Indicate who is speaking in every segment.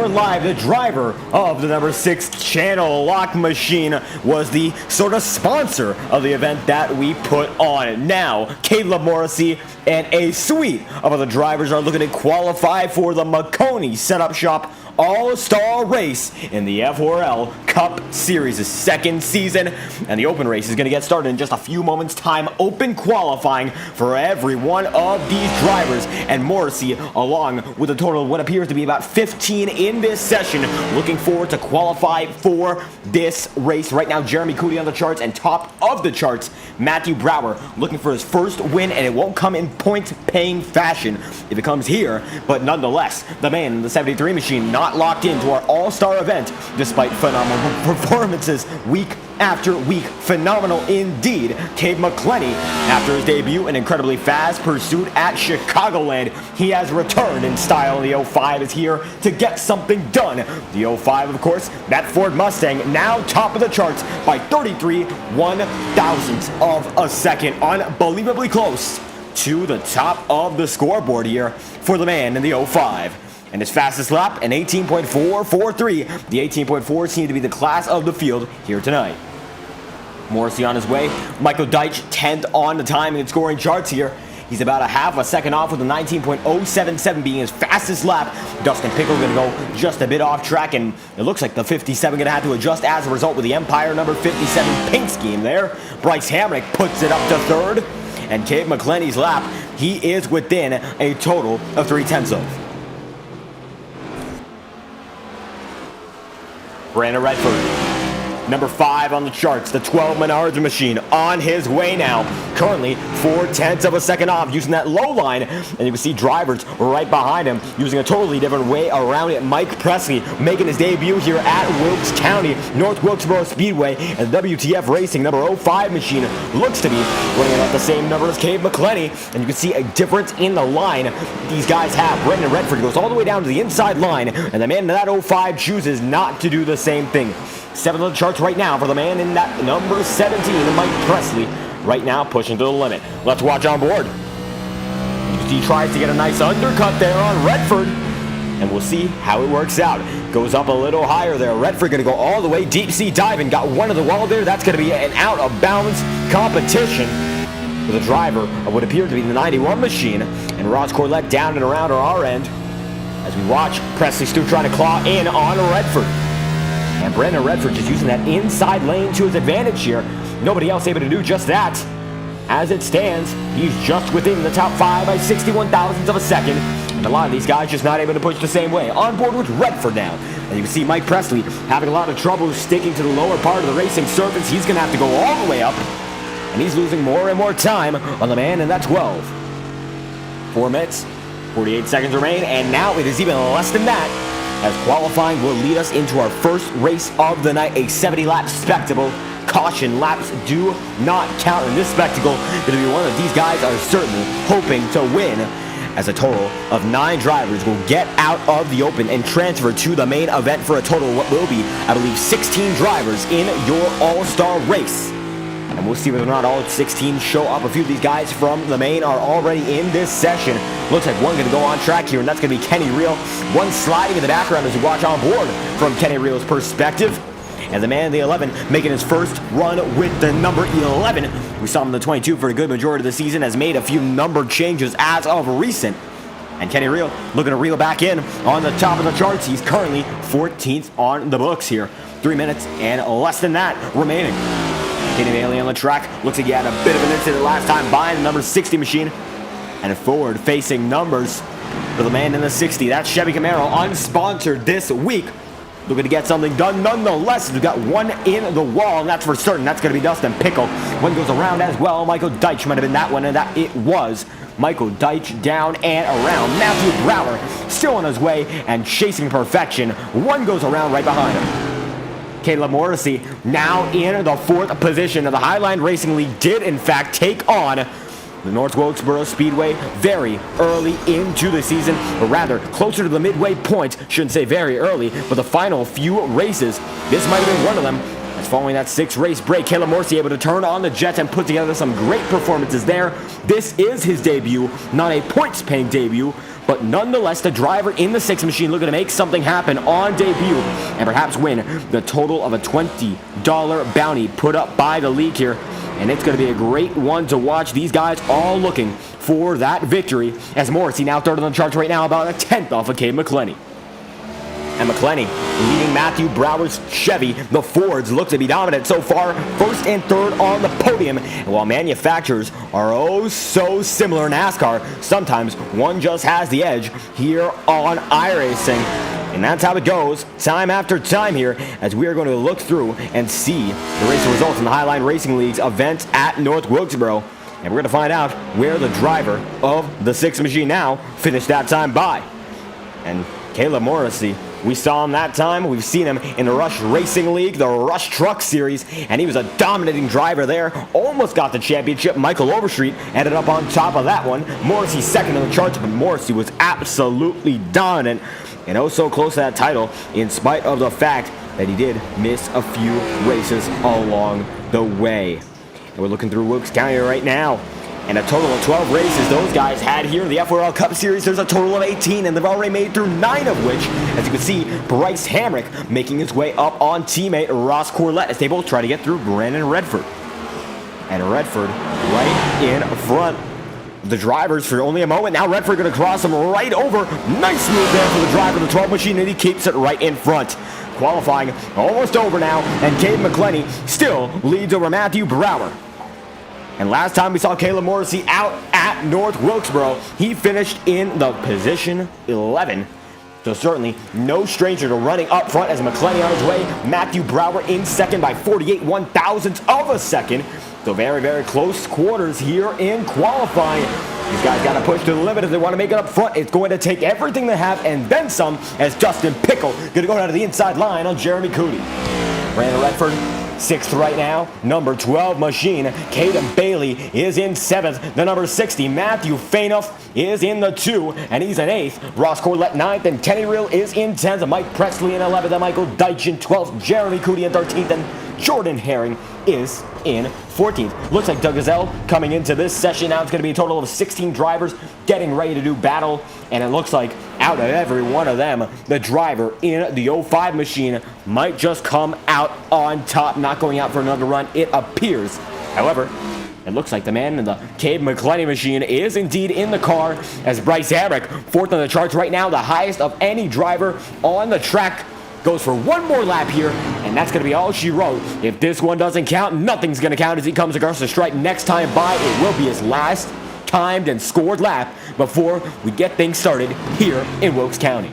Speaker 1: we're live. The driver of the number 6 channel lock machine was the sort of sponsor of the event that we put on. Now, Caleb Morrissey and a suite of other drivers are looking to qualify for the Maconi Setup Shop All-Star Race in the FORL Cup Series' second season, and the open race is going to get started in just a few moments' time. Open qualifying for every one of these drivers, and Morrissey, along with a total of what appears to be about 15 in this session, looking forward to qualify for this race. Right now, Jeremy Cootie on the charts, and top of the charts, Matthew Brower looking for his first win, and it won't come in point-paying fashion if it comes here, but nonetheless, the man in the 73 machine not locked into our all-star event despite phenomenal performances week after week. Phenomenal indeed. Cade McClenny, after his debut in incredibly fast pursuit at Chicagoland, he has returned in style. The 05 is here to get something done. The 05, of course, that Ford Mustang, now top of the charts by 33 1/1000ths of a second. Unbelievably close to the top of the scoreboard here for the man in the 05. And his fastest lap, an 18.443. The 18.4 seemed to be the class of the field here tonight. Morrissey on his way. Michael Deitch 10th on the timing and scoring charts here. He's about a half a second off with a 19.077 being his fastest lap. Dustin Pickle going to go just a bit off track, and it looks like the 57 going to have to adjust as a result with the Empire number 57 paint scheme there. Bryce Hamrick puts it up to third, and Cade McClenny's lap, he is within a total of 3/10 of. Brandon Redford, number 5 on the charts, the 12 Menards machine, on his way now. Currently 4/10 of a second off, using that low line, and you can see drivers right behind him using a totally different way around it. Mike Presley making his debut here at Wilkes County, North Wilkesboro Speedway, and WTF Racing number 05 machine looks to be running about the same number as Cade McClenny, and you can see a difference in the line these guys have. Brandon Redford goes all the way down to the inside line, and the man in that 05 chooses not to do the same thing. 7th on the charts right now for the man in that number 17, Mike Presley, right now pushing to the limit. Let's watch on board. He tries to get a nice undercut there on Redford, and we'll see how it works out. Goes up a little higher there. Redford going to go all the way, deep sea diving, got one of the wall there. That's going to be an out of bounds competition with a driver of what appeared to be the 91 machine, and Ross Corlett down and around our end as we watch Presley still trying to claw in on Redford. And Brandon Redford just using that inside lane to his advantage here. Nobody else able to do just that. As it stands, he's just within the top 5 by 61,000ths of a second. And a lot of these guys just not able to push the same way. On board with Redford now. And you can see Mike Presley having a lot of trouble sticking to the lower part of the racing surface. He's going to have to go all the way up. And he's losing more and more time on the man in that 12. 4 minutes, 48 seconds remain. And now it is even less than that, as qualifying will lead us into our first race of the night, a 70-lap spectacle. Caution, laps do not count in this spectacle. Going to be one of these guys are certainly hoping to win, as a total of 9 drivers will get out of the open and transfer to the main event for a total of what will be, I believe, 16 drivers in your all-star race. And we'll see whether or not all 16 show up. A few of these guys from the main are already in this session. Looks like one going to go on track here, and that's going to be Kenny Reel. One sliding in the background as we watch on board from Kenny Reel's perspective. And the man in the 11 making his first run with the number 11. We saw him in the 22 for a good majority of the season, has made a few number changes as of recent. And Kenny Reel looking to reel back in on the top of the charts. He's currently 14th on the books here. 3 minutes and less than that remaining. Kenny Bailey on the track. Looks like he had a bit of an incident last time buying the number 60 machine. And forward-facing numbers for the man in the 60. That's Chevy Camaro, unsponsored this week. Looking to get something done nonetheless. We've got one in the wall, and that's for certain. That's going to be Dustin Pickle. One goes around as well. Michael Deitch might have been that one, and that it was. Michael Deitch down and around. Matthew Brower still on his way and chasing perfection. One goes around right behind him. Caleb Morrissey now in the 4th position. Now, the Highline Racing League did, in fact, take on the North Wilkesboro Speedway very early into the season, or rather, closer to the midway point. Shouldn't say very early, but the final few races, this might have been one of them, as following that 6-race break, Caleb Morrissey able to turn on the Jets and put together some great performances there. This is his debut, not a points-paying debut, but nonetheless, the driver in the 6 machine looking to make something happen on debut and perhaps win the total of a $20 bounty put up by the league here. And it's going to be a great one to watch. These guys all looking for that victory, as Morrissey now third on the charts right now, about a 10th off of Cade McClenny. And McClenny leading Matthew Brower's Chevy. The Fords look to be dominant so far, first and third on the podium. And while manufacturers are oh so similar in NASCAR, sometimes one just has the edge here on iRacing. And that's how it goes time after time here, as we are going to look through and see the race results in the Highline Racing League's event at North Wilkesboro. And we're going to find out where the driver of the 6 machine now finished that time by. And Caleb Morrissey, we saw him that time. We've seen him in the Rush Racing League, the Rush Truck Series, and he was a dominating driver there. Almost got the championship. Michael Overstreet ended up on top of that one. Morrissey second on the charts, but Morrissey was absolutely dominant and oh so close to that title, in spite of the fact that he did miss a few races along the way. And we're looking through Wilkes County right now. And a total of 12 races those guys had here in the FORL Cup Series. There's a total of 18, and they've already made through 9 of which, as you can see, Bryce Hamrick making his way up on teammate Ross Corlett as they both try to get through Brandon Redford. And Redford right in front of the drivers for only a moment. Now Redford going to cross him right over. Nice move there for the driver of the 12 machine, and he keeps it right in front. Qualifying almost over now, and Cade McClenny still leads over Matthew Brower. And last time we saw Caleb Morrissey out at North Wilkesboro, he finished in the position 11. So certainly no stranger to running up front as McClenny on his way. Matthew Brower in second by 48 1/1000ths of a second. So very, very close quarters here in qualifying. These guys got to push to the limit if they want to make it up front. It's going to take everything they have and then some, as Justin Pickle going to go down to the inside line on Jeremy Cootie. Brandon Redford 6th right now. Number 12 machine, Caden Bailey, is in 7th. The number 60, Matthew Fainoff, is in the 2, and he's in 8th. Ross Corlett 9th, and Kenny Reel is in 10th. Mike Presley in 11th, and Michael Deitch in 12th. Jeremy Cootie in 13th, and Jordan Herring is in 14th. Looks like Doug Gazelle coming into this session now. It's going to be a total of 16 drivers getting ready to do battle, and it looks like out of every one of them, the driver in the 05 machine might just come out on top, not going out for another run, it appears. However, it looks like the man in the Cade McClenny machine is indeed in the car, as Bryce Hamrick, 4th on the charts right now, the highest of any driver on the track, goes for one more lap here, and that's going to be all she wrote. If this one doesn't count, nothing's going to count as he comes across the stripe next time by. It will be his last timed and scored lap before we get things started here in Wilkes County.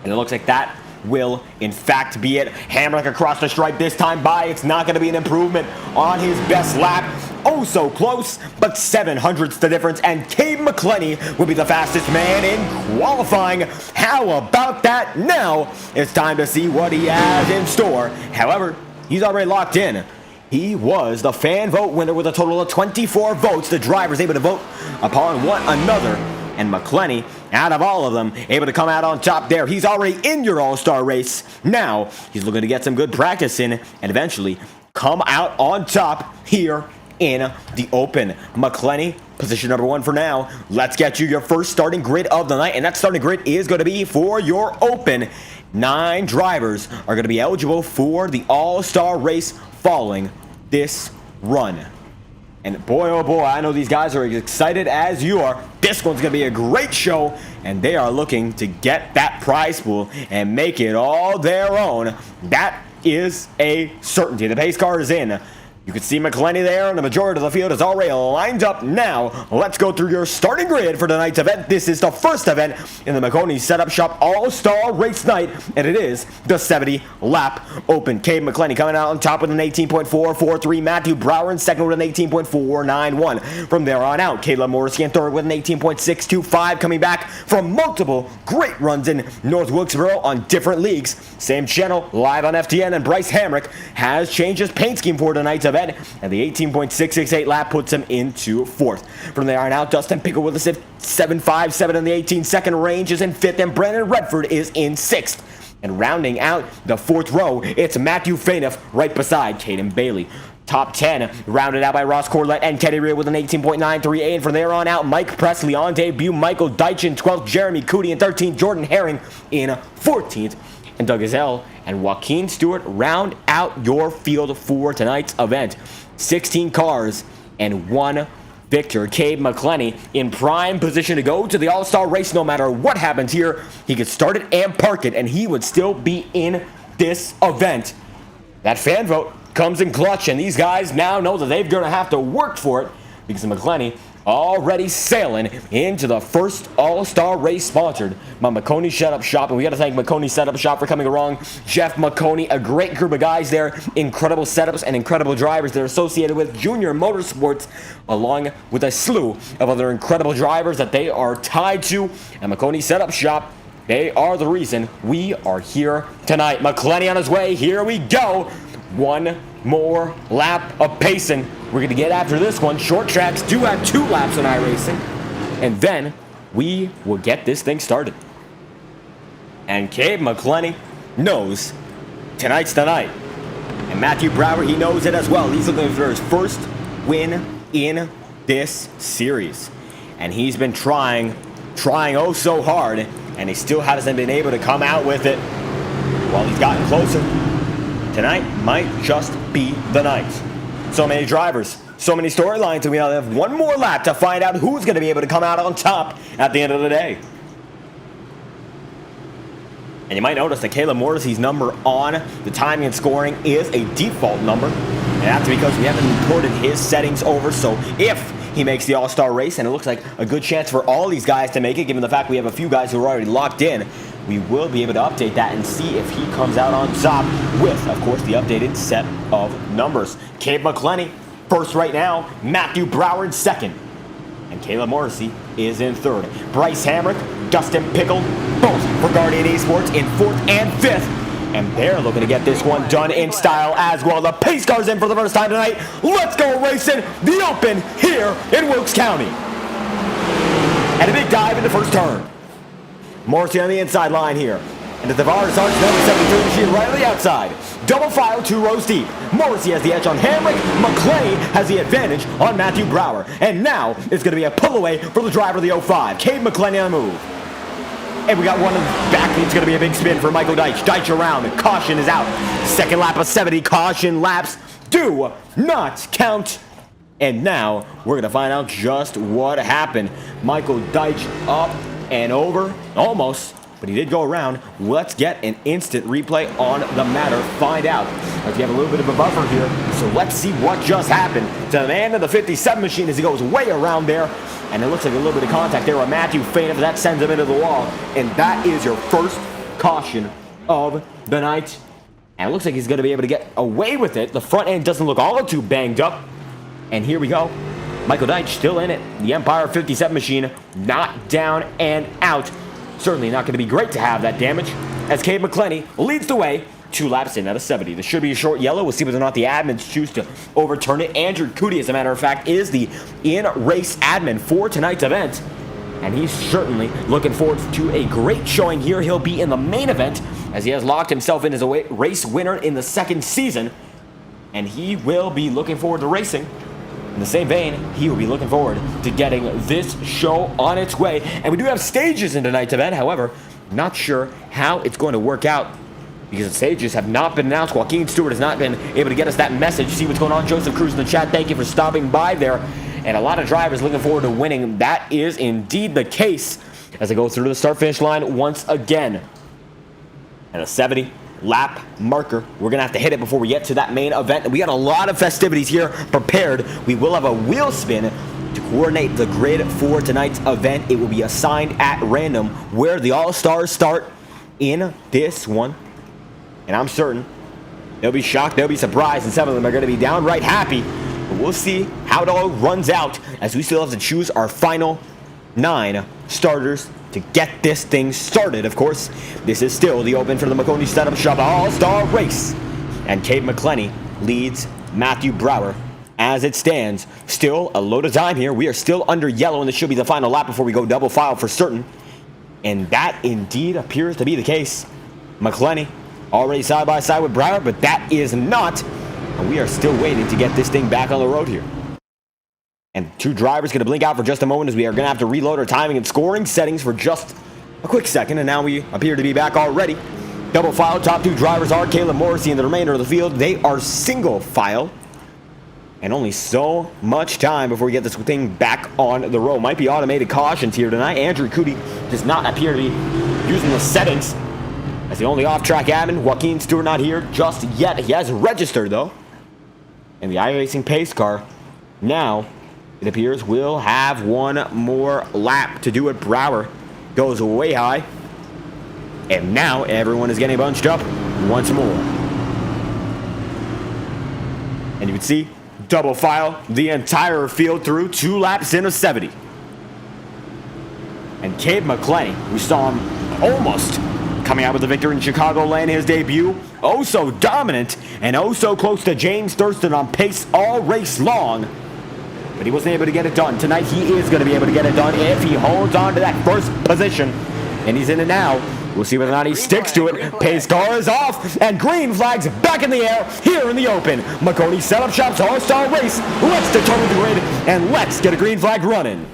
Speaker 1: And it looks like that will in fact be it. Hamrick across the stripe this time by. It's not going to be an improvement on his best lap. Oh so close, but 7/100ths the difference, and Cade McClenny will be the fastest man in qualifying. How about that? Now it's time to see what he has in store. However, he's already locked in. He was the fan vote winner with a total of 24 votes. The drivers able to vote upon one another, and McClenny, out of all of them, able to come out on top there. He's already in your all-star race. Now he's looking to get some good practice in and eventually come out on top here in the open. McClenny, position number 1 for now. Let's get you your first starting grid of the night, and that starting grid is going to be for your open. 9 drivers are going to be eligible for the all-star race following this run. And boy, oh boy, I know these guys are as excited as you are. This one's going to be a great show, and they are looking to get that prize pool and make it all their own. That is a certainty. The pace car is in. You can see McClenny there, and the majority of the field is already lined up now. Let's go through your starting grid for tonight's event. This is the first event in the Maconi Setup Shop All-Star Race Night, and it is the 70-lap open. Cade McClenny coming out on top with an 18.443. Matthew Brower in second with an 18.491. From there on out, Caleb Morrissey in third with an 18.625, coming back from multiple great runs in North Wilkesboro on different leagues. Same channel, live on FTN, and Bryce Hamrick has changed his paint scheme for tonight's event, and the 18.668 lap puts him into 4th. From there on out, Dustin Pickle with a 7.57 in the 18-second range is in 5th, and Brandon Redford is in 6th. And rounding out the 4th row, it's Matthew Fainiff right beside Caden Bailey. Top 10 rounded out by Ross Corlett and Teddy Rear with an 18.938. And from there on out, Mike Presley on debut, Michael Deitch in 12th, Jeremy Cootie in 13th, Jordan Herring in 14th, and Doug Gazelle and Joaquin Stewart round out your field for tonight's event. 16 cars and 1 victor. Cade McClenny in prime position to go to the All-Star race. No matter what happens here, he could start it and park it, and he would still be in this event. That fan vote comes in clutch, and these guys now know that they're going to have to work for it because McClenny already sailing into the first All-Star race sponsored by Maconi Setup Shop. And we got to thank Maconi Setup Shop for coming along. Jeff Maconi, a great group of guys there, incredible setups and incredible drivers that are associated with Junior Motorsports, along with a slew of other incredible drivers that they are tied to. And Maconi Setup Shop, they are the reason we are here tonight. McClenny on his way. Here we go. One more lap of pacing. We're going to get after this one. Short tracks do have 2 laps in iRacing. And then we will get this thing started. And Cade McClenny knows tonight's the night. And Matthew Brower, he knows it as well. He's looking for his first win in this series. And he's been trying oh so hard. And he still hasn't been able to come out with it. While he's gotten closer. Tonight might just be the night. So many drivers, so many storylines, and we now have one more lap to find out who's going to be able to come out on top at the end of the day. And you might notice that Caleb Morrissey's number on the timing and scoring is a default number. And that's because we haven't imported his settings over, so if he makes the All-Star race, and it looks like a good chance for all these guys to make it, given the fact we have a few guys who are already locked in, we will be able to update that and see if he comes out on top with, of course, the updated set of numbers. Cade McClenny first right now, Matthew Brower in second, and Caleb Morrissey is in third. Bryce Hamrick, Dustin Pickle, both for Guardian Esports in 4th and 5th, and they're looking to get this one done in style as well. The pace car's in for the first time tonight. Let's go racing the Open here in Wilkes County. And a big dive in the first turn. Morrissey on the inside line here. And the Tavares Arch number 73 machine right on the outside. Double file 2 rows deep. Morrissey has the edge on Hamrick. McClenny has the advantage on Matthew Brower. And now it's going to be a pull away for the driver of the 05. Cade McClenny on the move. And we got one in the back. It's going to be a big spin for Michael Deitch. Deitch around. Caution is out. Second lap of 70. Caution laps do not count. And now we're going to find out just what happened. Michael Deitch up and over, almost, but he did go around. Let's get an instant replay on the matter. Find out. As we have a little bit of a buffer here, so let's see what just happened to the man of the 57 machine as he goes way around there. And it looks like a little bit of contact there with Matthew Fainiff. That sends him into the wall. And that is your first caution of the night. And it looks like he's going to be able to get away with it. The front end doesn't look all too banged up. And here we go. Michael Deitch still in it. The Empire 57 machine knocked down and out. Certainly not going to be great to have that damage. As Cade McClenny leads the way 2 laps in out of 70. This should be a short yellow. We'll see whether or not the admins choose to overturn it. Andrew Cootie, as a matter of fact, is the in-race admin for tonight's event. And he's certainly looking forward to a great showing here. He'll be in the main event as he has locked himself in as a race winner in the 2nd season. And he will be looking forward to racing. In the same vein, he will be looking forward to getting this show on its way. And we do have stages in tonight's event. However, not sure how it's going to work out because the stages have not been announced. Joaquin Stewart has not been able to get us that message. See what's going on. Joseph Cruz in the chat, thank you for stopping by there. And a lot of drivers looking forward to winning. That is indeed the case as I go through the start-finish line once again. And a 70 lap marker. We're going to have to hit it before we get to that main event. We got a lot of festivities here prepared. We will have a wheel spin to coordinate the grid for tonight's event. It will be assigned at random where the All-Stars start in this one. And I'm certain they'll be shocked, they'll be surprised, and some of them are going to be downright happy. But we'll see how it all runs out as we still have to choose our final 9 starters to get this thing started. Of course, this is still the Open for the Maconi Setup Shop All-Star Race. And Cade McClenny leads Matthew Brower as it stands. Still a load of time here. We are still under yellow, and this should be the final lap before we go double file for certain. And that indeed appears to be the case. McClenny already side by side with Brower, but that is not. And we are still waiting to get this thing back on the road here. And two drivers going to blink out for just a moment as we are going to have to reload our timing and scoring settings for just a quick second. And now we appear to be back already. Double file. Top two drivers are Caleb Morrissey and the remainder of the field. They are single file. And only so much time before we get this thing back on the road. Might be automated cautions here tonight. Andrew Cootie does not appear to be using the settings as the only off-track admin. Joaquin Stewart not here just yet. He has registered, though. And the iRacing pace car now, it appears, will have one more lap to do it. Brower goes way high. And now everyone is getting bunched up once more. And you can see double file the entire field through 2 laps into 70. And Cade McClenny, we saw him almost coming out with the victory in Chicagoland, his debut. Oh so dominant and oh so close to James Thurston on pace all race long. But he wasn't able to get it done. Tonight he is going to be able to get it done if he holds on to that first position. And he's in it now. We'll see whether or not he sticks to it. Pace car is off, and green flag's back in the air here in the open. Maconi setup shops all-star race. Let's determine the grid, and let's get a green flag running.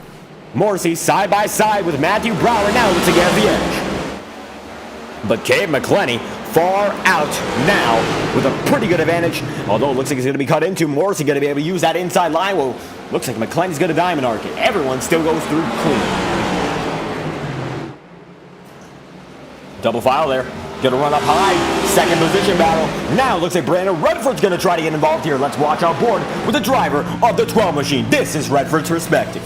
Speaker 1: Morrissey side by side with Matthew Brower now looks again at the edge. But Cade McClenny far out now with a pretty good advantage. Although it looks like he's going to be cut into. Morrissey going to be able to use that inside line. Well, looks like McClenny's going to diamond arc it. Everyone still goes through clean. Double file there. Gonna run up high. Second position battle. Now looks like Brandon Redford's gonna try to get involved here. Let's watch our board with the driver of the 12 machine. This is Redford's perspective.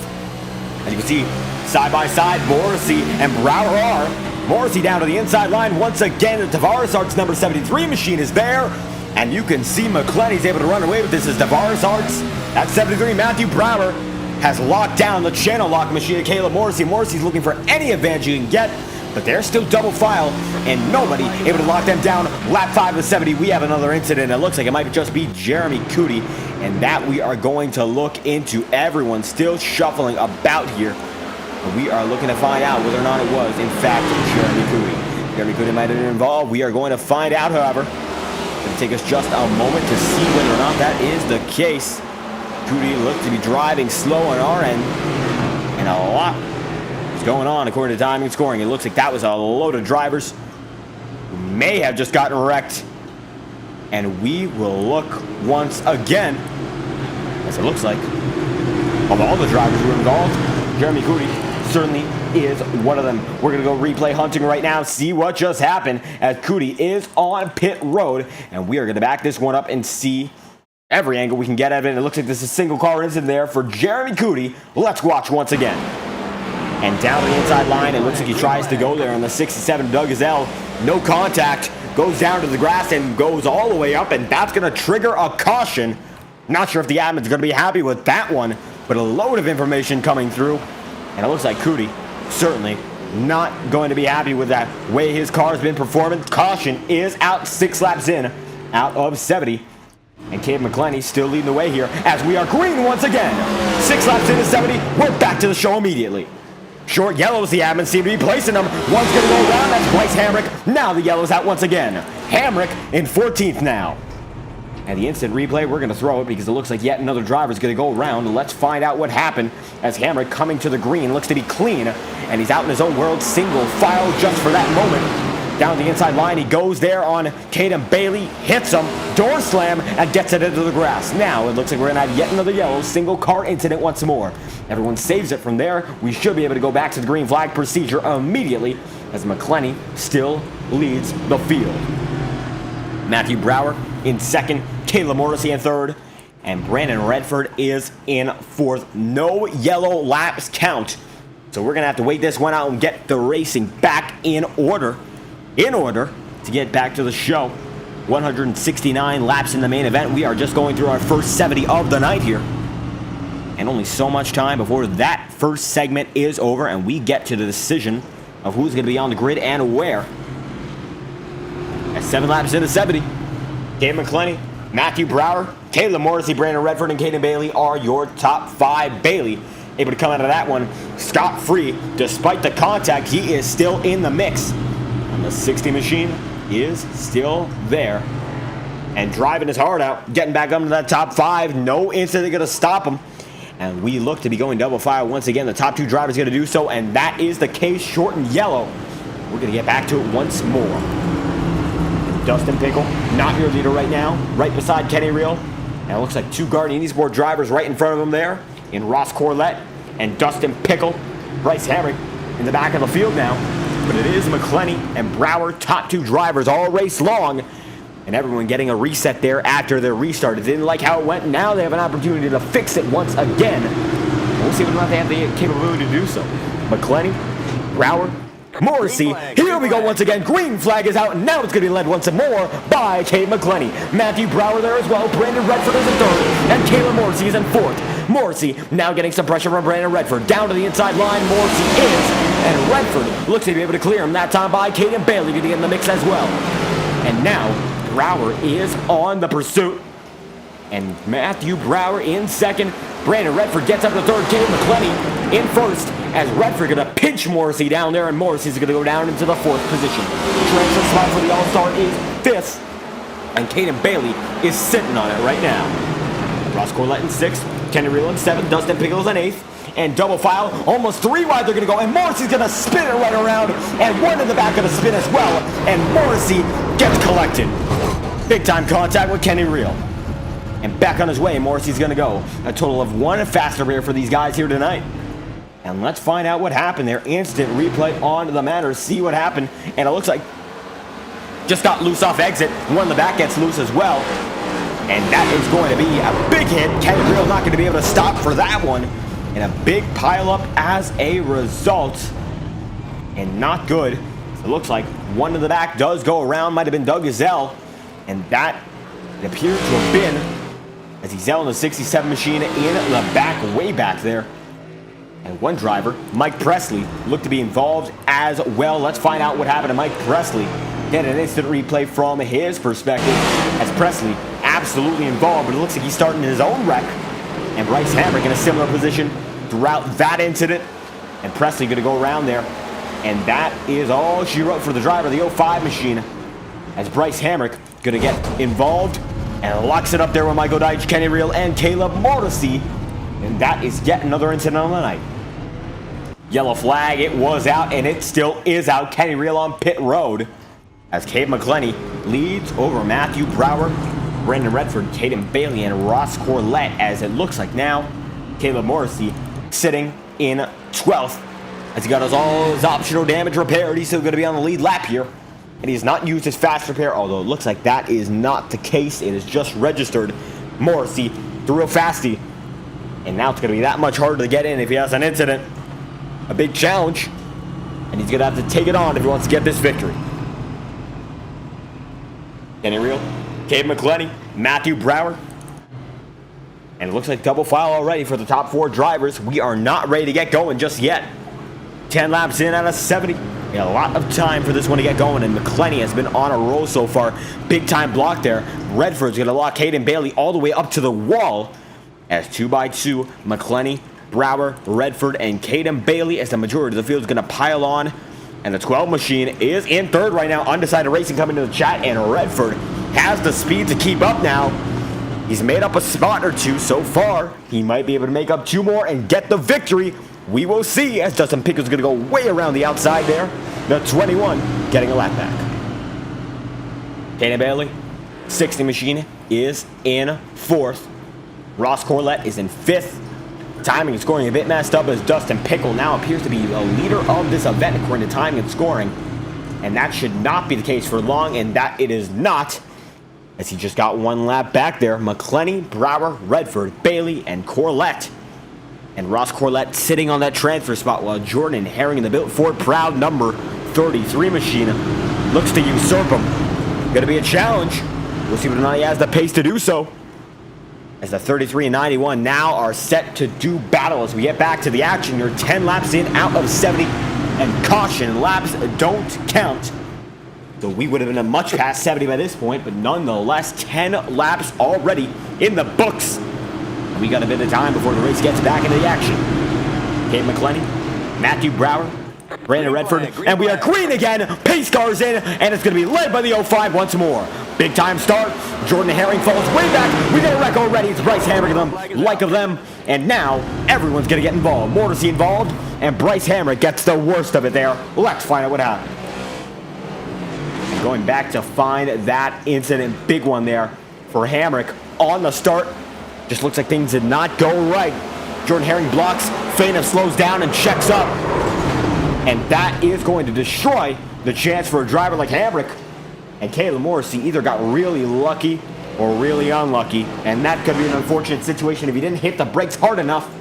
Speaker 1: As you can see, side by side, Morrissey and Brower are. Morrissey down to the inside line once again. The Tavares Arts number 73 machine is there. And you can see McClenny's able to run away with this as Tavares Arts. At 73, Matthew Brower has locked down the channel lock machine of Caleb Morrissey. Morrissey's looking for any advantage he can get. But they're still double file, and nobody able to lock them down. Lap 5 of 70, we have another incident. It looks like it might just be Jeremy Cootie, and that we are going to look into. Everyone still shuffling about here. And we are looking to find out whether or not it was, in fact, Jeremy Cootie. Jeremy Cootie might have been involved. We are going to find out, however. It's going to take us just a moment to see whether or not that is the case. Cootie looked to be driving slow on our end, and a lot going on according to timing and scoring. It looks like that was a load of drivers who may have just gotten wrecked. And we will look once again, as it looks like, of all the drivers who were involved, Jeremy Cootie certainly is one of them. We're going to go replay hunting right now, see what just happened as Cootie is on pit road. And we are going to back this one up and see every angle we can get at it. It looks like this is a single car incident there for Jeremy Cootie. Let's watch once again. And down the inside line, it looks like he tries to go there on the 67 Doug Gazelle. No contact, goes down to the grass and goes all the way up, and that's going to trigger a caution. Not sure if the admin's going to be happy with that one, but a load of information coming through. And it looks like Cootie certainly not going to be happy with that way his car's been performing. Caution is out 6 laps in, out of 70. And Cade McClenny still leading the way here as we are green once again. 6 laps into 70, we're back to the show immediately. Short yellows, the admins seem to be placing them. One's going to go around, that's Bryce Hamrick. Now the yellow's out once again. Hamrick in 14th now. And the instant replay, we're going to throw it because it looks like yet another driver's going to go around. Let's find out what happened as Hamrick coming to the green. Looks to be clean, and he's out in his own world, single file just for that moment. Down the inside line, he goes there on Caden Bailey, hits him, door slam, and gets it into the grass. Now, it looks like we're going to have yet another yellow single car incident once more. Everyone saves it from there. We should be able to go back to the green flag procedure immediately as McClenny still leads the field. Matthew Brower in second, Caleb Morrissey in third, and Brandon Redford is in fourth. No yellow laps count. So we're going to have to wait this one out and get the racing back in order. To get back to the show. 169 laps in the main event. We are just going through our first 70 of the night here. And only so much time before that first segment is over and we get to the decision of who's going to be on the grid and where. At 7 laps into 70, Dave McClenny, Matthew Brower, Caleb Morrissey, Brandon Redford, and Caden Bailey are your top 5. Bailey able to come out of that one scot-free. Despite the contact, he is still in the mix. On the 60 machine, is still there and driving his heart out, getting back up to that top 5. No incident going to stop him. And we look to be going double file once again. The top 2 drivers going to do so, and that is the case. Short and yellow. We're going to get back to it once more. Dustin Pickle, not your leader right now, right beside Kenny Reel. And it looks like 2 Guardian Esports drivers right in front of him there, in Ross Corlett and Dustin Pickle. Bryce Hamrick in the back of the field now. But it is McClenny and Brower, top 2 drivers all race long. And everyone getting a reset there after their restart. It didn't like how it went. Now they have an opportunity to fix it once again. We'll see whether or not they have the capability to do so. McClenny, Brower, Morrissey. Here we go once again. Green flag is out. And now it's going to be led once more by Cade McClenny. Matthew Brower there as well. Brandon Redford is in 3rd. And Caleb Morrissey is in 4th. Morrissey now getting some pressure from Brandon Redford. Down to the inside line. Morrissey is. And Redford looks to be able to clear him that time by Caden Bailey getting in the mix as well. And now Brower is on the pursuit. And Matthew Brower in 2nd. Brandon Redford gets up to 3rd. Caden McClenny in 1st. As Redford going to pinch Morrissey down there, and Morrissey's going to go down into the 4th position. Transfer spot for the All-Star is 5th, and Caden Bailey is sitting on it right now. Ross Corlett in 6th, Kenny Reel in 7th, Dustin Pickles in 8th, and double file, almost 3 wide they're going to go, and Morrissey's going to spin it right around, and 1 in the back of the spin as well, and Morrissey gets collected. Big time contact with Kenny Reel. And back on his way, Morrissey's going to go. A total of 1 faster rear for these guys here tonight. And let's find out what happened there. Instant replay on the matter. See what happened. And it looks like just got loose off exit. 1 in the back gets loose as well. And that is going to be a big hit. Kenny Reel not going to be able to stop for that one. And a big pileup as a result. And not good. It looks like 1 in the back does go around. Might have been Doug Gazelle. And that it appears to have been as he's out on the 67 machine in the back, way back there. And 1 driver, Mike Presley, looked to be involved as well. Let's find out what happened to Mike Presley. Get an instant replay from his perspective as Presley absolutely involved, but it looks like he's starting his own wreck. And Bryce Hamrick in a similar position throughout that incident. And Presley going to go around there. And that is all she wrote for the driver of the 05 machine. As Bryce Hamrick going to get involved and locks it up there with Michael Deitch, Kenny Reel, and Caleb Morrissey. And that is yet another incident on the night. Yellow flag, it was out, and it still is out. Kenny Reel on pit road as Cade McClenny leads over Matthew Brower, Brandon Redford, Caden Bailey, and Ross Corlett, as it looks like now Caleb Morrissey sitting in 12th as he got all his optional damage repaired. He's still going to be on the lead lap here, and he's not used his fast repair, although it looks like that is not the case. It is just registered. Morrissey threw a fasty. And now it's going to be that much harder to get in if he has an incident. A big challenge. And he's going to have to take it on if he wants to get this victory. Kenny Reel, Cade McClenny, Matthew Brower. And it looks like double file already for the top 4 drivers. We are not ready to get going just yet. 10 laps in out of 70. We got a lot of time for this one to get going. And McClenny has been on a roll so far. Big time block there. Redford's going to lock Caden Bailey all the way up to the wall. As 2x2, McClenny, Brower, Redford, and Caden Bailey as the majority of the field is going to pile on. And the 12 machine is in 3rd right now. Undecided Racing coming to the chat, and Redford has the speed to keep up now. He's made up a spot or 2 so far. He might be able to make up 2 more and get the victory. We will see as Dustin Pickles is going to go way around the outside there. The 21 getting a lap back. Caden Bailey, 60 machine, is in 4th. Ross Corlett is in 5th. Timing and scoring a bit messed up as Dustin Pickle now appears to be the leader of this event according to timing and scoring. And that should not be the case for long, and that it is not, as he just got 1 lap back there. McClenny, Brower, Redford, Bailey, and Corlett. And Ross Corlett sitting on that transfer spot while Jordan Herring in the Built Ford Proud number 33 machine looks to usurp him. Going to be a challenge. We'll see whether or not he has the pace to do so. As the 33 and 91 now are set to do battle as we get back to the action. You're 10 laps in out of 70. And caution, laps don't count. So we would have been much past 70 by this point, but nonetheless, 10 laps already in the books. And we got a bit of time before the race gets back into the action. Cade McClenny, Matthew Brower, Brandon Redford, and we are green again. Pace car's in, and it's going to be led by the 05 once more. Big time start. Jordan Herring falls way back. We got a wreck already. It's Bryce Hamrick of them, like of them, and now everyone's going to get involved. Morrissey involved, and Bryce Hamrick gets the worst of it there. Let's find out what happened. And going back to find that incident, big one there for Hamrick on the start. Just looks like things did not go right. Jordan Herring blocks, Fainaf slows down and checks up. And that is going to destroy the chance for a driver like Hamrick. And Caleb Morrissey either got really lucky or really unlucky. And that could be an unfortunate situation if he didn't hit the brakes hard enough.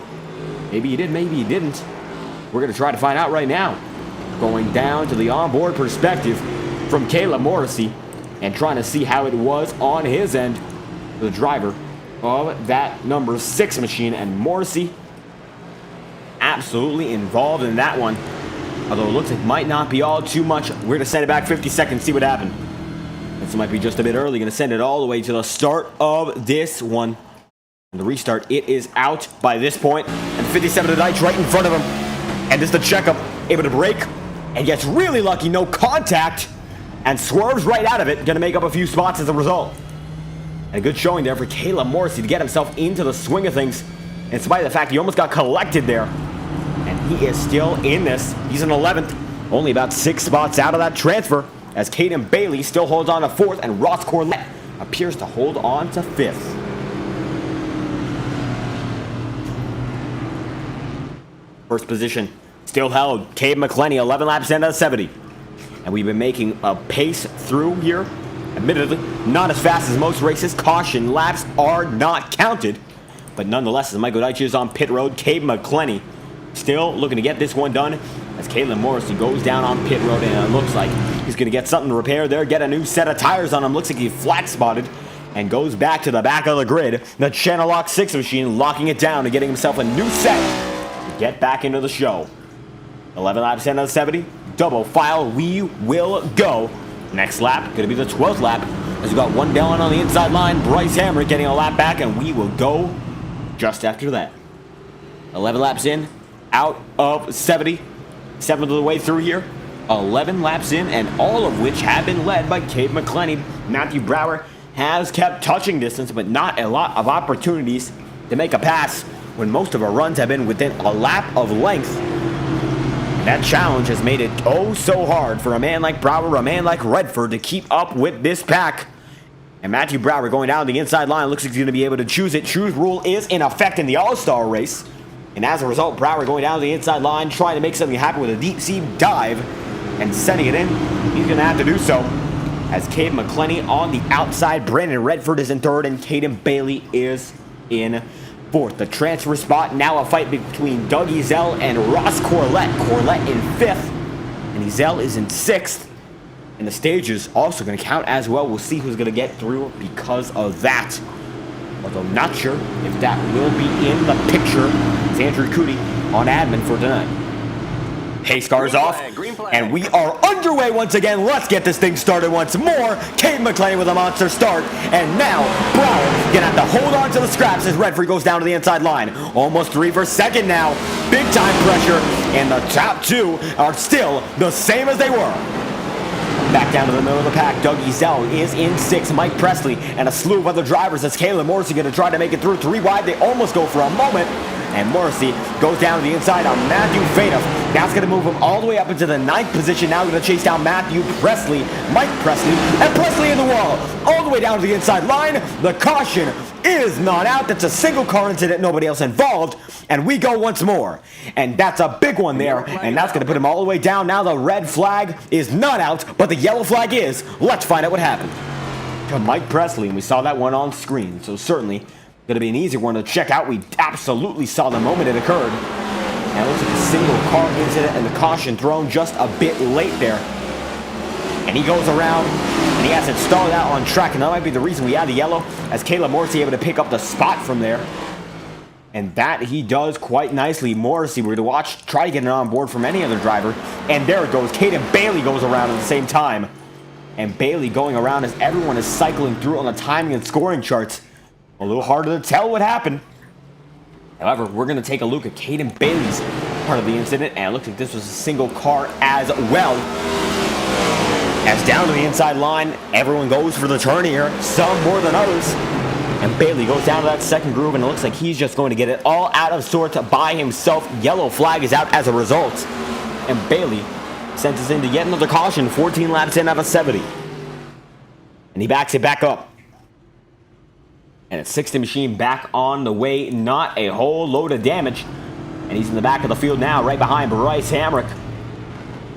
Speaker 1: Maybe he did, maybe he didn't. We're going to try to find out right now. Going down to the onboard perspective from Caleb Morrissey and trying to see how it was on his end. The driver of that number 6 machine, and Morrissey absolutely involved in that one. Although it looks like it might not be all too much. We're going to send it back 50 seconds, see what happened. This might be just a bit early. Going to send it all the way to the start of this one. And the restart, it is out by this point. And 57 to Deitch right in front of him. And just the checkup, able to brake. And gets really lucky, no contact. And swerves right out of it. Going to make up a few spots as a result. And a good showing there for Caleb Morrissey to get himself into the swing of things. In spite of the fact he almost got collected there. And he is still in this. He's in 11th. Only about 6 spots out of that transfer. As Caden Bailey still holds on to 4th. And Ross Corlett appears to hold on to 5th. First position still held. Cade McClenny, 11 laps in at 70. And we've been making a pace through here. Admittedly, not as fast as most races. Caution laps are not counted. But nonetheless, as Michael Deitch is on pit road, Cade McClenny still looking to get this one done. As Kalen Morrissey goes down on pit road, and it looks like he's going to get something to repair there. Get a new set of tires on him. Looks like he flat spotted. And goes back to the back of the grid. The Channel Lock 6 machine locking it down and getting himself a new set to get back into the show. 11 laps in at 70. Double file. We will go. Next lap, going to be the 12th lap. As we got one down on the inside line. Bryce Hamrick getting a lap back, and we will go just after that. 11 laps in, out of 70. 7th of the way through here. 11 laps in, and all of which have been led by Cade McClenny. Matthew Brower has kept touching distance, but not a lot of opportunities to make a pass when most of our runs have been within a lap of length. That challenge has made it oh so hard for a man like Brower, a man like Redford to keep up with this pack. And Matthew Brower going down the inside line looks like he's going to be able to choose it. Choose rule is in effect in the All-Star race. And as a result, Brower going down the inside line, trying to make something happen with a deep sea dive and sending it in. He's going to have to do so. As Cade McClenny on the outside, Brandon Redford is in 3rd, and Caden Bailey is in 4th. The transfer spot, now a fight between Doug Ezell and Ross Corlett. Corlett in 5th, and Ezell is in 6th. And the stage is also going to count as well. We'll see who's going to get through because of that. Although I'm not sure if that will be in the picture. It's Andrew Cootie on admin for tonight. Pace cars off, and we are underway once again. Let's get this thing started once more. Cade McClenny with a monster start, and now Brower gonna have to hold on to the scraps as Redford goes down to the inside line. Almost 3 for 2nd now. Big time pressure, and the top 2 are still the same as they were. Back down to the middle of the pack, Doug Ezell is in 6th. Mike Presley and a slew of other drivers as Caleb Morrissey going to try to make it through 3 wide. They almost go for a moment. And Morrissey goes down to the inside on Matthew Fainaf. That's going to move him all the way up into the 9th position. Now going to chase down Matthew Presley, Mike Presley, and Presley in the wall. All the way down to the inside line. The caution is not out. That's a single car incident, nobody else involved. And we go once more. And that's a big one there. And that's going to put him all the way down. Now the red flag is not out, but the yellow flag is. Let's find out what happened. To Mike Presley, and we saw that one on screen. So certainly going to be an easier one to check out. We absolutely saw the moment it occurred. And it looks like a single car incident and the caution thrown just a bit late there. And he goes around, and he has it stalled out on track, and that might be the reason we had the yellow, as Caleb Morrissey able to pick up the spot from there. And that he does quite nicely. Morrissey, we're going to watch, try to get it on board from any other driver. And there it goes. Caden Bailey goes around at the same time. And Bailey going around as everyone is cycling through on the timing and scoring charts. A little harder to tell what happened. However, we're going to take a look at Caden Bailey's part of the incident, and it looks like this was a single car as well. As down to the inside line, everyone goes for the turn here, some more than others. And Bailey goes down to that second groove, and it looks like he's just going to get it all out of sorts by himself. Yellow flag is out as a result. And Bailey sends us into yet another caution, 14 laps in out of 70. And he backs it back up. And it's 60 machine back on the way, not a whole load of damage. And he's in the back of the field now, right behind Bryce Hamrick.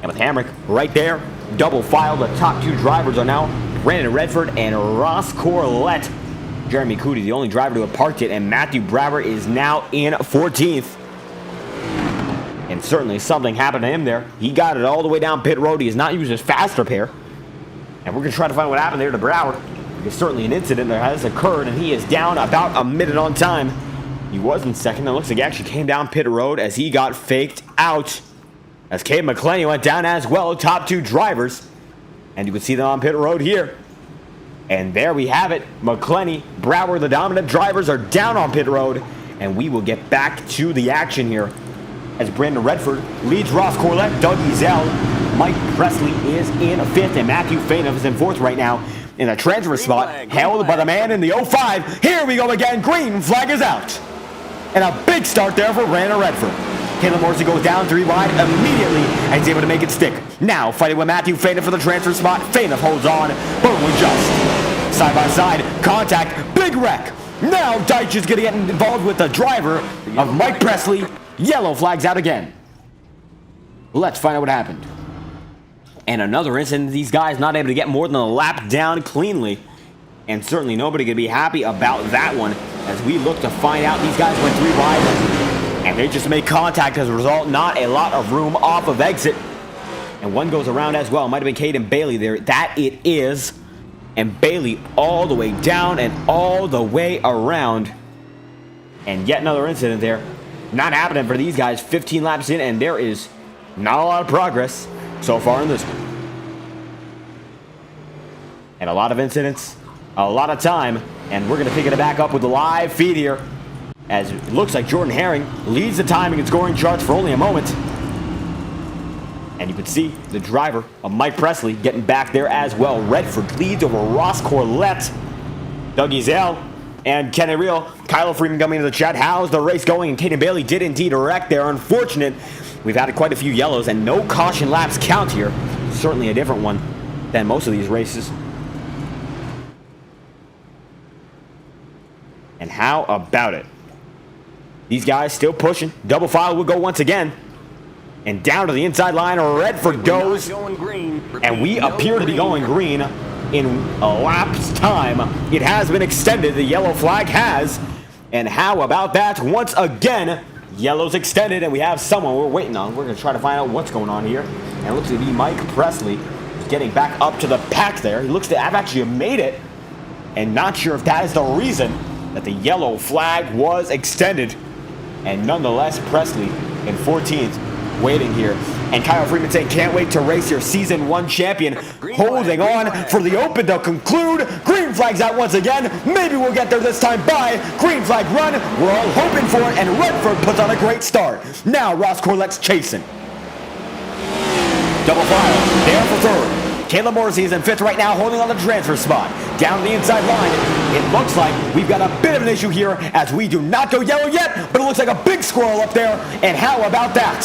Speaker 1: And with Hamrick right there, double file, the top two drivers are now Brandon Redford and Ross Corlett. Jeremy Cootie, the only driver to have parked it, and Matthew Brower is now in 14th. And certainly something happened to him there. He got it all the way down pit road. He has not used his fast repair. And we're going to try to find what happened there to Brower. Because certainly an incident that has occurred, and he is down about a minute on time. He was in second. It looks like he actually came down pit road as he got faked out. As Cade McClenny went down as well, top two drivers. And you can see them on pit road here. And there we have it. McClenny, Brower, the dominant drivers are down on pit road. And we will get back to the action here. As Brandon Redford leads Ross Corlett, Doug Ezell, Mike Presley is in fifth, and Matthew Fainov is in fourth right now in a transfer spot, held by the man in the 05. Here we go again. Green flag is out. And a big start there for Brandon Redford. Caleb Morrissey goes down 3 wide immediately and he's able to make it stick. Now fighting with Matthew Fainov for the transfer spot. Fainov holds on, but we just side by side contact, big wreck. Now Deitch is going to get involved with the driver of Mike Presley. Yellow flags out again. Let's find out what happened. And another incident, these guys not able to get more than a lap down cleanly. And certainly nobody going to be happy about that one. As we look to find out, these guys went 3 wide. And they just made contact as a result. Not a lot of room off of exit. And one goes around as well. Might have been Caden Bailey there. That it is. And Bailey all the way down and all the way around. And yet another incident there. Not happening for these guys. 15 laps in, and there is not a lot of progress so far in this one. And a lot of incidents, a lot of time, and we're going to pick it back up with the live feed here. As it looks like Jordan Herring leads the timing and scoring charts for only a moment. And you can see the driver of Mike Presley getting back there as well. Redford leads over Ross Corlett, Doug Ezell, and Kenny Reel. Kylo Freeman coming into the chat. How's the race going? And Caden Bailey did indeed wreck there. Unfortunate. We've had quite a few yellows and no caution laps count here. Certainly a different one than most of these races. And how about it? These guys still pushing. Double file will go once again. And down to the inside line, Redford goes. And we appear to be going green in a lap's time. It has been extended. The yellow flag has. And how about that? Once again, yellow's extended, and we have someone we're waiting on. We're going to try to find out what's going on here. And it looks to be Mike Presley getting back up to the pack there. He looks to have actually made it. And not sure if that is the reason that the yellow flag was extended. And nonetheless, Presley in 14th waiting here. And Kyle Freeman saying, can't wait to race your Season 1 champion. Holding on for the Open to conclude. Green flag's out once again. Maybe we'll get there this time by. Green flag run. We're all hoping for it. And Redford puts on a great start. Now Ross Corlett's chasing. Double file. There for third. Caleb Morrissey is in fifth right now, holding on the transfer spot. Down the inside line, it looks like we've got a bit of an issue here as we do not go yellow yet, but it looks like a big squirrel up there. And how about that?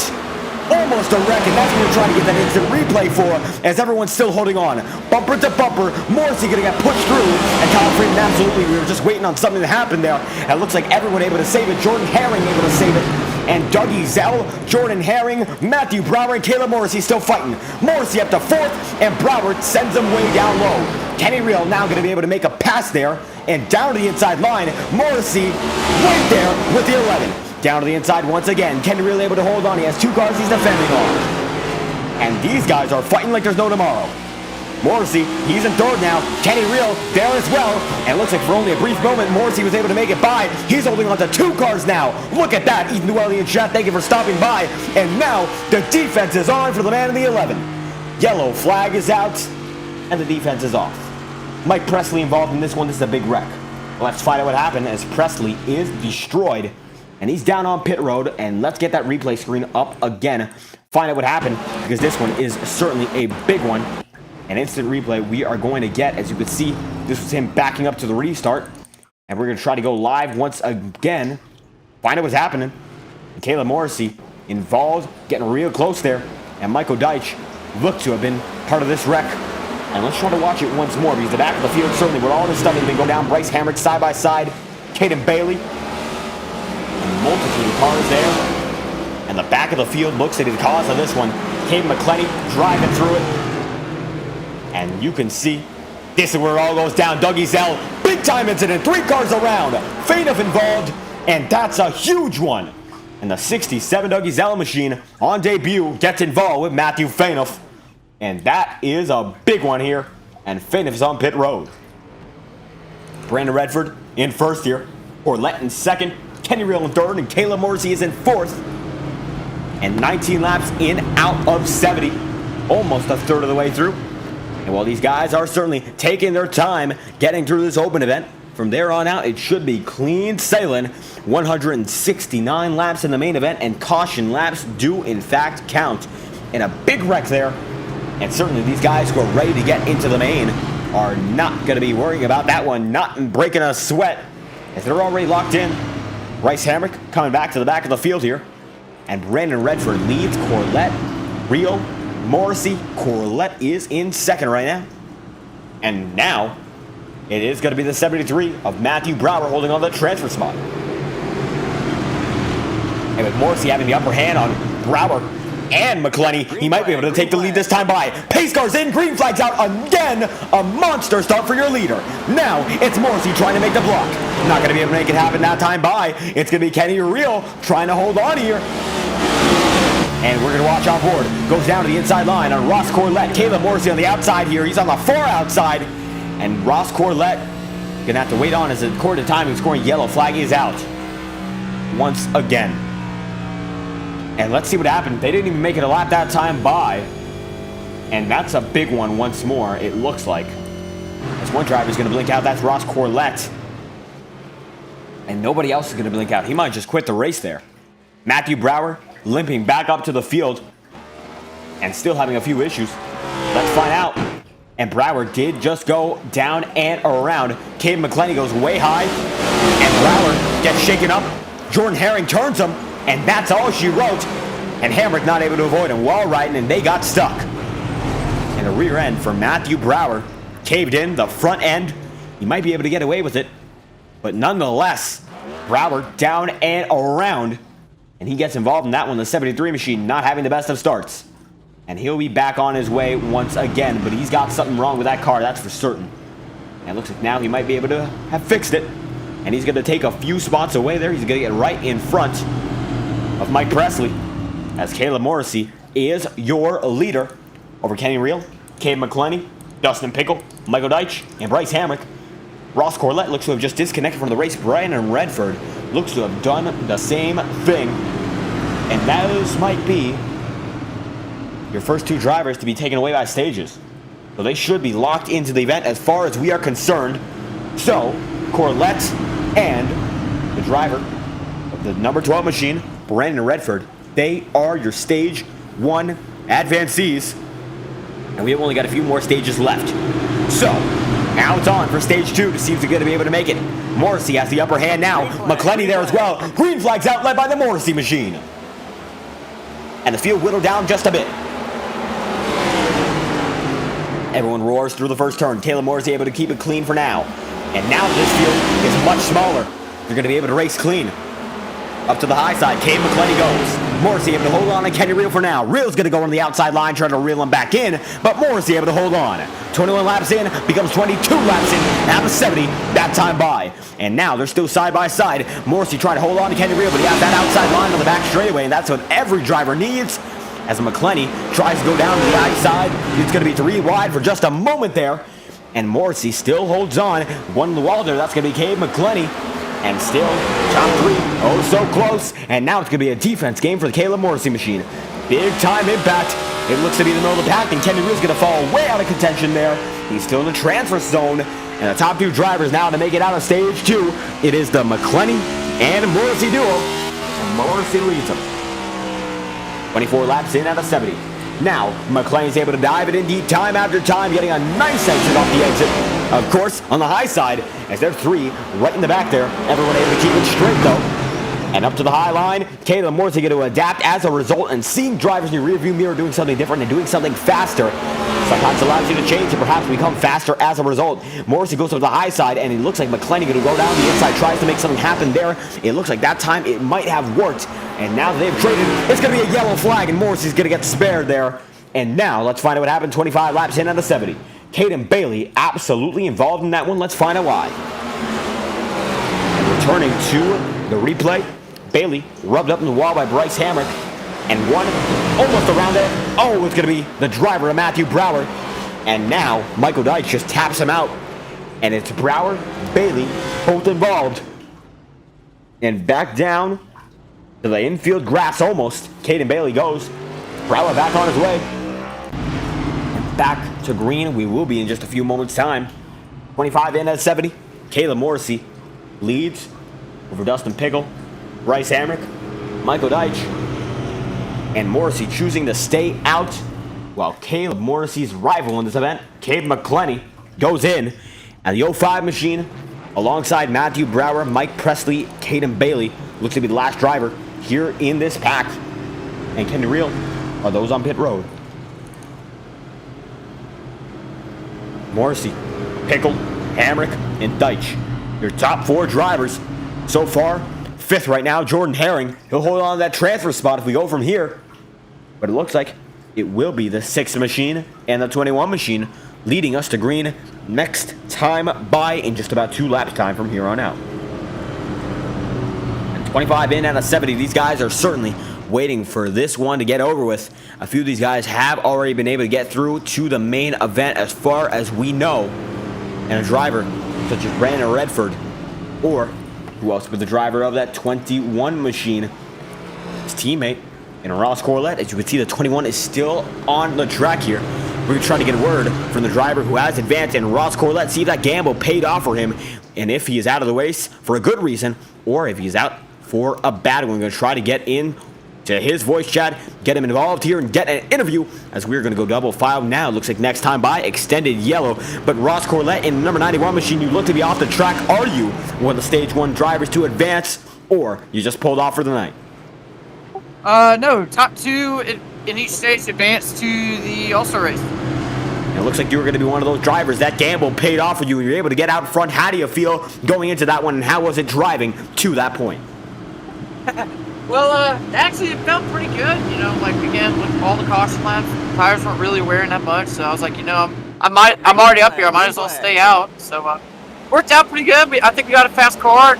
Speaker 1: Almost a wreck, and that's what we're trying to get that instant replay for, as everyone's still holding on. Bumper to bumper, Morrissey gonna get pushed through, and Kyle Freeman, absolutely, we were just waiting on something to happen there. And it looks like everyone able to save it. Jordan Herring able to save it. And Doug Ezell, Jordan Herring, Matthew Brower, and Caleb Morrissey still fighting. Morrissey up to fourth, and Brower sends them way down low. Kenny Reel now going to be able to make a pass there, and down to the inside line, Morrissey right there with the 11. Down to the inside once again. Kenny Reel able to hold on. He has 2 cars he's defending on. And these guys are fighting like there's no tomorrow. Morrissey, he's in third now. Kenny Reel there as well. And it looks like for only a brief moment, Morrissey was able to make it by. He's holding on to 2 cars now. Look at that. Ethan Dwelly in chat, thank you for stopping by. And now the defense is on for the man in the 11. Yellow flag is out, and the defense is off. Mike Presley involved in this one. This is a big wreck. Let's find out what happened as Presley is destroyed. And he's down on pit road, and let's get that replay screen up again. Find out what happened, because this one is certainly a big one. An instant replay we are going to get. As you can see, this was him backing up to the restart. And we're going to try to go live once again. Find out what's happening. And Caleb Morrissey involved, getting real close there. And Michael Deitch looked to have been part of this wreck. And let's try to watch it once more, because the back of the field, certainly with all this stuff that's been going down, Bryce Hamrick side by side, Caden Bailey, and multitude of cars there. And the back of the field looks to be the cause of this one. Caden McClenny driving through it. And you can see, this is where it all goes down. Dougie Zell, big time incident, 3 cars around, Fainoff involved, and that's a huge one. And the 67 Dougie Zell machine on debut gets involved with Matthew Fainoff. And that is a big one here. And Fainoff is on pit road. Brandon Redford in first here. Corlett in second. Kenny Real in third. And Caleb Morrissey is in fourth. And 19 laps in out of 70. Almost a third of the way through. And while these guys are certainly taking their time getting through this open event, from there on out, it should be clean sailing. 169 laps in the main event, and caution laps do in fact count. And a big wreck there. And certainly these guys who are ready to get into the main are not going to be worrying about that one, not breaking a sweat, as they're already locked in. Bryce Hamrick coming back to the back of the field here. And Brandon Redford leads Corlett, Rio, Morrissey. Corlett is in second right now. And now, it is going to be the 73 of Matthew Brower holding on to the transfer spot. And with Morrissey having the upper hand on Brower and McClenny, he might be able to take the lead this time by. Pace cars in, green flags out again. A monster start for your leader. Now, it's Morrissey trying to make the block. Not going to be able to make it happen that time by. It's going to be Kenny Real trying to hold on here. And we're going to watch on board. Goes down to the inside line on Ross Corlett. Caleb Morrissey on the outside here. He's on the far outside. And Ross Corlett going to have to wait on as according to time. He's scoring yellow. Flag is out. Once again. And let's see what happened. They didn't even make it a lap that time by. And that's a big one once more, it looks like. As one driver's going to blink out. That's Ross Corlett. And nobody else is going to blink out. He might just quit the race there. Matthew Brower limping back up to the field and still having a few issues. Let's find out. And Brower did just go down and around. Caden McClenny goes way high, and Brower gets shaken up. Jordan Herring turns him, and that's all she wrote. And Hamrick not able to avoid him while riding, and they got stuck. And the rear end for Matthew Brower caved in. The front end, he might be able to get away with it, but nonetheless, Brower down and around. And he gets involved in that one, the 73 machine not having the best of starts. And he'll be back on his way once again, but he's got something wrong with that car, that's for certain. And it looks like now he might be able to have fixed it. And he's going to take a few spots away there. He's going to get right in front of Mike Presley, as Caleb Morrissey is your leader over Kenny Real, Caden McClenny, Dustin Pickle, Michael Deitch, and Bryce Hamrick. Ross Corlett looks to have just disconnected from the race. Brandon Redford looks to have done the same thing. And those might be your first 2 drivers to be taken away by stages. So they should be locked into the event as far as we are concerned. So, Corlett and the driver of the number 12 machine, Brandon Redford, they are your stage 1 advancees. And we have only got a few more stages left. So, now it's on for stage 2 to see if they're going to be able to make it. Morrissey has the upper hand now. McClenny there as well. Green flag's out, led by the Morrissey machine. And the field whittled down just a bit. Everyone roars through the first turn. Caleb Morrissey able to keep it clean for now. And now this field is much smaller. They're going to be able to race clean. Up to the high side, Caden McClenny goes. Morrissey able to hold on to Kenny Real for now. Real's going to go on the outside line, trying to reel him back in, but Morrissey able to hold on. 21 laps in, becomes 22 laps in, out of 70, that time by. And now they're still side by side. Morrissey trying to hold on to Kenny Real, but he has that outside line on the back straightaway, and that's what every driver needs. As McClenny tries to go down to the outside, it's going to be 3 wide for just a moment there. And Morrissey still holds on. One in the wall there, that's going to be Caden McClenny. And still, top 3, oh so close. And now it's going to be a defense game for the Caleb Morrissey machine. Big time impact. It looks to be the middle of the pack, and Kenny Real's going to fall way out of contention there. He's still in the transfer zone. And the top 2 drivers now to make it out of stage 2. It is the McClenny and Morrissey duo. and Morrissey leads him. 24 laps in out of 70. Now, McLean's able to dive it in deep time after time, getting a nice exit off the exit. Of course, on the high side, as they're 3 right in the back there. Everyone able to keep it straight, though. And up to the high line, Caleb Morrissey going to adapt as a result, and seeing drivers in the rearview mirror doing something different and doing something faster sometimes allows you to change and perhaps become faster as a result. Morrissey goes up to the high side, and it looks like McLean going to go down the inside, tries to make something happen there. It looks like that time it might have worked, and now that they've traded, it's going to be a yellow flag, and Morrissey's going to get spared there. And now, let's find out what happened 25 laps in out of 70. Caden Bailey absolutely involved in that one. Let's find out why. And returning to the replay, Bailey rubbed up in the wall by Bryce Hamrick and one almost around there. Oh, it's going to be the driver of Matthew Brower. And now Michael Deitch just taps him out. And it's Brower, Bailey, both involved. And back down to the infield grass almost. Caden Bailey goes. Brower back on his way. And back to green we will be in just a few moments' time. 25 in at 70. Caleb Morrissey leads over Dustin Pickle, Bryce Hamrick, Michael Deitch, and Morrissey choosing to stay out, while Caleb Morrissey's rival in this event, Cabe McClenny, goes in. And the 05 machine, alongside Matthew Brower, Mike Presley, Caden Bailey, looks to be the last driver here in this pack. And Kenny Reel are those on pit road. Morrissey, Pickle, Hamrick, and Deitch, your top 4 drivers so far. 5th right now, Jordan Herring. He'll hold on to that transfer spot if we go from here. But it looks like it will be the 6th machine and the 21 machine leading us to green next time by in just about 2 laps time from here on out. And 25 in out of 70. These guys are certainly waiting for this one to get over with. A few of these guys have already been able to get through to the main event as far as we know. And a driver such as Brandon Redford, or who else but the driver of that 21 machine, his teammate, and Ross Corlett. As you can see, the 21 is still on the track here. We're going to try to get word from the driver who has advanced, and Ross Corlett, see if that gamble paid off for him, and if he is out of the race for a good reason, or if he's out for a bad one. We're going to try to get in to his voice chat, get him involved here, and get an interview, as we're going to go double file now. Looks like next time by, extended yellow. But Ross Corlett in the number 91 machine, you look to be off the track. Are you one of the stage 1 drivers to advance, or you just pulled off for the night?
Speaker 2: No, top 2 in each stage advanced to the All-Star race.
Speaker 1: And it looks like you were going to be one of those drivers. That gamble paid off for you, and you're able to get out front. How do you feel going into that one, and how was it driving to that point?
Speaker 2: Well, actually it felt pretty good, you know, like again, with all the caution laps, tires weren't really wearing that much, so I was like, you know, I'm already up here, I might as well stay out, so, worked out pretty good. I think we got a fast car.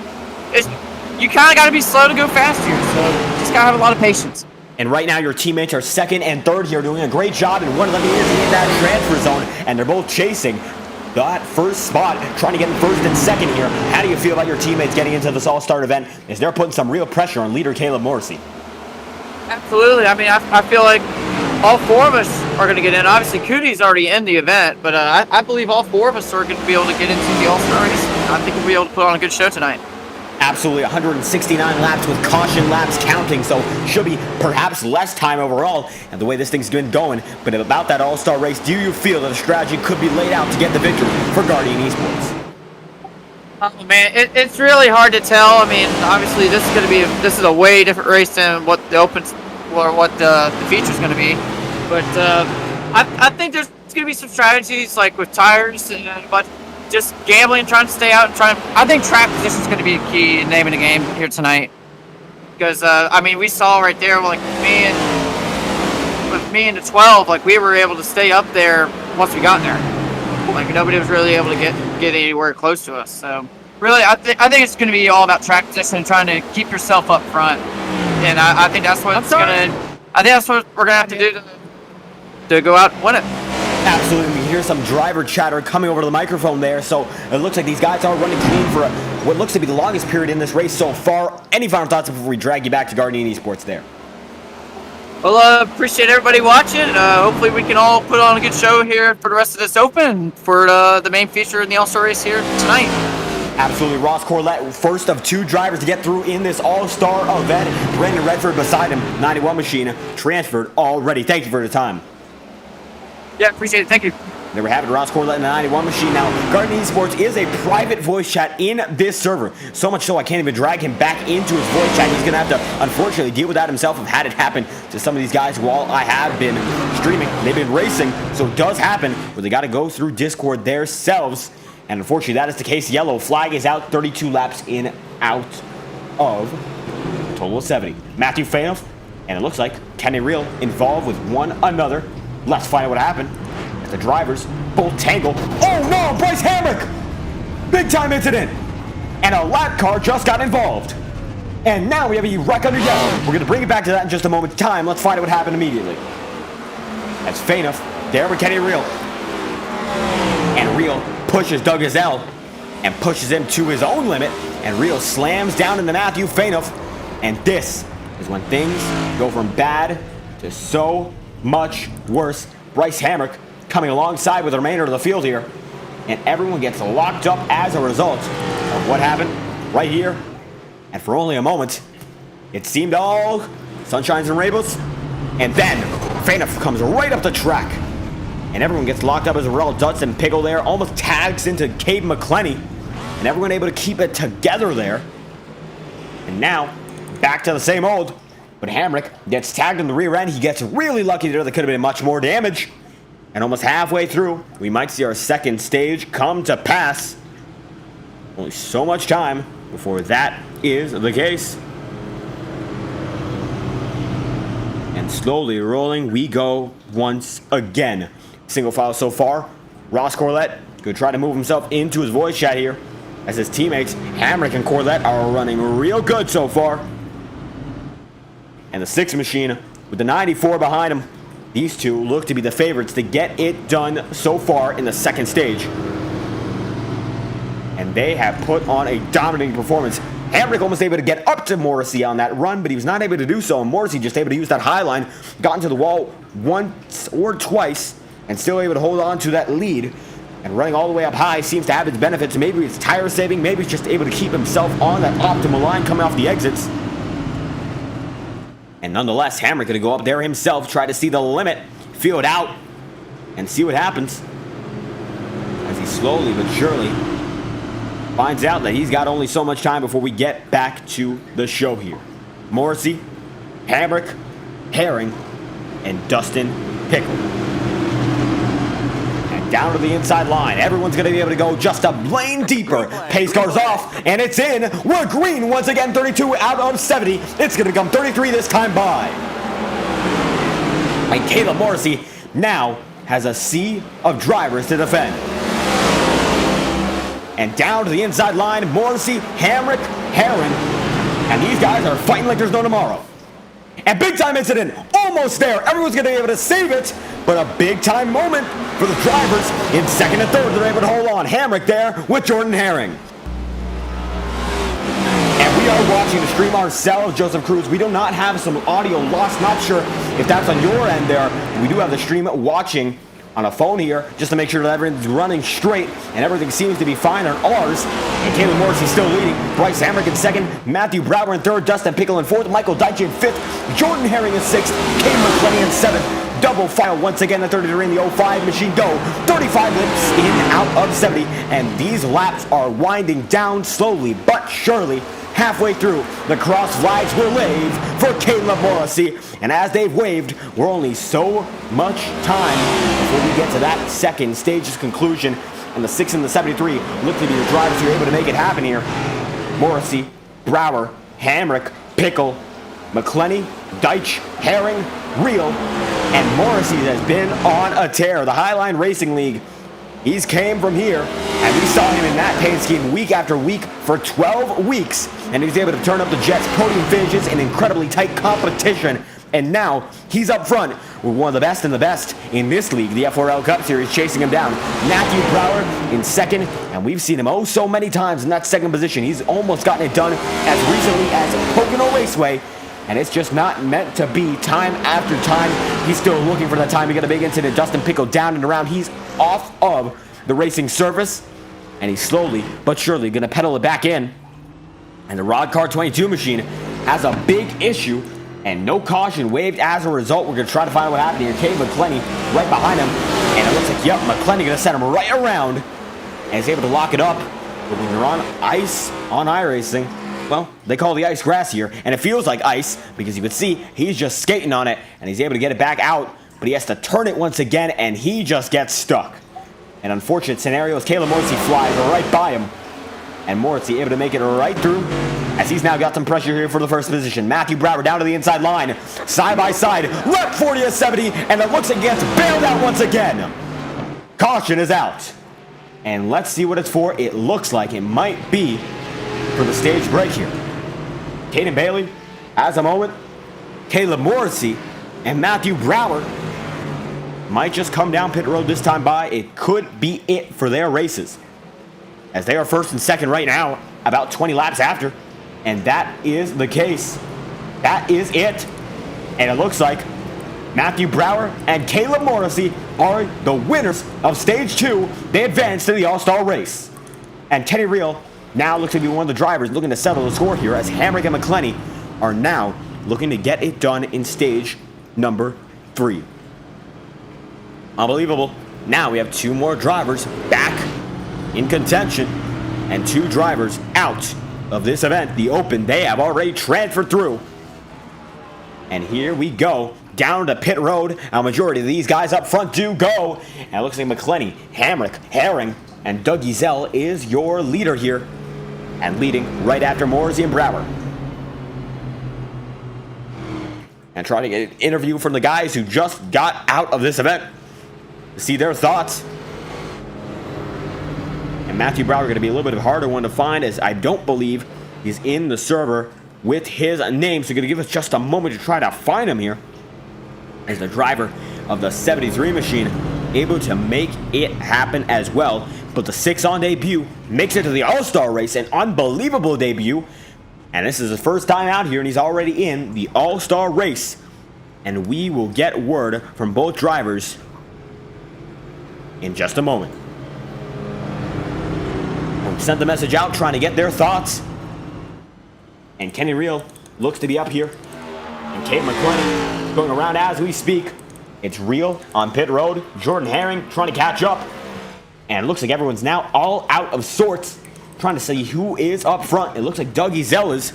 Speaker 2: You kind of got to be slow to go fast here, so just got to have a lot of patience.
Speaker 1: And right now your teammates are 2nd and 3rd here, doing a great job, and one of them is in that transfer zone, and they're both chasing that first spot, trying to get in 1st and 2nd here. How do you feel about your teammates getting into this all-star event, as they're putting some real pressure on leader Caleb Morrissey?
Speaker 2: Absolutely. I mean, I feel like all 4 of us are going to get in. Obviously, Cootie's already in the event, but I believe all 4 of us are going to be able to get into the all-star race. I think we'll be able to put on a good show tonight.
Speaker 1: Absolutely, 169 laps with caution laps counting, so should be perhaps less time overall, and the way this thing's been going. But about that all-star race, do you feel that a strategy could be laid out to get the victory for Guardian Esports?
Speaker 2: Oh man, it's really hard to tell. I mean, obviously this is a way different race than what the open or what the feature's going to be. But I think there's going to be some strategies like with tires, but just gambling, trying to stay out, and I think track position is going to be a key in naming the game here tonight. Because I mean, we saw right there, like with me and the 12, like we were able to stay up there once we got there. Like nobody was really able to get anywhere close to us. So really, I think it's going to be all about track position and trying to keep yourself up front. And I think that's what we're gonna have to do to go out and win it.
Speaker 1: Absolutely. We hear some driver chatter coming over to the microphone there, so it looks like these guys are running clean for what looks to be the longest period in this race so far. Any final thoughts before we drag you back to Guardian Esports there?
Speaker 2: Well, appreciate everybody watching. Hopefully we can all put on a good show here for the rest of this open for the main feature in the All-Star race here tonight.
Speaker 1: Absolutely. Ross Corlett, first of 2 drivers to get through in this all-star event. Brandon Redford beside him, 91 machine, transferred already. Thank you for the time.
Speaker 2: Yeah, appreciate it. Thank you.
Speaker 1: There we have it, Ross Corlett in the 91 machine. Now, Garden Esports is a private voice chat in this server. So much so I can't even drag him back into his voice chat. He's going to have to, unfortunately, deal with that himself. I've had it happen to some of these guys while I have been streaming. They've been racing, so it does happen, but they got to go through Discord themselves. And unfortunately, that is the case. Yellow flag is out, 32 laps in out of a total of 70. Matthew Fainoff, and it looks like Kenny Real involved with one another. Let's find out what happened. As the drivers both tangle. Oh no, Bryce Hamrick! Big time incident! And a lap car just got involved. And now we have a wreck under yellow. We're going to bring it back to that in just a moment's time. Let's find out what happened immediately. As Fainoff, there with Kenny Real. And Real pushes Doug Gazelle and pushes him to his own limit. And Real slams down into Matthew Fainoff. And this is when things go from bad to so much worse. Bryce Hamrick coming alongside with the remainder of the field here, and everyone gets locked up as a result of what happened right here. And for only a moment, it seemed all sunshines and rainbows, and then Fainoff comes right up the track, and everyone gets locked up as well. Dutton Pickle there almost tags into Cade McClenny, and everyone able to keep it together there. And now back to the same old. But Hamrick gets tagged in the rear end. He gets really lucky there. There could have been much more damage. And almost halfway through, we might see our second stage come to pass. Only so much time before that is the case. And slowly rolling, we go once again. Single file so far. Ross Corlett could try to move himself into his voice chat here, as his teammates Hamrick and Corlett are running real good so far. And the 6 machine with the 94 behind him. These two look to be the favorites to get it done so far in the second stage. And they have put on a dominating performance. Hamrick almost able to get up to Morrissey on that run, but he was not able to do so. And Morrissey just able to use that high line, got into the wall once or twice, and still able to hold on to that lead. And running all the way up high seems to have its benefits. Maybe it's tire saving, maybe it's just able to keep himself on that optimal line coming off the exits. And nonetheless, Hamrick going to go up there himself, try to see the limit, feel it out, and see what happens. As he slowly but surely finds out that he's got only so much time before we get back to the show here. Morrissey, Hamrick, Herring, and Dustin Pickle. Down to the inside line. Everyone's going to be able to go just a lane deeper. Pace car's off, and it's in. We're green once again, 32 out of 70. It's going to become 33 this time by. And Caleb Morrissey now has a sea of drivers to defend. And down to the inside line, Morrissey, Hamrick, Herring. And these guys are fighting like there's no tomorrow. And big time incident, almost there. Everyone's going to be able to save it, but a big time moment for the drivers in second and third. They're able to hold on. Hamrick there with Jordan Herring. And we are watching the stream ourselves, Joseph Cruz. We do not have some audio loss. Not sure if that's on your end there. We do have the stream watching on a phone here just to make sure that everything's running straight and everything seems to be fine on ours. And Caleb Morrissey still leading. Bryce Hamrick in second. Matthew Brower in third. Dustin Pickle in fourth. Michael Deitch in fifth. Jordan Herring in sixth. Cade McClenny in seventh. Double file once again. The 33 in the 05 machine go. 35 laps in out of 70. And these laps are winding down slowly but surely. Halfway through, the cross flags will wave for Caleb Morrissey. And as they've waved, we're only so much time before we get to that second stage's conclusion. And the 6 and the 73 look to be the drivers who are able to make it happen here. Morrissey, Brower, Hamrick, Pickle, McClenny, Deitch, Herring, Real, and Morrissey has been on a tear. The Highline Racing League, he's came from here, and we saw him in that paint scheme week after week for 12 weeks, and he's able to turn up the Jets' podium finishes in incredibly tight competition. And now he's up front with one of the best in this league, the FORL Cup Series, chasing him down. Matthew Brower in second, and we've seen him oh so many times in that second position. He's almost gotten it done as recently as Pocono Raceway, and it's just not meant to be time after time. He's still looking for that time. He got a big incident. Dustin Pickle down and around. He's off of the racing surface. and he's slowly but surely going to pedal it back in. And the Rod Car 22 machine has a big issue, and no caution waved as a result. We're going to try to find out what happened here. Cade McClenny right behind him, and it looks like, yep, McClenny going to send him right around, and he's able to lock it up. But when you're on ice on iRacing, well, they call the ice grass here, and it feels like ice because you can see he's just skating on it, and he's able to get it back out, but he has to turn it once again, and he just gets stuck. An unfortunate scenario as Caleb Morrissey flies right by him, and Morrissey able to make it right through, as he's now got some pressure here for the first position. Matthew Brower down to the inside line, side by side, left 40 to 70, and it looks like he gets bailed out once again. Caution is out. And let's see what it's for. It looks like it might be for the stage break here. Caden Bailey has a moment. Caleb Morrissey and Matthew Brower might just come down pit road this time by. It could be it for their races, as they are first and second right now, about 20 laps after. And that is the case. That is it. And it looks like Matthew Brower and Caleb Morrissey are the winners of Stage 2. They advance to the All-Star race. And Teddy Reel now looks to be one of the drivers looking to settle the score here, as Hamrick and McClenny are now looking to get it done in stage number 3. Unbelievable. Now we have 2 more drivers back in contention, and 2 drivers out of this event, the Open. They have already transferred through. And here we go, down to pit road. A majority of these guys up front do go. And it looks like McClenny, Hamrick, Herring, and Doug Giesel is your leader here, and leading right after Morrissey and Brower. And trying to get an interview from the guys who just got out of this event to see their thoughts. And Matthew Brower going to be a little bit harder one to find, as I don't believe he's in the server with his name. So going to give us just a moment to try to find him here, as the driver of the 73 machine able to make it happen as well. But the 6-on debut makes it to the All-Star race, an unbelievable debut. And this is his first time out here, and he's already in the All-Star race. And we will get word from both drivers in just a moment. We'll send the message out trying to get their thoughts. And Kenny Reel looks to be up here, and Kate McClenny going around as we speak. It's Reel on pit road, Jordan Herring trying to catch up, and it looks like everyone's now all out of sorts, trying to see who is up front. It looks like Doug Giesel is.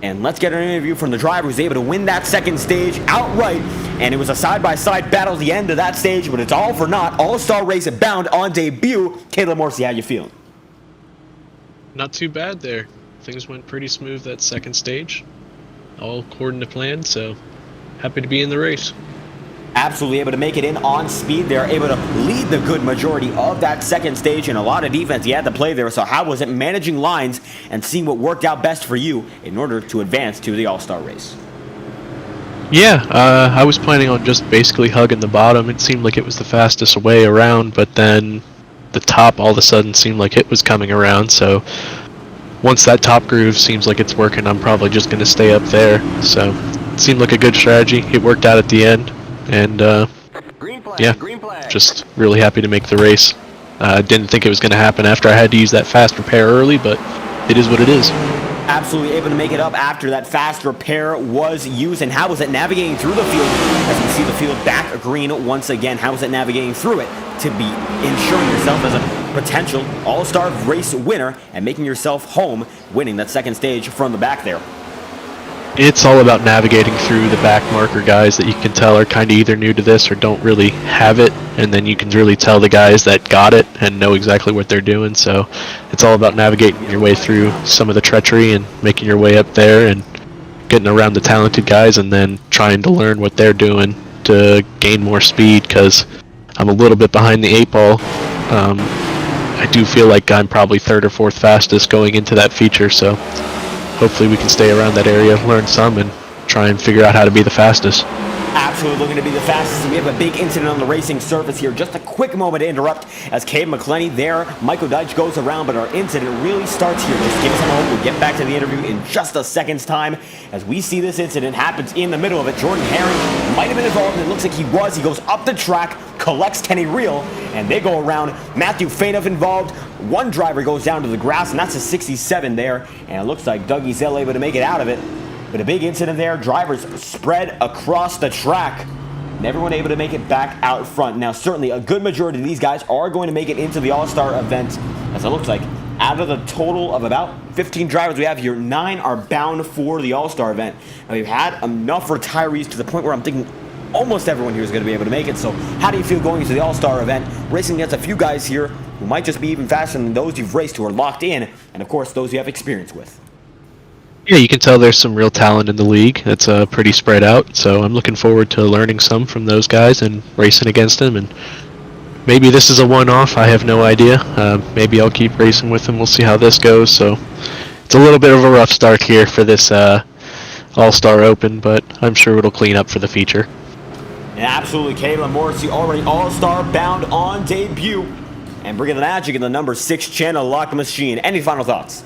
Speaker 1: And let's get an interview from the driver who's able to win that second stage outright. And it was a side-by-side battle at the end of that stage, but it's all for naught. All-Star race bound on debut. Caleb Morrissey, how you feeling?
Speaker 3: Not too bad there. Things went pretty smooth that second stage, all according to plan, so happy to be in the race.
Speaker 1: Absolutely able to make it in on speed. They're able to lead the good majority of that second stage, and a lot of defense you had to play there. So how was it managing lines and seeing what worked out best for you in order to advance to the All-Star race?
Speaker 3: Yeah, I was planning on just basically hugging the bottom. It seemed like it was the fastest way around, but then the top all of a sudden seemed like it was coming around. So once that top groove seems like it's working, I'm probably just going to stay up there. So it seemed like a good strategy. It worked out at the end. And yeah, just really happy to make the race. Didn't think it was going to happen after I had to use that fast repair early, but it is what it is.
Speaker 1: Absolutely able to make it up after that fast repair was used. And how was it navigating through the field? As you see the field back green once again, how was it navigating through it to be ensuring yourself as a potential all-star race winner and making yourself home, winning that second stage from the back there?
Speaker 3: It's all about navigating through the back marker guys that you can tell are kind of either new to this or don't really have it, and then you can really tell the guys that got it and know exactly what they're doing. So it's all about navigating your way through some of the treachery and making your way up there and getting around the talented guys, and then trying to learn what they're doing to gain more speed, because I'm a little bit behind the 8 ball. I do feel like I'm probably 3rd or 4th fastest going into that feature, so hopefully we can stay around that area, learn some, and try and figure out how to be the fastest.
Speaker 1: absolutely looking to be the fastest. We have a big incident on the racing surface here. Just a quick moment to interrupt as Cade McClenny there. Michael Deitch goes around, but our incident really starts here. Just give us a moment. We'll get back to the interview in just a second's time as we see this incident happens in the middle of it. Jordan Herring might have been involved, and it looks like he was. He goes up the track, collects Kenny Reel, and they go around. Matthew Fainoff involved. One driver goes down to the grass, and that's a 67 there. And it looks like Doug Ezell able to make it out of it. But a big incident there. Drivers spread across the track, and everyone able to make it back out front. Now, certainly a good majority of these guys are going to make it into the All-Star event, as it looks like out of the total of about 15 drivers we have here, 9 are bound for the All-Star event. And we've had enough retirees to the point where I'm thinking almost everyone here is going to be able to make it. So how do you feel going into the All-Star event, racing against a few guys here who might just be even faster than those you've raced who are locked in, and of course those you have experience with?
Speaker 3: Yeah, you can tell there's some real talent in the league. It's pretty spread out, so I'm looking forward to learning some from those guys and racing against them. And maybe this is a one-off. I have no idea. Maybe I'll keep racing with them. We'll see how this goes. So it's a little bit of a rough start here for this All-Star Open, but I'm sure it'll clean up for the feature.
Speaker 1: Yeah, absolutely. Kayla Morrissey already All-Star bound on debut, and bringing the magic in the number 6 channel lock machine. Any final thoughts?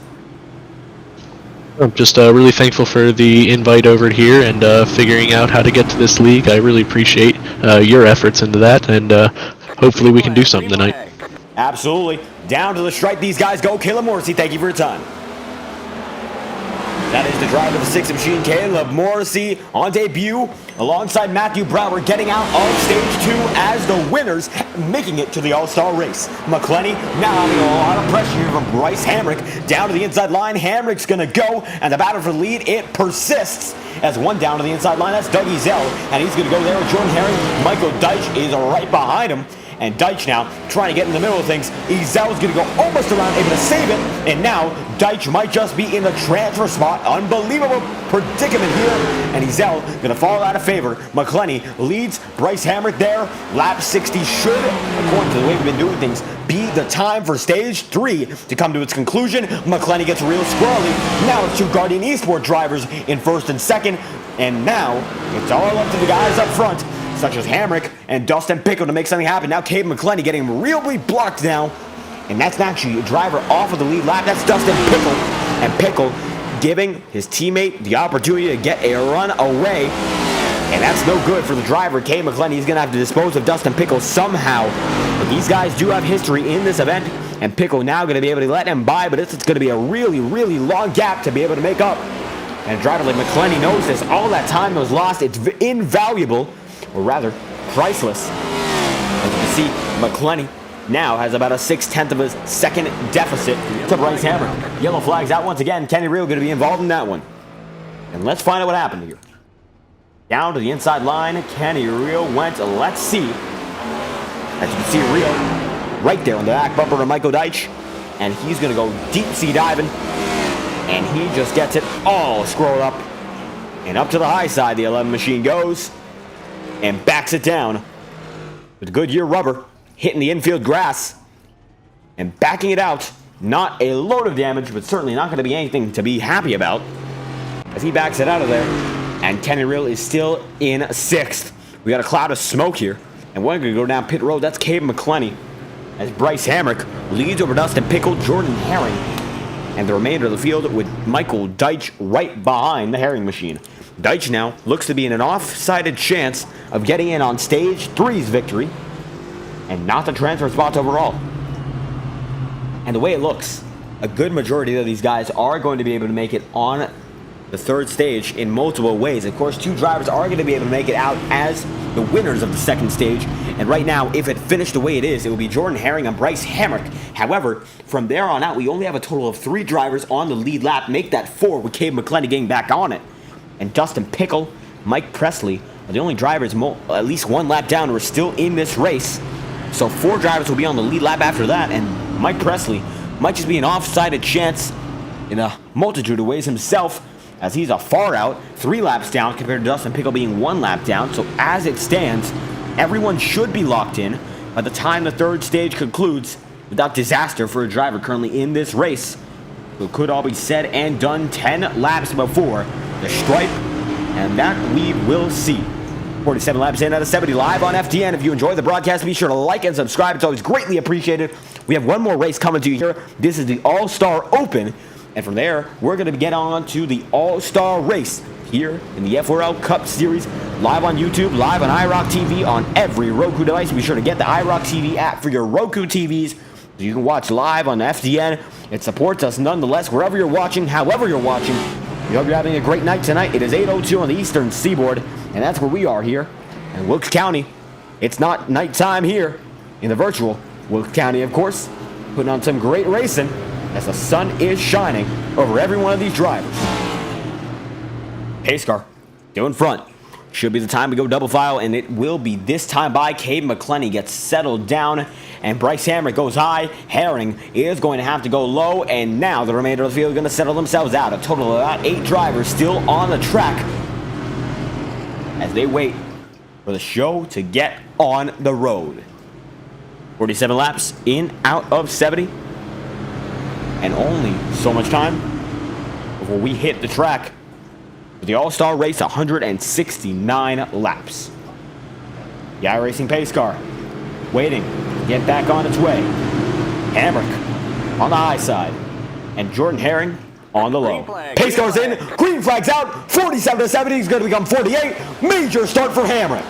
Speaker 3: I'm just really thankful for the invite over here and figuring out how to get to this league. I really appreciate your efforts into that, and hopefully we can do something tonight.
Speaker 1: Absolutely. Down to the stripe these guys go. Caleb Morrissey, thank you for your time. That is the driver of the 6 machine, Caleb Morrissey, on debut alongside Matthew Brower, getting out of stage 2 as the winners, making it to the All-Star race. McClenny now having a lot of pressure here from Bryce Hamrick. Down to the inside line, Hamrick's going to go, and the battle for the lead, it persists. As one down to the inside line, that's Doug Ezell, and he's going to go there with Jordan Herring. Michael Deitch is right behind him. And Deitch now trying to get in the middle of things. Ezell's going to go almost around, able to save it. And now Deitch might just be in the transfer spot. Unbelievable predicament here. And Ezell going to fall out of favor. McClenny leads Bryce Hamrick there. Lap 60 should, according to the way we've been doing things, be the time for stage 3 to come to its conclusion. McClenny gets real squirrely. Now it's 2 Guardian Esports drivers in 1st and 2nd. And now it's all up to the guys up front, such as Hamrick and Dustin Pickle, to make something happen. Now Cade McClenny getting really blocked now. And that's actually a driver off of the lead lap. That's Dustin Pickle. And Pickle giving his teammate the opportunity to get a run away. And that's no good for the driver, Cade McClenny. He's going to have to dispose of Dustin Pickle somehow. But these guys do have history in this event. And Pickle now going to be able to let him by. But it's going to be a really, really long gap to be able to make up. And a driver like McClenny knows this. All that time was lost. It's invaluable. Or rather, priceless. As you can see, McClenny now has about a 6/10 of a second deficit to Bryce Hamrick. Yellow flags out once again. Kenny Reel going to be involved in that one. And let's find out what happened here. Down to the inside line, Kenny Reel went. Let's see. As you can see, Reel right there on the back bumper of Michael Deitch. And he's going to go deep sea diving. And he just gets it all scrolled up. And up to the high side, the 11 machine goes. And backs it down with Goodyear rubber, hitting the infield grass and backing it out. Not a load of damage, but certainly not going to be anything to be happy about as he backs it out of there. And Kenny Reel is still in 6th. We got a cloud of smoke here, and we're going to go down pit road. That's Cade McClenny as Bryce Hamrick leads over Dustin Pickle, Jordan Herring, and the remainder of the field with Michael Deitch right behind the Herring machine. Deitch now looks to be in an off-sided chance of getting in on stage 3's victory and not the transfer spots overall. And the way it looks, a good majority of these guys are going to be able to make it on the 3rd stage in multiple ways. Of course, 2 drivers are going to be able to make it out as the winners of the 2nd stage. And right now, if it finished the way it is, it will be Jordan Herring and Bryce Hamrick. However, from there on out, we only have a total of 3 drivers on the lead lap. Make that 4 with Cade McClenny getting back on it. And Dustin Pickle, Mike Presley are the only drivers at least 1 lap down who are still in this race. So 4 drivers will be on the lead lap after that, and Mike Presley might just be an off-sided chance in a multitude of ways himself, as he's a far out, 3 laps down compared to Dustin Pickle being 1 lap down. So as it stands, everyone should be locked in by the time the 3rd stage concludes without disaster for a driver currently in this race. So it could all be said and done 10 laps before the stripe, and that we will see. 47 laps in out of 70 live on FTN. If you enjoy the broadcast, be sure to like and subscribe. It's always greatly appreciated. We have one more race coming to you here. This is the All-Star Open. And from there, we're going to get on to the All-Star Race here in the FORL Cup Series, live on YouTube, live on iRock TV, on every Roku device. Be sure to get the iRock TV app for your Roku TVs so you can watch live on FTN. It supports us nonetheless, wherever you're watching, however you're watching. We hope you're having a great night tonight. It is 8:02 on the Eastern Seaboard, and that's where we are here in Wilkes County. It's not nighttime here in the virtual Wilkes County, of course, putting on some great racing as the sun is shining over every one of these drivers. Pace car, go in front. Should be the time to go double file, and it will be this time by. Cade McClenny gets settled down, and Bryce Hamrick goes high. Herring is going to have to go low, and now the remainder of the field is going to settle themselves out. A total of about 8 drivers still on the track as they wait for the show to get on the road. 47 laps in out of 70, and only so much time before we hit the track. The All-Star Race, 169 laps. The iRacing pace car waiting to get back on its way. Hamrick on the high side, and Jordan Herring on the low. Pace car's in, green flag's out, 47 to 70, he's going to become 48. Major start for Hamrick.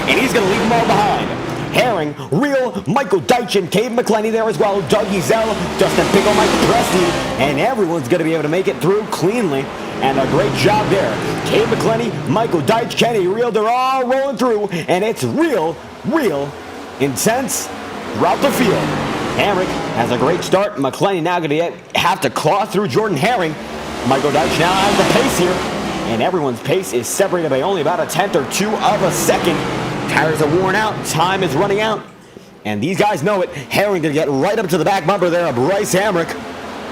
Speaker 1: And he's going to leave them all behind. Herring, Real, Michael Deitch, and Cade McClenny there as well. Doug Ezell, Dustin Pickle, Mike Presty, and everyone's going to be able to make it through cleanly. And a great job there. Cade McClenny, Michael Deitch, Kenny Real, they're all rolling through, and it's real intense throughout the field. Hamrick has a great start. McClenny now going to have to claw through Jordan Herring. Michael Deitch now has the pace here, and everyone's pace is separated by only about a tenth or two of a second. Tires are worn out, time is running out, and these guys know it. Herring gonna get right up to the back bumper there of Bryce Hamrick,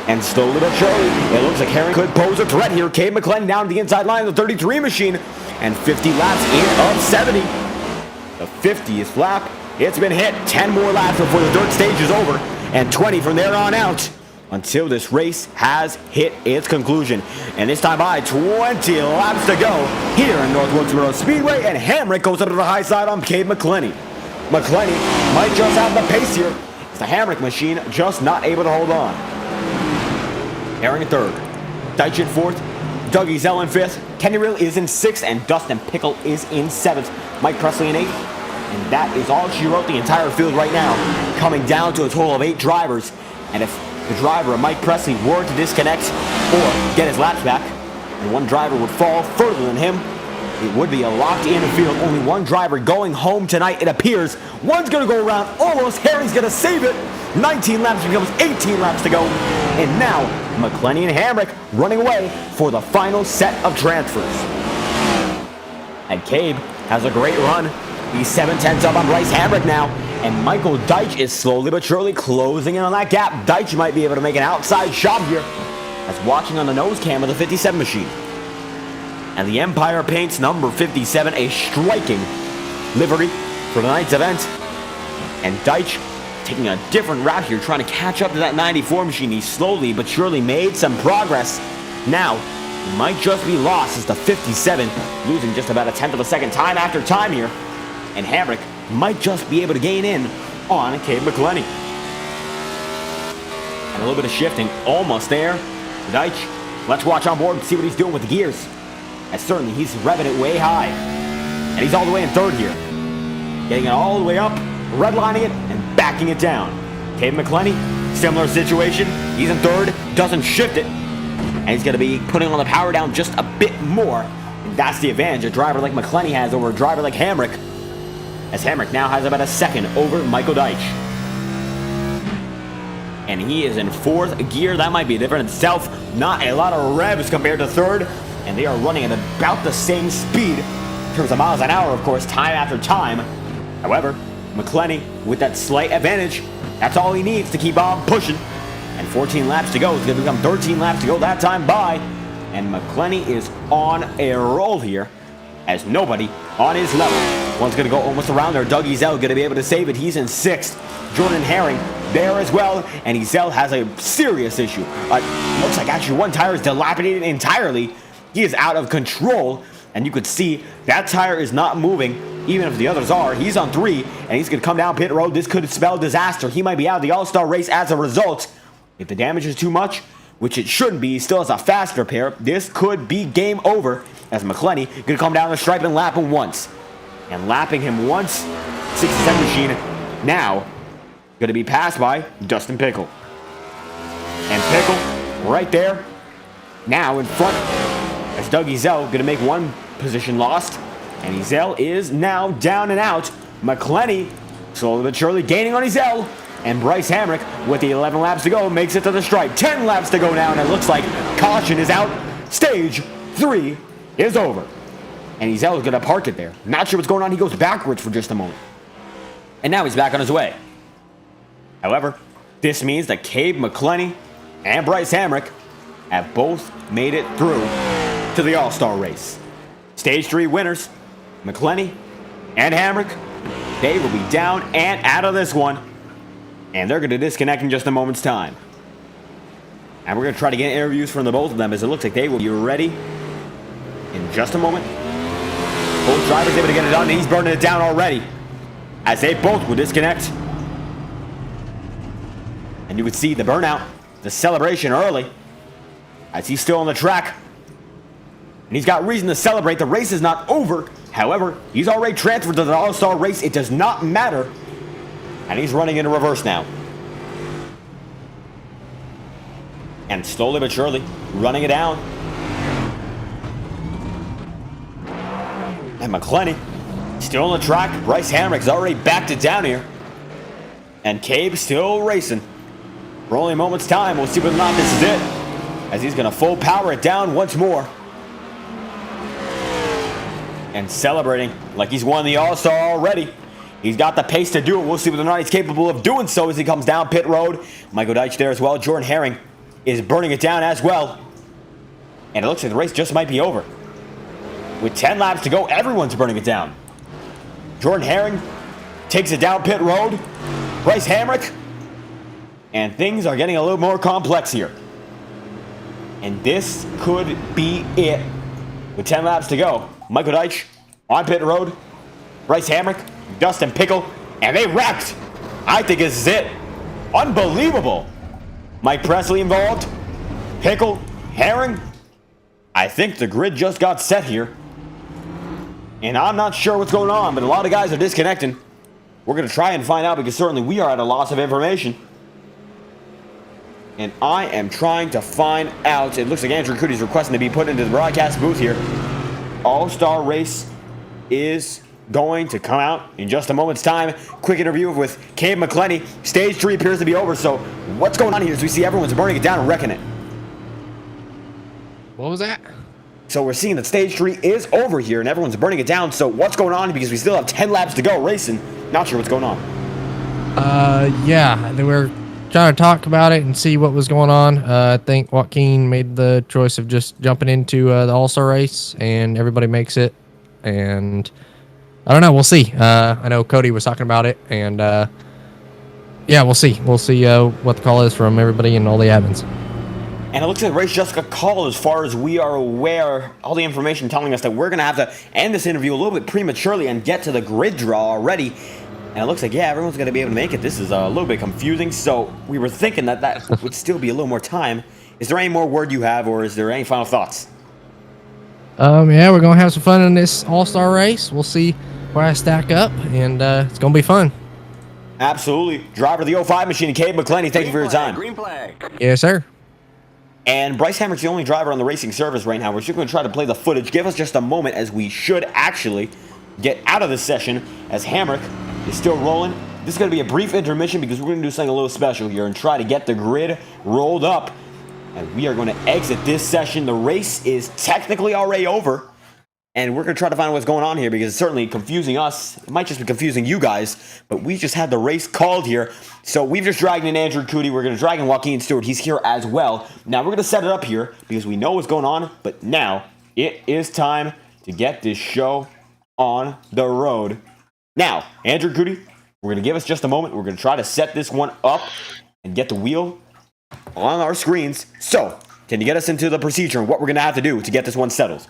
Speaker 1: and slowly but surely, it looks like Herring could pose a threat here. Cade McClenny down to the inside line of the 33 machine, and 50 laps in of 70. The 50th lap, it's been hit. 10 more laps before the dirt stage is over, and 20 from there on out, until this race has hit its conclusion. And this time by, 20 laps to go here in North Wilkesboro Speedway, and Hamrick goes up to the high side on Cade McClenny. McClenny might just have the pace here. It's the Hamrick machine just not able to hold on. Herring in third, Deitch in fourth, Doug Ezell in fifth, Kenny Real is in sixth, and Dustin Pickle is in seventh. Mike Presley in eighth, and that is all she wrote the entire field right now, coming down to a total of 8 drivers. And if the driver, Mike Presley, were to disconnect or get his laps back, and one driver would fall further than him, it would be a locked-in field. Only one driver going home tonight, it appears. One's going to go around almost. Herring's going to save it. 19 laps becomes 18 laps to go. And now, McClenny and Hamrick running away for the final set of transfers. And Cade has a great run. He's 7/10 up on Bryce Hamrick now. And Michael Deitch is slowly but surely closing in on that gap. Deitch might be able to make an outside shot here. That's watching on the nose cam of the 57 machine. And the Empire paints number 57 a striking livery for tonight's event. And Deitch taking a different route here, trying to catch up to that 94 machine. He slowly but surely made some progress. Now, he might just be lost as the 57, losing just about a tenth of a second time after time here. And Hamrick might just be able to gain in on Cade McClenny. And a little bit of shifting, almost there. Deitch, let's watch on board and see what he's doing with the gears. As certainly he's revving it way high. And he's all the way in third here. Getting it all the way up, redlining it, and backing it down. Cade McClenny, similar situation. He's in third, doesn't shift it. And he's going to be putting on the power down just a bit more. And that's the advantage a driver like McClenny has over a driver like Hamrick. As Hamrick now has about a second over Michael Deitch. And he is in fourth gear. That might be different itself. Not a lot of revs compared to third. And they are running at about the same speed. In terms of miles an hour, of course, time after time. However, McClenny, with that slight advantage, that's all he needs to keep on pushing. And 14 laps to go. It's going to become 13 laps to go that time by. And McClenny is on a roll here, as nobody on his level. One's going to go almost around there. Doug Ezell going to be able to save it. He's in sixth. Jordan Herring there as well. And Ezell has a serious issue. Looks like actually one tire is dilapidated entirely. He is out of control And you could see that tire is not moving, even if the others are. He's on 3, and he's going to come down pit road. This could spell disaster. He might be out of the All-Star race as a result. If the damage is too much, which it shouldn't be, he still has a fast repair, this could be game over, as Maconi going to come down the stripe and lap him once. And lapping him once, 67 machine now going to be passed by Dustin Pickle. And Pickle right there, now in front, as Doug Ezell going to make one position lost. And Ezell is now down and out. McClenny slowly but surely gaining on Ezell. And Bryce Hamrick, with the 11 laps to go, makes it to the stripe. 10 laps to go now, and it looks like caution is out. Stage 3 is over. And Ezell is going to park it there. Not sure what's going on. He goes backwards for just a moment. And now he's back on his way. However, this means that Cabe McClenny and Bryce Hamrick have both made it through to the All-Star race. Stage 3 winners, McClenny and Hamrick, they will be down and out of this one. And they're going to disconnect in just a moment's time. And we're going to try to get interviews from the both of them, as it looks like they will be ready in just a moment. Both drivers able to get it done, and he's burning it down already, as they both will disconnect. And you can see the burnout, the celebration early, as he's still on the track. And he's got reason to celebrate. The race is not over. However, he's already transferred to the All-Star race. It does not matter. And he's running into reverse now. And slowly but surely, running it down. And McClenny, still on the track. Bryce Hamrick's already backed it down here. And Cabe still racing. For only a moment's time, we'll see whether or not this is it, as he's going to full power it down once more. And celebrating like he's won the All-Star already. He's got the pace to do it. We'll see whether or not he's capable of doing so as he comes down pit road. Michael Deitch there as well. Jordan Herring is burning it down as well. And it looks like the race just might be over. With 10 laps to go, everyone's burning it down. Jordan Herring takes it down pit road. Bryce Hamrick. And things are getting a little more complex here. And this could be it. With 10 laps to go, Michael Deitch on pit road. Bryce Hamrick, Dustin Pickle, and they wrecked. I think this is it. Unbelievable. Mike Presley involved. Pickle, Herring. I think the grid just got set here. And I'm not sure what's going on, but a lot of guys are disconnecting. We're going to try and find out, because certainly we are at a loss of information. And I am trying to find out. It looks like Andrew Cootie's requesting to be put into the broadcast booth here. All-Star race is going to come out in just a moment's time. Quick interview with Cabe McClenny. Stage 3 appears to be over, so what's going on here as we see everyone's burning it down and wrecking it?
Speaker 4: What was that?
Speaker 1: So we're seeing that stage 3 is over here and everyone's burning it down, so what's going on? Because we still have 10 laps to go racing. Not sure what's going on.
Speaker 4: Yeah, they were trying to talk about it and see what was going on. I think Joaquin made the choice of just jumping into the All-Star race, and everybody makes it. And I don't know. We'll see. I know Cody was talking about it, and yeah, we'll see. We'll see what the call is from everybody and all the admins.
Speaker 1: And it looks like the race just got called, as far as we are aware. All the information telling us that we're going to have to end this interview a little bit prematurely and get to the grid draw already. And it looks like, yeah, everyone's going to be able to make it. This is a little bit confusing, so we were thinking that would still be a little more time. Is there any more word you have, or is there any final thoughts?
Speaker 4: Yeah, we're going to have some fun in this All-Star race. We'll see where I stack up, and it's going to be fun.
Speaker 1: Absolutely. Driver of the 05 machine, Cabe McClenny, thank you for your time.
Speaker 5: Green flag.
Speaker 4: Yes, sir.
Speaker 1: And Bryce Hamrick's the only driver on the racing service right now. We're just going to try to play the footage. Give us just a moment, as we should actually get out of this session, as Hamrick is still rolling. This is going to be a brief intermission, because we're going to do something a little special here and try to get the grid rolled up. And we are going to exit this session. The race is technically already over. And we're going to try to find out what's going on here, because it's certainly confusing us. It might just be confusing you guys, but we just had the race called here. So we've just dragged in Andrew Cootie. We're going to drag in Joaquin Stewart. He's here as well. Now we're going to set it up here, because we know what's going on. But now it is time to get this show on the road. Now, Andrew Cootie, we're going to give us just a moment. We're going to try to set this one up and get the wheel on our screens. So, can you get us into the procedure and what we're going to have to do to get this one settled?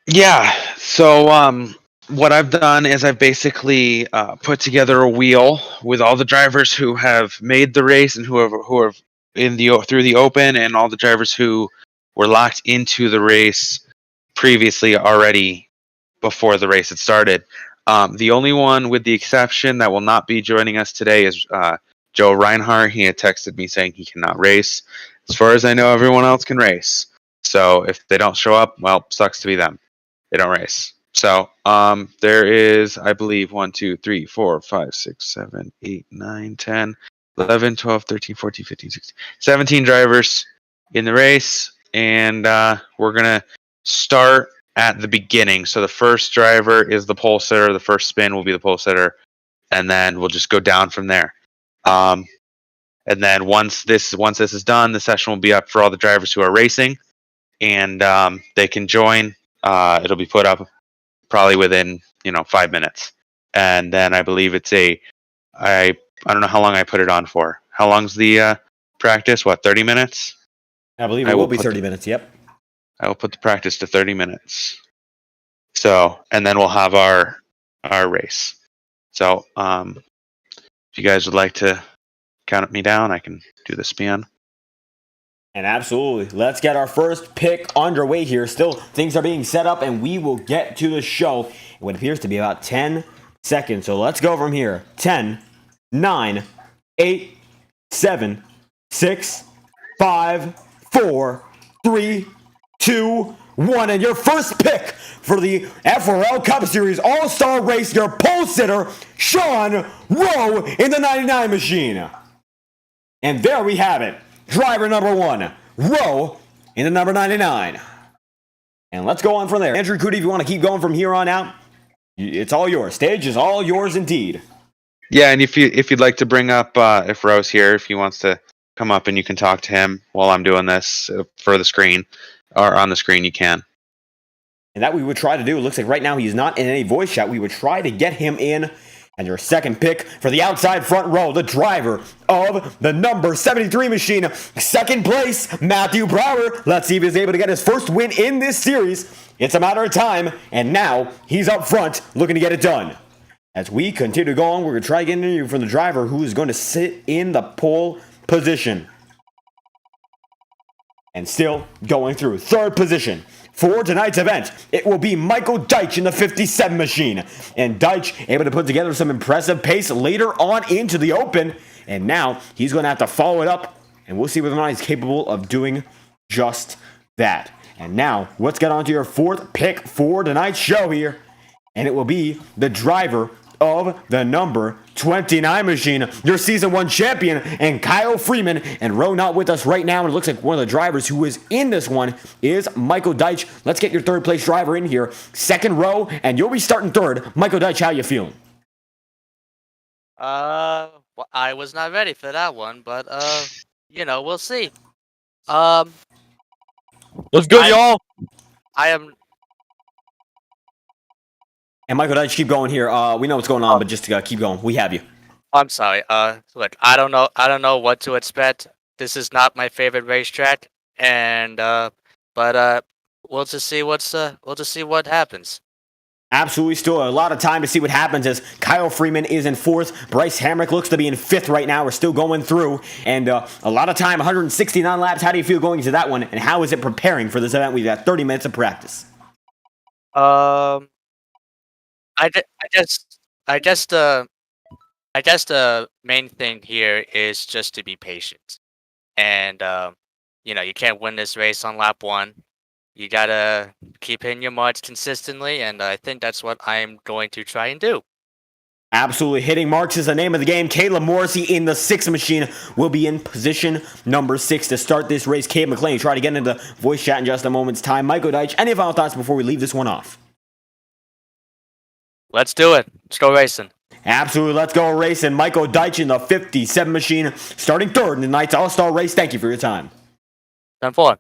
Speaker 5: Yeah. So what I've done is I've basically put together a wheel with all the drivers who have made the race and who are in the through the open, and all the drivers who were locked into the race previously already before the race had started. The only one with the exception that will not be joining us today is Joe Reinhardt. He had texted me saying he cannot race. As far as I know, everyone else can race. So if they don't show up, well, sucks to be them. They don't race. So there is, I believe, 1, 2, 3, 4, 5, 6, 7, 8, 9, 10, 11, 12, 13, 14, 15, 16, 17 drivers in the race. And we're going to start at the beginning. So the first driver is the pole sitter. The first spin will be the pole sitter. And then we'll just go down from there. And then once this is done, the session will be up for all the drivers who are racing. And they can join. It'll be put up probably within 5 minutes, and then I believe it's I don't know how long I put it on for. How long's the practice? 30 minutes?
Speaker 1: I believe it will be 30 minutes. Yep.
Speaker 5: I will put the practice to 30 minutes. So, and then we'll have our race. So, if you guys would like to count me down, I can do the span.
Speaker 1: And absolutely. Let's get our first pick underway here. Still, things are being set up, and we will get to the show in what appears to be about 10 seconds. So let's go from here. 10, 9, 8, 7, 6, 5, 4, 3, 2, 1. And your first pick for the FORL Cup Series All-Star Race, your pole sitter, Sean Rowe in the 99 machine. And there we have it. Driver number 1, Rowe in the number 99. And let's go on from there. Andrew Cootie, if you want to keep going from here on out, it's all yours. Stage is all yours indeed.
Speaker 5: Yeah, and if you'd like to bring up, if Rowe's here, if he wants to come up and you can talk to him while I'm doing this for the screen, or on the screen, you can.
Speaker 1: And that we would try to do. It looks like right now he's not in any voice chat. We would try to get him in. And your second pick for the outside front row, the driver of the number 73 machine, second place, Matthew Brower. Let's see if he's able to get his first win in this series. It's a matter of time, and now he's up front looking to get it done. As we continue to go on, we're going to try to get an interview from the driver who is going to sit in the pole position. And still going through third position. For tonight's event, it will be Michael Deitch in the 57 machine. And Deitch able to put together some impressive pace later on into the open. And now he's going to have to follow it up. And we'll see whether or not he's capable of doing just that. And now, let's get on to your fourth pick for tonight's show here. And it will be the driver of the number 29 machine, your season 1 champion, and Kyle Freeman. And Rowe not with us right now, and it looks like one of the drivers who is in this one is Michael Deitch. Let's get your third place driver in here. Second row, and you'll be starting third. Michael Deitch, how you feeling?
Speaker 6: Well, I was not ready for that one, but we'll see. Let's
Speaker 2: go, y'all.
Speaker 6: I am.
Speaker 1: And Michael Deitch, keep going here. We know what's going on, but just keep going. We have you.
Speaker 6: I'm sorry. Look, I don't know what to expect. This is not my favorite racetrack, and but we'll just see what happens.
Speaker 1: Absolutely, still a lot of time to see what happens as Kyle Freeman is in fourth. Bryce Hamrick looks to be in fifth right now. We're still going through, and a lot of time, 169 laps. How do you feel going into that one, and how is it preparing for this event? We've got 30 minutes of practice.
Speaker 6: I guess the main thing here is just to be patient, and you can't win this race on lap 1. You gotta keep hitting your marks consistently, and I think that's what I'm going to try and do.
Speaker 1: Absolutely, hitting marks is the name of the game. Caleb Morrissey in the 6th machine will be in position number 6 to start this race. Cade McLean try to get into voice chat in just a moment's time. Michael Deitch, any final thoughts before we leave this one off?
Speaker 6: Let's do it. Let's go racing.
Speaker 1: Absolutely, let's go racing. Michael Deitch in the 57 machine, starting third in tonight's All-Star race. Thank you for your time.
Speaker 6: 10-4.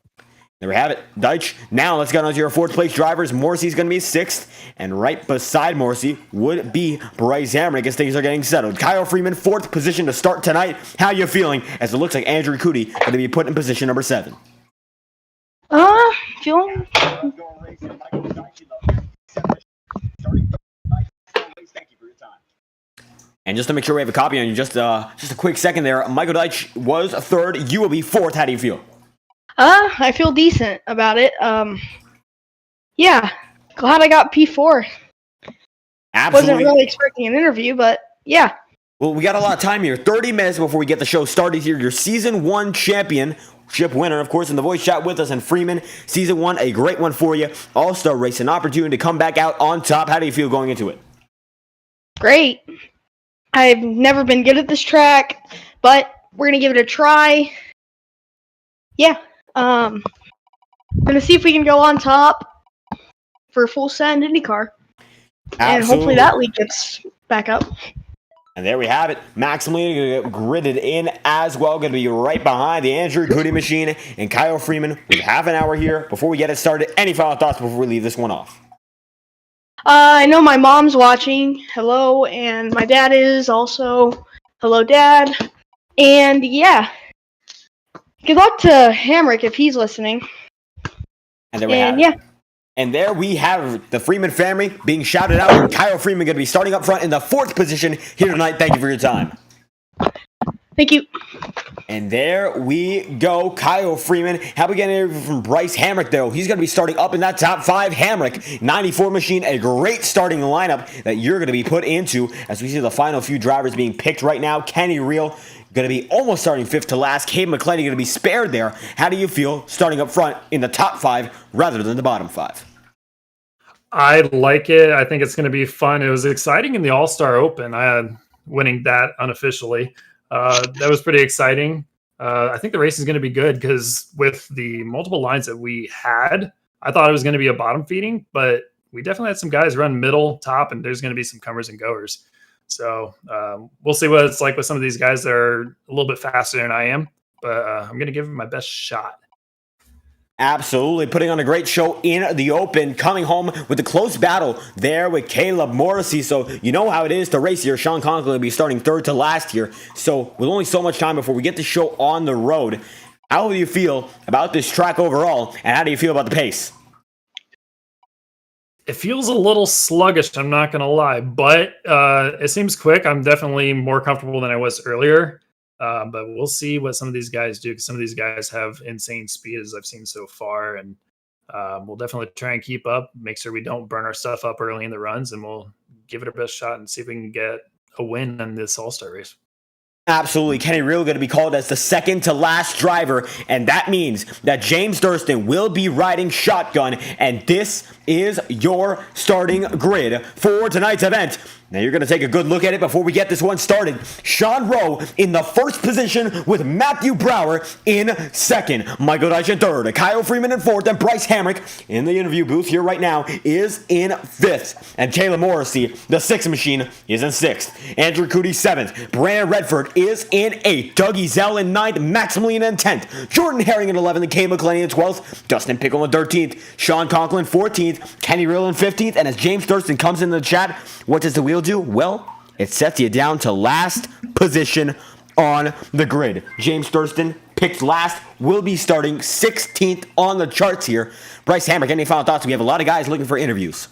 Speaker 1: There we have it, Deitch. Now let's get on to your fourth place drivers. Morrissey's going to be 6th, and right beside Morrissey would be Bryce Hamrick as things are getting settled. Kyle Freeman, 4th position to start tonight. How you feeling as it looks like Andrew Cootie going to be put in position number 7?
Speaker 7: Feeling
Speaker 1: And just to make sure we have a copy on you, just a quick second there. Michael Deitch was third. You will be fourth. How do you feel?
Speaker 7: I feel decent about it. Yeah, glad I got P4.
Speaker 1: Absolutely.
Speaker 7: Wasn't really expecting an interview, but yeah.
Speaker 1: Well, we got a lot of time here. 30 minutes before we get the show started here. Your Season 1 championship winner, of course, in the voice chat with us, and Freeman. Season 1, a great one for you. All-Star race, an opportunity to come back out on top. How do you feel going into it?
Speaker 7: Great. I've never been good at this track, but we're going to give it a try. Yeah. Going to see if we can go on top for full send IndyCar. And hopefully that lead gets back up.
Speaker 1: And there we have it. Maximilian going to get gridded in as well. Going to be right behind the Andrew Goody machine and Kyle Freeman with half an hour here before we get it started. Any final thoughts before we leave this one off?
Speaker 7: I know my mom's watching. Hello. And my dad is also. Hello, Dad. And yeah. Good luck to Hamrick if he's listening.
Speaker 1: And there we have it. And there we have the Freeman family being shouted out. And Kyle Freeman going to be starting up front in the 4th position here tonight. Thank you for your time.
Speaker 7: Thank you.
Speaker 1: And there we go. Kyle Freeman. How we getting here from Bryce Hamrick, though? He's going to be starting up in that top 5. Hamrick, 94 machine, a great starting lineup that you're going to be put into as we see the final few drivers being picked right now. Kenny Reel going to be almost starting 5th to last. Cade McClenny going to be spared there. How do you feel starting up front in the top 5 rather than the bottom 5?
Speaker 8: I like it. I think it's going to be fun. It was exciting in the All-Star Open. I had winning that unofficially. That was pretty exciting. I think the race is going to be good because with the multiple lines that we had, I thought it was going to be a bottom feeding, but we definitely had some guys run middle, top, and there's going to be some comers and goers. So we'll see what it's like with some of these guys that are a little bit faster than I am, but I'm going to give them my best shot.
Speaker 1: Absolutely. Putting on a great show in the Open, coming home with a close battle there with Caleb Morrissey. So you know how it is to race here. Sean Conklin will be starting 3rd to last here. So with only so much time before we get the show on the road, how do you feel about this track overall, and how do you feel about the pace?
Speaker 8: It feels a little sluggish, I'm not going to lie, but it seems quick. I'm definitely more comfortable than I was earlier. But we'll see what some of these guys do, because some of these guys have insane speed as I've seen so far. And we'll definitely try and keep up, make sure we don't burn our stuff up early in the runs, and we'll give it our best shot and see if we can get a win in this All-Star race.
Speaker 1: Absolutely. Kenny Reel going to be called as the 2nd to last driver, and that means that James Thurston will be riding shotgun, and this is your starting grid for tonight's event. Now you're going to take a good look at it before we get this one started. Sean Rowe in the 1st position with Matthew Brower in 2nd. Michael Deitch in 3rd. Kyle Freeman in 4th. And Bryce Hamrick in the interview booth here right now is in 5th. And Caleb Morrissey, the 6th machine, is in 6th. Andrew Cootie 7th. Brandon Redford is in 8th. Dougie Zell in 9th. Maximilian in 10th. Jordan Herring in 11th. And Cade McClenny in 12th. Dustin Pickle in 13th. Sean Conklin 14th. Kenny Reel in 15th. And as James Thurston comes into the chat, what does the wheel do? Well, it sets you down to last position on the grid. James Thurston picked last, will be starting 16th on the charts here. Bryce Hamrick, any final thoughts? We have a lot of guys looking for interviews.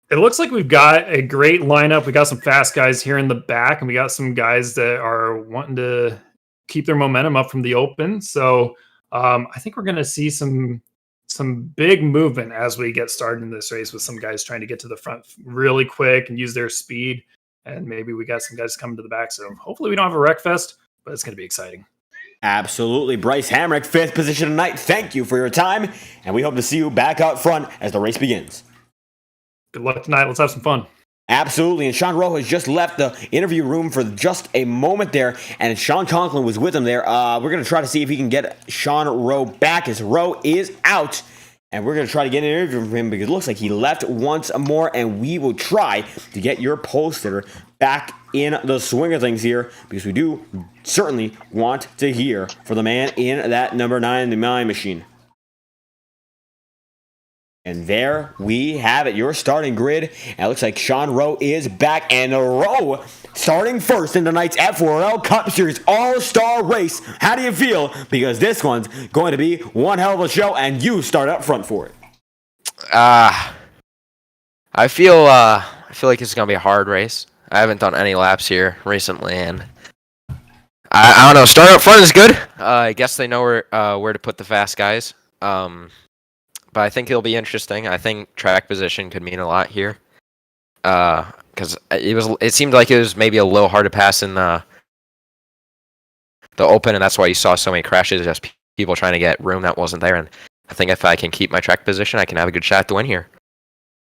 Speaker 8: It looks like we've got a great lineup. We got some fast guys here in the back, and we got some guys that are wanting to keep their momentum up from the Open. So I think we're going to see some big movement as we get started in this race, with some guys trying to get to the front really quick and use their speed. And maybe we got some guys coming to the back. So hopefully we don't have a wreck fest, but it's going to be exciting.
Speaker 1: Absolutely. Bryce Hamrick, 5th position tonight. Thank you for your time, and we hope to see you back out front as the race begins.
Speaker 8: Good luck tonight. Let's have some fun.
Speaker 1: Absolutely. And Sean Rowe has just left the interview room for just a moment there, and Sean Conklin was with him there. We're going to try to see if he can get Sean Rowe back, as Rowe is out, and we're going to try to get an interview from him because it looks like he left once more, and we will try to get your poster back in the swing of things here, because we do certainly want to hear from the man in that number 9, the mine machine. And there we have it, your starting grid. And it looks like Sean Rowe is back, and Rowe starting first in tonight's FORL Cup Series All-Star Race. How do you feel? Because this one's going to be one hell of a show, and you start up front for it.
Speaker 9: I feel like it's gonna be a hard race. I haven't done any laps here recently, and I don't know. Start up front is good. I guess they know where to put the fast guys. But I think it'll be interesting. I think track position could mean a lot here. Because it seemed like it was maybe a little hard to pass in the open, and that's why you saw so many crashes. Just people trying to get room that wasn't there. And I think if I can keep my track position, I can have a good shot to win here.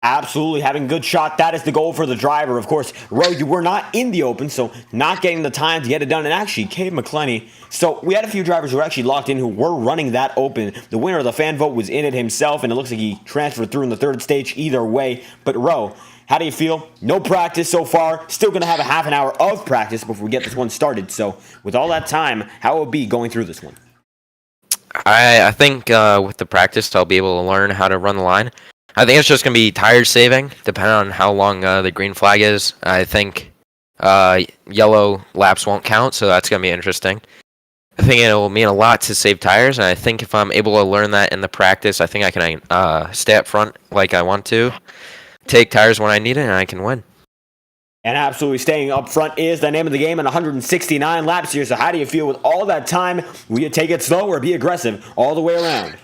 Speaker 1: Absolutely, having a good shot. That is the goal for the driver. Of course, Ro, you were not in the open, so not getting the time to get it done. And actually, Cave McClenny. So we had a few drivers who were actually locked in who were running that open. The winner of the fan vote was in it himself, and it looks like he transferred through in the third stage either way. But Ro, how do you feel? No practice so far. Still going to have a half an hour of practice before we get this one started. So with all that time, how will it be going through this one?
Speaker 9: I think with the practice, I'll be able to learn how to run the line. I think it's just going to be tire saving, depending on how long the green flag is. I think yellow laps won't count, so that's going to be interesting. I think it will mean a lot to save tires, and I think if I'm able to learn that in the practice, I think I can stay up front like I want to, take tires when I need it, and I can win.
Speaker 1: And absolutely staying up front is the name of the game in 169 laps here. So how do you feel with all that time? Will you take it slow or be aggressive all the way around?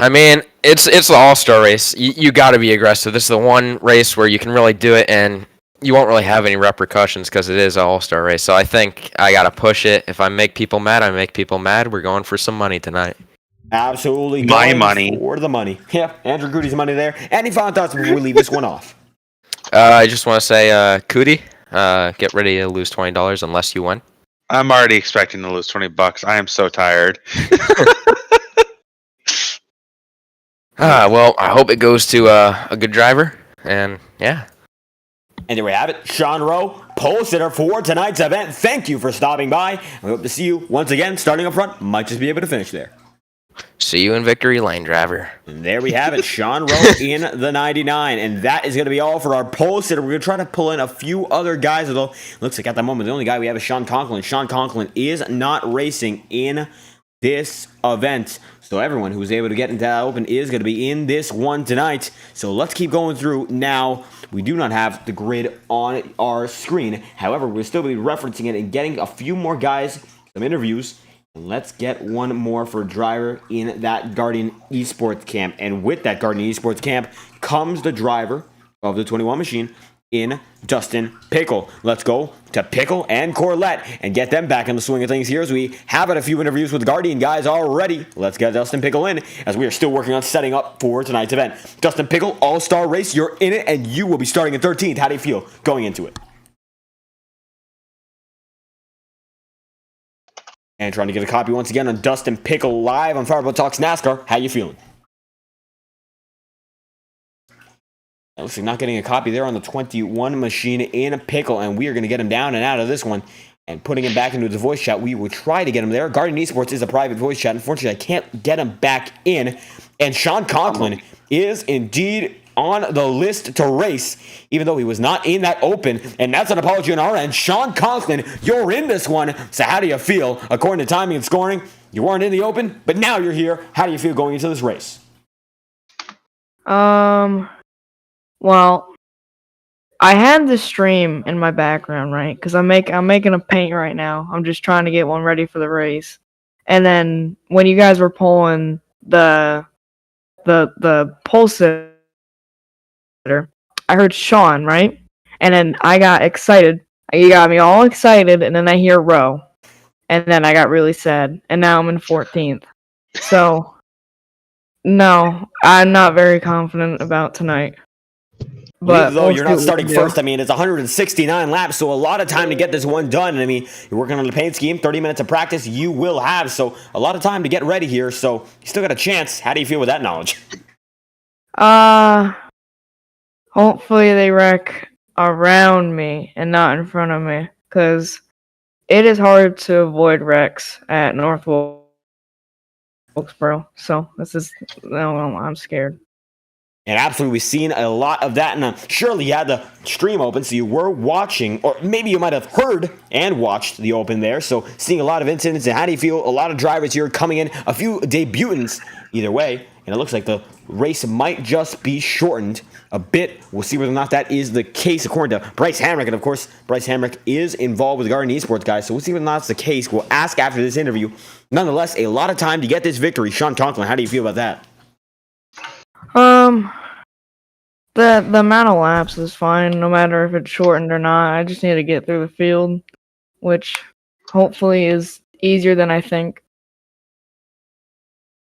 Speaker 9: I mean, it's the all-star race. You got to be aggressive. This is the one race where you can really do it, and you won't really have any repercussions because it is an all-star race. So I think I got to push it. If I make people mad, I make people mad. We're going for some money tonight.
Speaker 1: Absolutely.
Speaker 5: My money.
Speaker 1: For the money. Yeah, Andrew Goody's money there. Any final thoughts before we leave this one off?
Speaker 9: I just want to say, Cootie, get ready to lose $20 unless you win.
Speaker 5: I'm already expecting to lose $20. I am so tired.
Speaker 9: Well, I hope it goes to a good driver, and yeah.
Speaker 1: And there we have it. Sean Rowe, pole sitter for tonight's event. Thank you for stopping by. We hope to see you once again starting up front. Might just be able to finish there.
Speaker 9: See you in victory lane, driver.
Speaker 1: And there we have it. Sean Rowe in the 99. And that is going to be all for our pole sitter. We're going to try to pull in a few other guys, although looks like at the moment the only guy we have is Sean Conklin. Sean Conklin is not racing in this event. So everyone who's able to get into that open is going to be in this one tonight. So let's keep going through now. We do not have the grid on our screen. However, we'll still be referencing it and getting a few more guys, some interviews. And let's get one more for driver in that Guardian Esports camp. And with that Guardian Esports camp comes the driver of the 21 machine in Dustin Pickle. Let's go to Pickle and Corlett and get them back in the swing of things here as we have had a few interviews with Guardian guys already. Let's get Dustin Pickle in as we are still working on setting up for tonight's event. Dustin Pickle, all-star race, you're in it and you will be starting in 13th. How do you feel going into it? And trying to get a copy once again on Dustin Pickle live on Fireball Talks NASCAR. How you feeling? It looks like not getting a copy there on the 21 machine in a Pickle, and we are going to get him down and out of this one and putting him back into the voice chat. We will try to get him there. Guardian Esports is a private voice chat. Unfortunately, I can't get him back in. And Sean Conklin is indeed on the list to race, even though he was not in that open. And that's an apology on our end. Sean Conklin, you're in this one. So how do you feel? According to timing and scoring, you weren't in the open, but now you're here. How do you feel going into this race?
Speaker 10: Well, I had the stream in my background, right? Because I'm making a paint right now. I'm just trying to get one ready for the race. And then when you guys were pulling the pole sitter, I heard Sean, right? And then I got excited. You got me all excited, and then I hear Rowe. And then I got really sad. And now I'm in 14th. So, no, I'm not very confident about tonight. But
Speaker 1: though you're not starting first, I mean, it's 169 laps, so a lot of time to get this one done. And I mean, you're working on the paint scheme, 30 minutes of practice you will have, so a lot of time to get ready here, so you still got a chance. How do you feel with that knowledge?
Speaker 10: Hopefully they wreck around me and not in front of me, because it is hard to avoid wrecks at North Wilkesboro, so I'm scared.
Speaker 1: And absolutely, we've seen a lot of that. And surely you had the stream open, so you were watching, or maybe you might have heard and watched the open there. So seeing a lot of incidents. And how do you feel? A lot of drivers here coming in, a few debutants either way. And it looks like the race might just be shortened a bit. We'll see whether or not that is the case, according to Bryce Hamrick. And of course, Bryce Hamrick is involved with the Garden Esports guys. So we'll see whether or not it's the case. We'll ask after this interview. Nonetheless, a lot of time to get this victory. Sean Conklin, how do you feel about that?
Speaker 10: The amount of laps is fine, no matter if it's shortened or not. I just need to get through the field, which hopefully is easier than I think.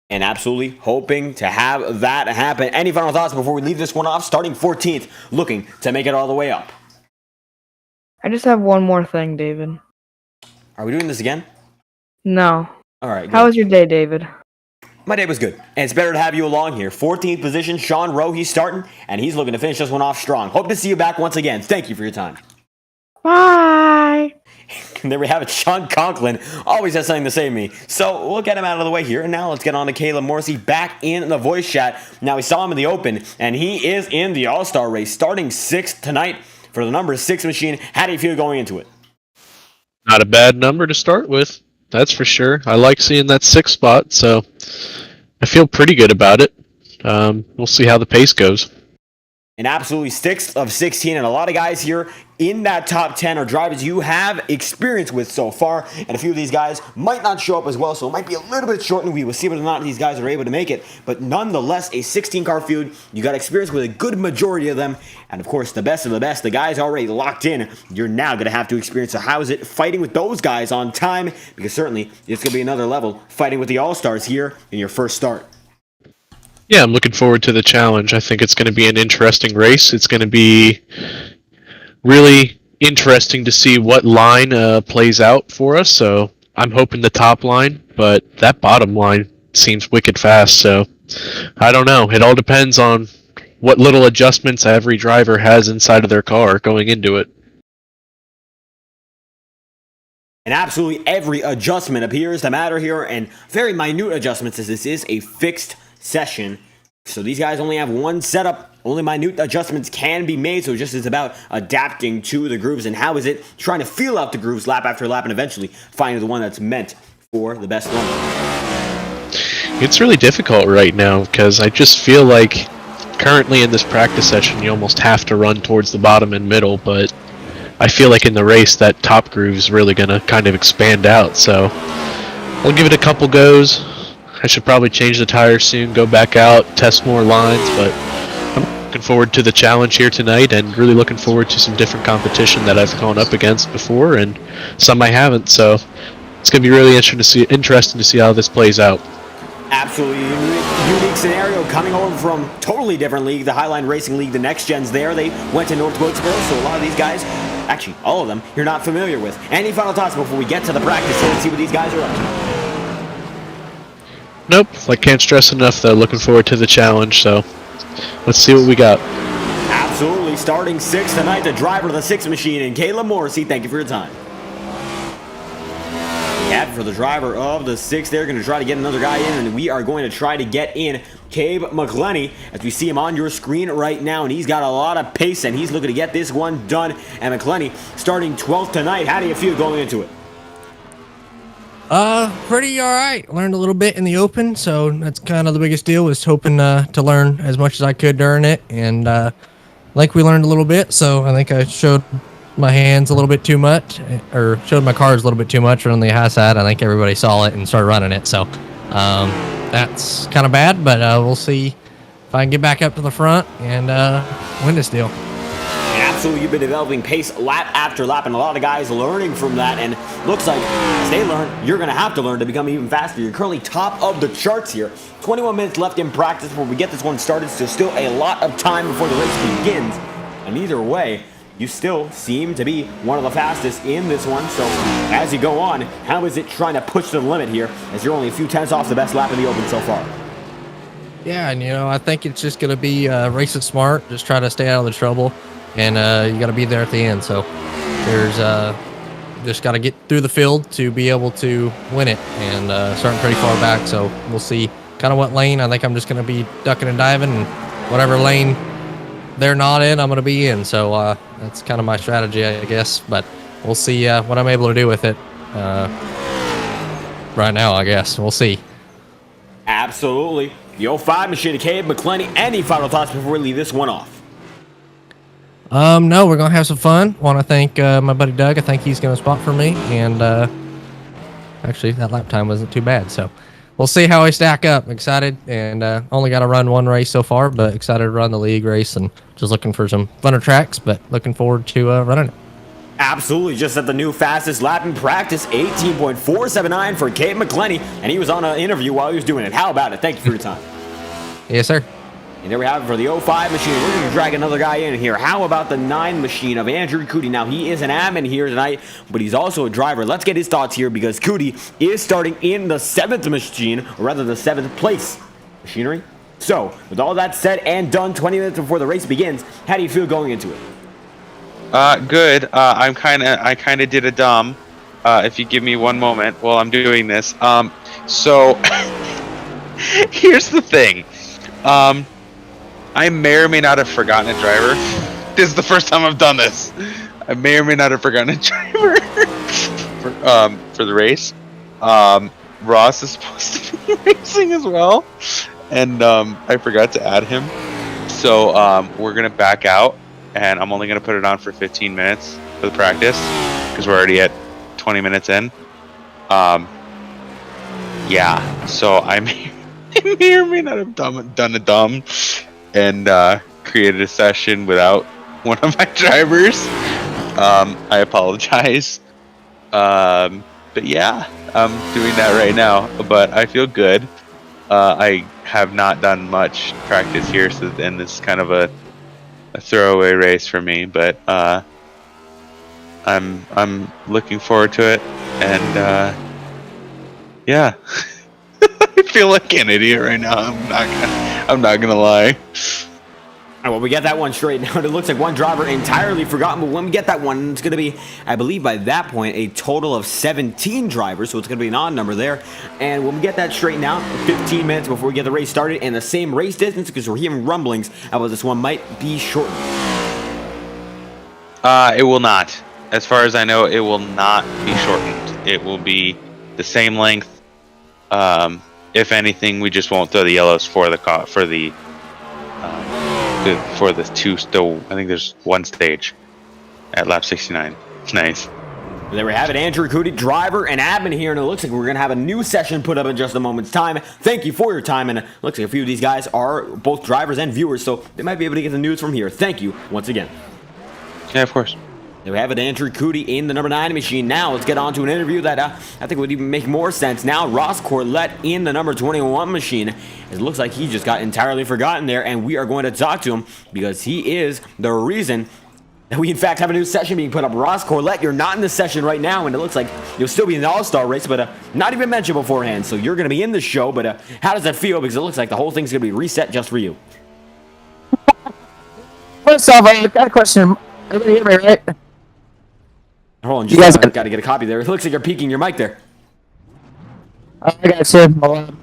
Speaker 1: And absolutely hoping to have that happen. Any final thoughts before we leave this one off? Starting 14th, looking to make it all the way up.
Speaker 10: I just have one more thing, David.
Speaker 1: Are we doing this again?
Speaker 10: No.
Speaker 1: All right.
Speaker 10: How was your day, David?
Speaker 1: My day was good, and it's better to have you along here. 14th position, Sean Rowe, he's starting, and he's looking to finish this one off strong. Hope to see you back once again. Thank you for your time.
Speaker 10: Bye!
Speaker 1: And there we have it, Sean Conklin. Always has something to say to me. So we'll get him out of the way here, and now let's get on to Caleb Morrissey back in the voice chat. Now we saw him in the open, and he is in the All-Star race, starting 6th tonight for the number 6 machine. How do you feel going into it?
Speaker 3: Not a bad number to start with, that's for sure. I like seeing that 6th spot, so I feel pretty good about it. We'll see how the pace goes.
Speaker 1: And absolutely 6th of 16, and a lot of guys here in that top 10 are drivers you have experience with so far, and a few of these guys might not show up as well, so it might be a little bit shortened. We will see whether or not these guys are able to make it, but nonetheless, a 16-car field. You got experience with a good majority of them, and of course, the best of the best, the guys already locked in. You're now going to have to experience. So how is it fighting with those guys on time? Because certainly, it's going to be another level fighting with the All-Stars here in your first start.
Speaker 3: Yeah, I'm looking forward to the challenge. I think it's going to be an interesting race. It's going to be really interesting to see what line plays out for us. So I'm hoping the top line, but that bottom line seems wicked fast. So I don't know. It all depends on what little adjustments every driver has inside of their car going into it.
Speaker 1: And absolutely every adjustment appears to matter here, and very minute adjustments, as this is a fixed session. So these guys only have one setup. Only minute adjustments can be made, so it just is about adapting to the grooves. And how is it trying to feel out the grooves lap after lap and eventually finding the one that's meant for the best one?
Speaker 3: It's really difficult right now because I just feel like currently in this practice session you almost have to run towards the bottom and middle, but I feel like in the race that top groove is really going to kind of expand out. So I'll give it a couple goes. I should probably change the tires soon, go back out, test more lines, but I'm looking forward to the challenge here tonight and really looking forward to some different competition that I've gone up against before and some I haven't. So it's going to be really interesting to see how this plays out.
Speaker 1: Absolutely unique scenario coming over from totally different league, the Highline Racing League, the Next Gens there. They went to North Wilkesboro, so a lot of these guys, actually all of them, you're not familiar with. Any final thoughts before we get to the practice here and see what these guys are up to?
Speaker 3: Nope, I can't stress enough though. Looking forward to the challenge, so let's see what we got.
Speaker 1: Absolutely, starting 6th tonight, the driver of the 6 machine, and Caleb Morrissey, thank you for your time. Yeah, for the driver of the 6, they're going to try to get another guy in, and we are going to try to get in Cabe McClenny, as we see him on your screen right now, and he's got a lot of pace, and he's looking to get this one done. And McClenny starting 12th tonight. How do you feel going into it?
Speaker 4: Pretty all right. Learned a little bit in the open, so that's kind of the biggest deal. Was hoping to learn as much as I could during it, and like we learned a little bit. So I think I showed my hands a little bit too much, or showed my cars a little bit too much on the high side. I think everybody saw it and started running it. So that's kind of bad, but we'll see if I can get back up to the front and win this deal.
Speaker 1: Absolutely, you've been developing pace lap after lap, and a lot of guys learning from that, and looks like as they learn, you're going to have to learn to become even faster. You're currently top of the charts here. 21 minutes left in practice before we get this one started, so still a lot of time before the race begins. And either way, you still seem to be one of the fastest in this one. So as you go on, how is it trying to push to the limit here, as you're only a few tenths off the best lap in the open so far?
Speaker 4: Yeah, and I think it's just going to be race it smart, just try to stay out of the trouble. And you got to be there at the end. So there's just got to get through the field to be able to win it, and starting pretty far back. So we'll see kind of what lane. I think I'm just going to be ducking and diving and whatever lane they're not in, I'm going to be in. So that's kind of my strategy, I guess. But we'll see what I'm able to do with it right now, I guess. We'll see.
Speaker 1: Absolutely. The 05 machine, Caleb McClenny. Any final thoughts before we leave this one off?
Speaker 4: No, we're going to have some fun. Want to thank my buddy Doug. I think he's going to spot for me. And actually, that lap time wasn't too bad. So we'll see how I stack up. Excited. And only got to run one race so far, but excited to run the league race. And just looking for some funner tracks, but looking forward to running it.
Speaker 1: Absolutely. Just set the new fastest lap in practice, 18.479 for Caleb McClenny. And he was on an interview while he was doing it. How about it? Thank you for your time.
Speaker 4: Yes, sir.
Speaker 1: And there we have it for the 05 machine. We're going to drag another guy in here. How about the 9 machine of Andrew Cootie? Now, he is an admin here tonight, but he's also a driver. Let's get his thoughts here because Cootie is starting in the 7th machine, or rather the 7th place machinery. So, with all that said and done, 20 minutes before the race begins, how do you feel going into it?
Speaker 5: Good. I kind of did a dumb. If you give me one moment while I'm doing this. So here's the thing. I may or may not have forgotten a driver. This is the first time I've done this. I may or may not have forgotten a driver for the race. Ross is supposed to be racing as well, and I forgot to add him. So we're gonna back out. And I'm only going to put it on for 15 minutes for the practice because we're already at 20 minutes in. Yeah, so I may or may not have done a dumb and created a session without one of my drivers. I apologize. But yeah, I'm doing that right now. But I feel good. I have not done much practice here, and this is kind of a throwaway race for me, but I'm looking forward to it, and yeah. I feel like an idiot right now. I'm not gonna lie.
Speaker 1: All right, well, we get that one straight now. It looks like one driver entirely forgotten, but when we get that one, it's going to be, I believe by that point, a total of 17 drivers, so it's going to be an odd number there. And when we get that straightened out, 15 minutes before we get the race started, and the same race distance, because we're hearing rumblings about this one might be shortened.
Speaker 5: It will not. As far as I know, it will not be shortened. It will be the same length. If anything, we just won't throw the yellows for the two. Still, I think there's one stage at lap 69. Nice.
Speaker 1: There we have it, Andrew Cootie, driver and admin here, and it looks like we're going to have a new session put up in just a moment's time. Thank you for your time, and it looks like a few of these guys are both drivers and viewers, so they might be able to get the news from here. Thank you once again.
Speaker 5: Yeah, of course.
Speaker 1: There we have it, Andrew Cootie in the number 9 machine. Now let's get on to an interview that I think would even make more sense. Now Ross Corlett in the number 21 machine. It looks like he just got entirely forgotten there, and we are going to talk to him because he is the reason that we in fact have a new session being put up. Ross Corlett, you're not in the session right now, and it looks like you'll still be in the All-Star race, but not even mentioned beforehand. So you're going to be in the show, but how does that feel? Because it looks like the whole thing's going to be reset just for you.
Speaker 2: First off, I got a question. Everybody hear me, right?
Speaker 1: Hold on, just got to get a copy there. It looks like you're peeking your mic there.
Speaker 2: I got you.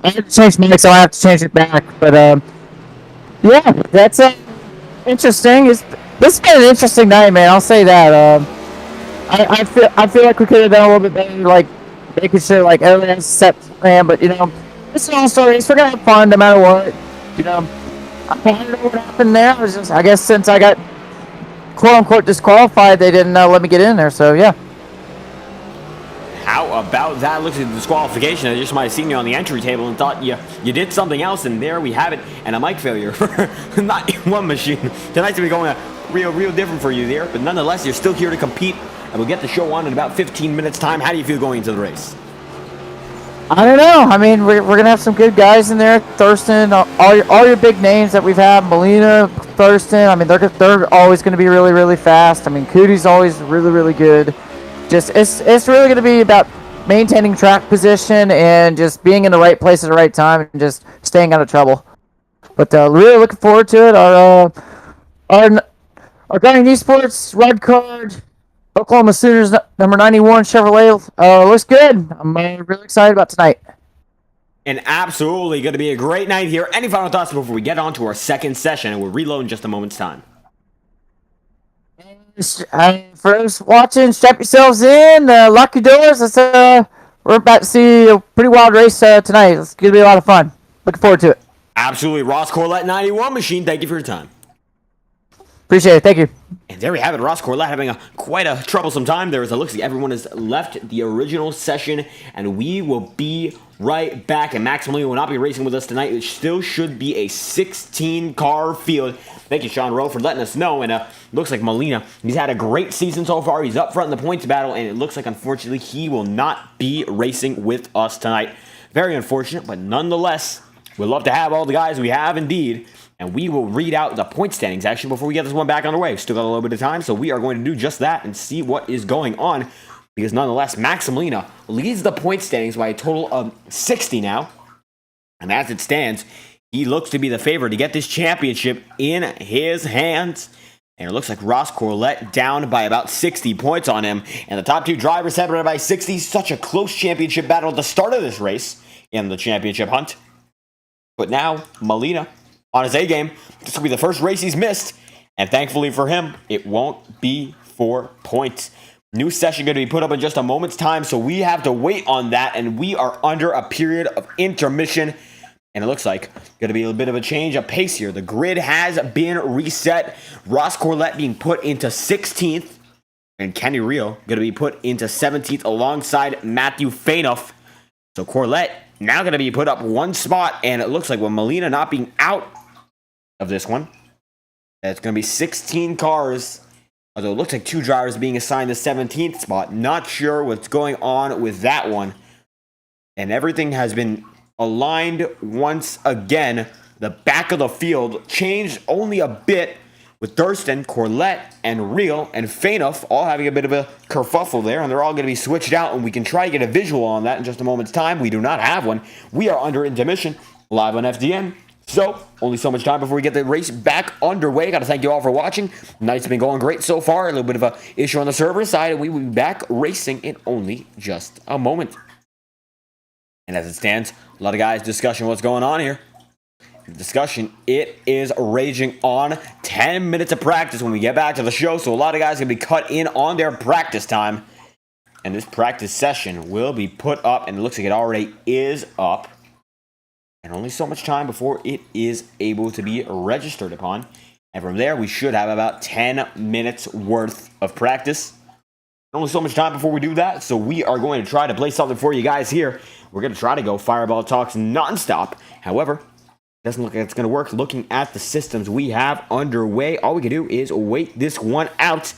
Speaker 2: I have to change the mic, so I have to change it back. But yeah, that's interesting. This has been an interesting night, man. I'll say that. I feel like we could have done a little bit better, like making sure like everyone has a set plan. But this is an all-star race. We're gonna have fun no matter what. I don't know what happened there. It was just, I guess, since I got quote-unquote disqualified, they didn't let me get in there, so yeah.
Speaker 1: How about that? Looks like the disqualification. I just might have seen you on the entry table and thought you did something else, and there we have it, and a mic failure for not one machine. Tonight's going to be going real different for you there, but nonetheless, you're still here to compete, and we'll get the show on in about 15 minutes' time. How do you feel going into the race?
Speaker 2: I don't know. I mean, we're gonna have some good guys in there. Thurston, all your big names that we've had, Molina, Thurston. I mean, they're always gonna be really fast. I mean, Cootie's always really good. Just it's really gonna be about maintaining track position and just being in the right place at the right time and just staying out of trouble. But really looking forward to it. Our Driving Esports red card. Oklahoma Sooners number 91 Chevrolet looks good. I'm really excited about tonight.
Speaker 1: And absolutely going to be a great night here. Any final thoughts before we get on to our second session? And we'll reload in just a moment's time.
Speaker 2: For those watching, strap yourselves in, lock your doors. We're about to see a pretty wild race tonight. It's going to be a lot of fun. Looking forward to it.
Speaker 1: Absolutely. Ross Corlett 91 Machine, thank you for your time.
Speaker 2: Appreciate it. Thank you.
Speaker 1: And there we have it, Ross Corlett having quite a troublesome time there. As it looks like everyone has left the original session, and we will be right back. And Max Molina will not be racing with us tonight. It still should be a 16-car field. Thank you, Sean Rowe, for letting us know. And looks like Molina, he's had a great season so far. He's up front in the points battle, and it looks like, unfortunately, he will not be racing with us tonight. Very unfortunate, but nonetheless, we'd love to have all the guys we have indeed. And we will read out the point standings, actually, before we get this one back on the way. Still got a little bit of time, so we are going to do just that and see what is going on. Because nonetheless, Max Molina leads the point standings by a total of 60 now. And as it stands, he looks to be the favorite to get this championship in his hands. And it looks like Ross Corlett down by about 60 points on him. And the top two drivers separated by 60. Such a close championship battle at the start of this race in the championship hunt. But now, Molina on his A-game. This will be the first race he's missed. And thankfully for him, it won't be 4 points. New session going to be put up in just a moment's time, so we have to wait on that, and we are under a period of intermission. And it looks like going to be a bit of a change of pace here. The grid has been reset. Ross Corlett being put into 16th, and Kenny Rio going to be put into 17th alongside Matthew Fainoff. So Corlett now going to be put up one spot, and it looks like with Molina not being out of this one, it's going to be 16 cars, although it looks like two drivers being assigned the 17th spot. Not sure what's going on with that one. And everything has been aligned once again. The back of the field changed only a bit, with Thurston, Corlett, and Reel, and Fainoff all having a bit of a kerfuffle there, and they're all going to be switched out, and we can try to get a visual on that in just a moment's time. We do not have one. We are under intermission, live on FDN. So, only so much time before we get the race back underway. Got to thank you all for watching. Night's been going great so far. A little bit of an issue on the server side, and we will be back racing in only just a moment. And as it stands, a lot of guys discussing what's going on here. The discussion, it is raging on. 10 minutes of practice when we get back to the show, so a lot of guys are going to be cut in on their practice time. And this practice session will be put up, and it looks like it already is up. And only so much time before it is able to be registered upon. And from there, we should have about 10 minutes worth of practice. Only so much time before we do that, so we are going to try to play something for you guys here. We're going to try to go Fireball Talks nonstop. However, it doesn't look like it's going to work. Looking at the systems we have underway, all we can do is wait this one out.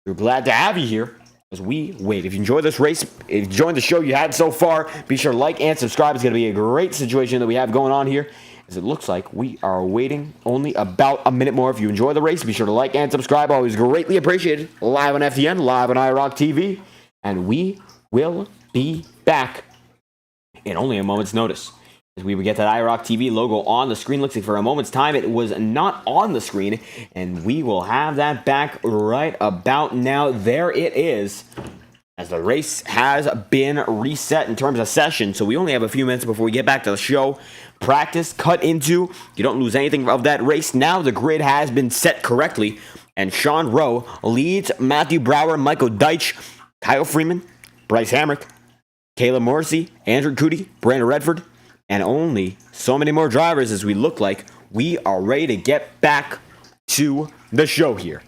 Speaker 1: We're glad to have you here as we wait. If you enjoyed this race, if you enjoyed the show you had so far, be sure to like and subscribe. It's going to be a great situation that we have going on here, as it looks like we are waiting only about a minute more. If you enjoy the race, be sure to like and subscribe. Always greatly appreciated. Live on FDN, live on iRock TV, and we will be back in only a moment's notice. As we would get that iRock TV logo on the screen. Looks like for a moment's time it was not on the screen, and we will have that back right about now. There it is, as the race has been reset in terms of session. So we only have a few minutes before we get back to the show. Practice cut into. You don't lose anything of that race. Now the grid has been set correctly, and Sean Rowe leads Matthew Brower, Michael Deitch, Kyle Freeman, Bryce Hamrick, Caleb Morrissey, Andrew Cootie, Brandon Redford, and only so many more drivers as we look like we are ready to get back to the show here.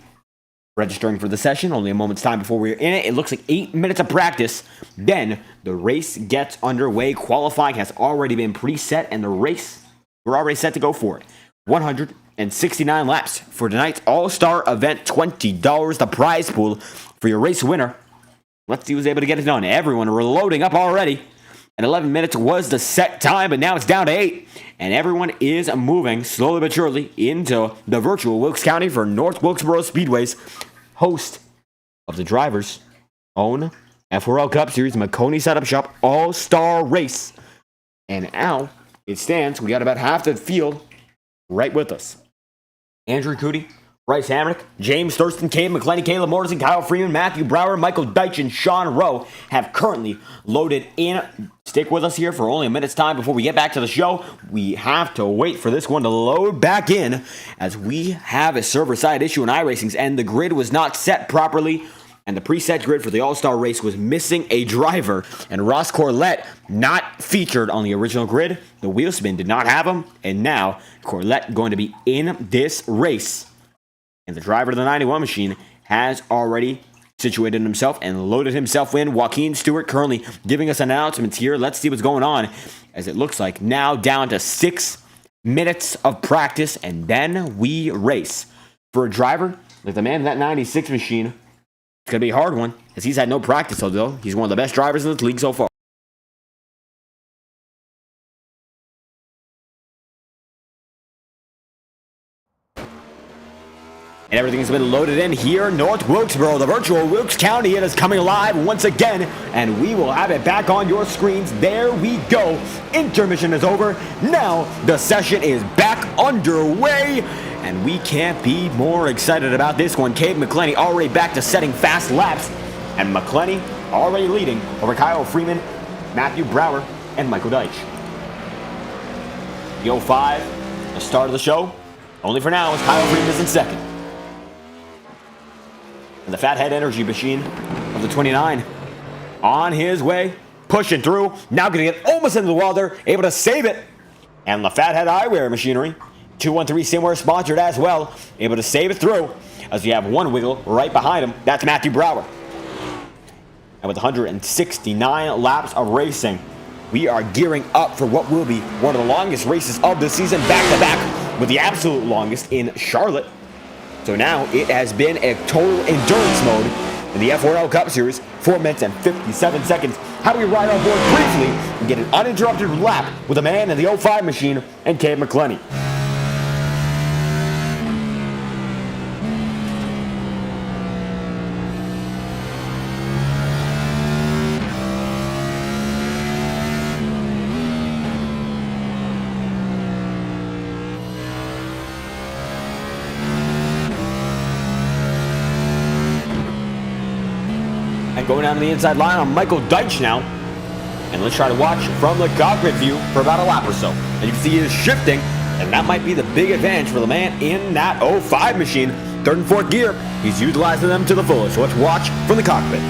Speaker 1: Registering for the session, only a moment's time before we're in it. It looks like 8 minutes of practice. Then the race gets underway. Qualifying has already been preset, and the race, we're already set to go for it. 169 laps for tonight's All-Star event. $20 the prize pool for your race winner. Let's see who's able to get it done. Everyone reloading up already. And 11 minutes was the set time, but now it's down to 8. And everyone is moving slowly but surely into the virtual Wilkes County for North Wilkesboro Speedway's host of the drivers' own FORL Cup Series Maconi Setup Shop All-Star Race. And now it stands. We got about half the field right with us. Andrew Cootie Bryce Hamrick, James Thurston, Cade McClenny, Caleb Morrison, Kyle Freeman, Matthew Brower, Michael Deitch, and Sean Rowe have currently loaded in. Stick with us here for only a minute's time before we get back to the show. We have to wait for this one to load back in as we have a server-side issue in iRacing's end. The grid was not set properly, and the preset grid for the All-Star race was missing a driver, and Ross Corlett not featured on the original grid. The wheel spin did not have him, and now Corlett going to be in this race. And the driver of the 91 machine has already situated himself and loaded himself in. Joaquin Stewart currently giving us announcements here. Let's see what's going on, as it looks like now down to 6 minutes of practice, and then we race. For a driver like the man in that 96 machine, it's going to be a hard one, as he's had no practice, although he's one of the best drivers in the league so far. And everything's been loaded in here. North Wilkesboro, the virtual Wilkes County, it is coming alive once again, and we will have it back on your screens. There we go. Intermission is over. Now the session is back underway, and we can't be more excited about this one. Cade McClenny already back to setting fast laps, and McClenny already leading over Kyle Freeman, Matthew Brower, and Michael Deitch. The 05, the start of the show, only for now, as Kyle Freeman is in second. And the Fathead Energy Machine of the 29 on his way, pushing through, now going to get almost into the wall there, able to save it. And the Fathead Eyewear Machinery, 213 Simware sponsored as well, able to save it through, as you have one wiggle right behind him. That's Matthew Brower. And with 169 laps of racing, we are gearing up for what will be one of the longest races of the season, back-to-back with the absolute longest in Charlotte. So now it has been a total endurance mode in the FORL Cup Series, 4 minutes and 57 seconds. How do we ride on board briefly and get an uninterrupted lap with a man in the 05 machine and Cade McClenny? Going down to the inside line on Michael Deitch now. And let's try to watch from the cockpit view for about a lap or so. And you can see he is shifting, and that might be the big advantage for the man in that 05 machine. Third and fourth gear, he's utilizing them to the fullest. So let's watch from the cockpit.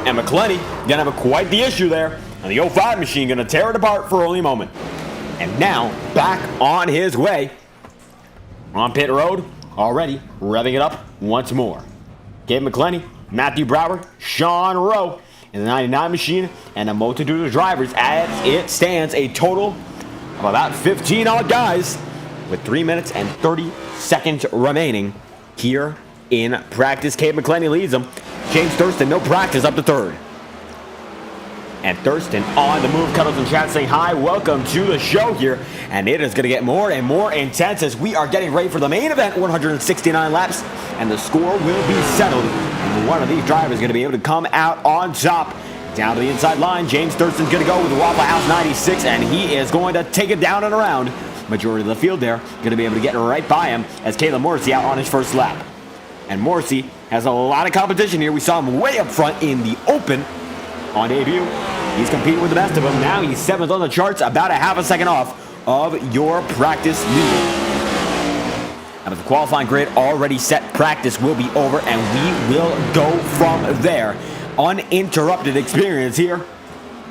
Speaker 1: And McClenny gonna have quite the issue there. And the 05 machine gonna tear it apart for only a moment. And now back on his way. On pit road, already revving it up once more. Cade McClenny, Matthew Brower, Sean Rowe in the 99 machine, and a multitude of drivers as it stands, a total of about 15 odd guys with 3 minutes and 30 seconds remaining here in practice. Cade McClenny leads them. James Thurston, no practice, up to third. And Thurston on the move. Cuddles in chat saying hi, welcome to the show here. And it is going to get more and more intense as we are getting ready for the main event, 169 laps. And the score will be settled. And one of these drivers is going to be able to come out on top. Down to the inside line, James Thurston's going to go with the Waffle House 96, and he is going to take it down and around. Majority of the field there, going to be able to get right by him as Caleb Morrissey out on his first lap. And Morrissey has a lot of competition here. We saw him way up front in the open on debut. He's competing with the best of them. Now he's 7th on the charts, about a half a second off of your practice leader. And with the qualifying grid already set, practice will be over, and we will go from there. Uninterrupted experience here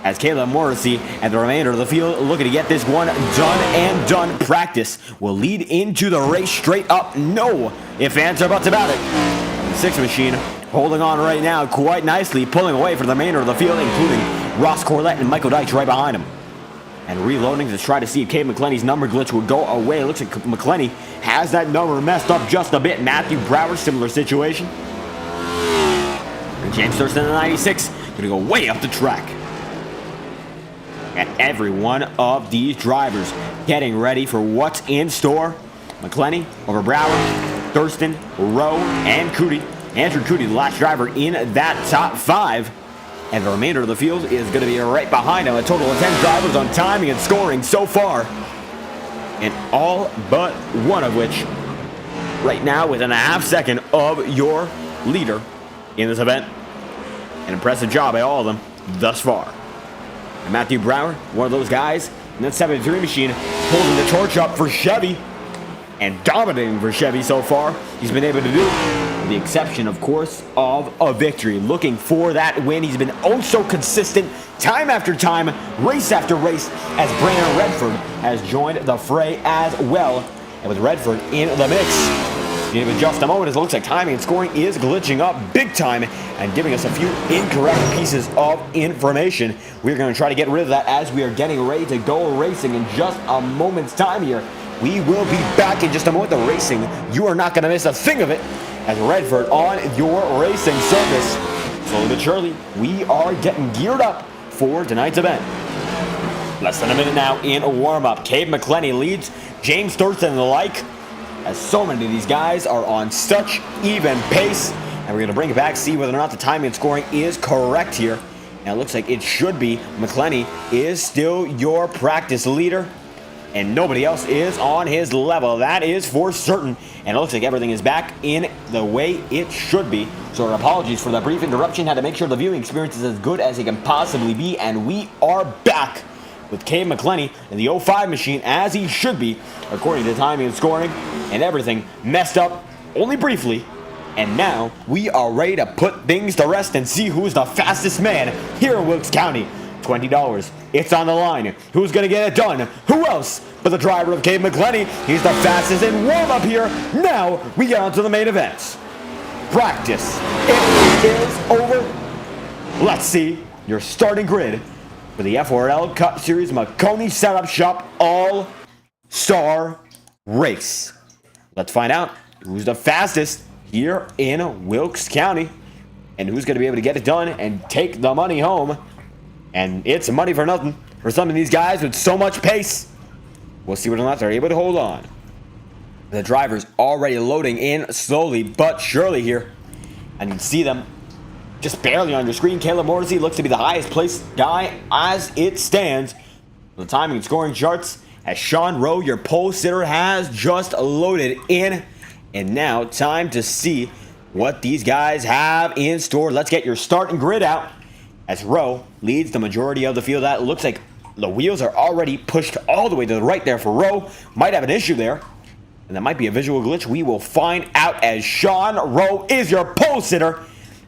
Speaker 1: as Caleb Morrissey and the remainder of the field looking to get this one done and done. Practice will lead into the race straight up. No ifs, ands, or buts about it. The 6 machine holding on right now quite nicely, pulling away from the remainder of the field, including Ross Corlett and Michael Deitch right behind him. And reloading to try to see if Cade McClenny's number glitch would go away. It looks like McClenny has that number messed up just a bit. Matthew Brower, similar situation. And James Thurston in the 96, gonna go way up the track. at every one of these drivers getting ready for what's in store. McClenny over Brower, Thurston, Rowe, and Cootie. Andrew Cootie, the last driver in that top 5. And the remainder of the field is going to be right behind him. A total of 10 drivers on timing and scoring so far. And all but one of which, right now, within a half second of your leader in this event. An impressive job by all of them thus far. And Matthew Brower, one of those guys in that 73 machine, holding the torch up for Chevy and dominating for Chevy so far. He's been able to do, with the exception, of course, of a victory. Looking for that win. He's been oh so consistent, time after time, race after race, as Brandon Redford has joined the fray as well. And with Redford in the mix, give it just a moment, as it looks like timing and scoring is glitching up big time and giving us a few incorrect pieces of information. We're going to try to get rid of that as we are getting ready to go racing in just a moment's time here. We will be back in just a moment. The racing, you are not going to miss a thing of it, as Redford on your racing service. Slowly but surely, we are getting geared up for tonight's event. Less than a minute now in a warm-up. Cave McClenny leads James Thurston and the like, as so many of these guys are on such even pace. And we're going to bring it back, see whether or not the timing and scoring is correct here. Now it looks like it should be. McClenny is still your practice leader, and nobody else is on his level. That is for certain. And it looks like everything is back in the way it should be. So our apologies for that brief interruption. Had to make sure the viewing experience is as good as it can possibly be. And we are back with Cave McClenny in the 05 machine, as he should be, according to timing and scoring. And everything messed up only briefly. And now we are ready to put things to rest and see who's the fastest man here in Wilkes County. $20. It's on the line. Who's going to get it done? Who else but the driver of Cave McClenny? He's the fastest in warm-up here. Now we get on to the main event. Practice. It is over. Let's see your starting grid for the FORL Cup Series Maconi Setup Shop All-Star Race. Let's find out who's the fastest here in Wilkes County and who's going to be able to get it done and take the money home. And it's money for nothing for some of these guys with so much pace. We'll see whether or not they're able to hold on. The drivers already loading in slowly but surely here. And you can see them just barely on your screen. Caleb Morrissey looks to be the highest placed guy as it stands. The timing and scoring charts, as Sean Rowe, your pole sitter, has just loaded in. And now time to see what these guys have in store. Let's get your starting grid out, as Rowe leads the majority of the field. That looks like the wheels are already pushed all the way to the right there for Rowe. Might have an issue there, and that might be a visual glitch. We will find out, as Sean Rowe is your pole sitter,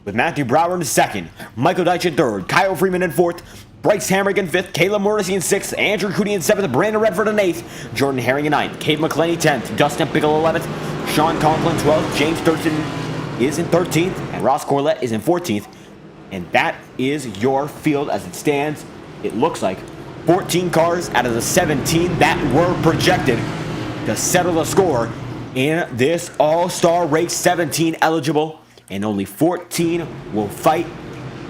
Speaker 1: with Matthew Brower in second, Michael Deitch in third, Kyle Freeman in fourth, Bryce Hamrick in fifth, Caleb Morrissey in sixth, Andrew Cootie in seventh, Brandon Redford in eighth, Jordan Herring in ninth, Cave McClenny 10th, Dustin Pickle 11th, Sean Conklin 12th, James Thurston is in 13th, and Ross Corlett is in 14th. And that is your field as it stands. It looks like 14 cars out of the 17 that were projected to settle the score in this all-star race. 17 eligible, and only 14 will fight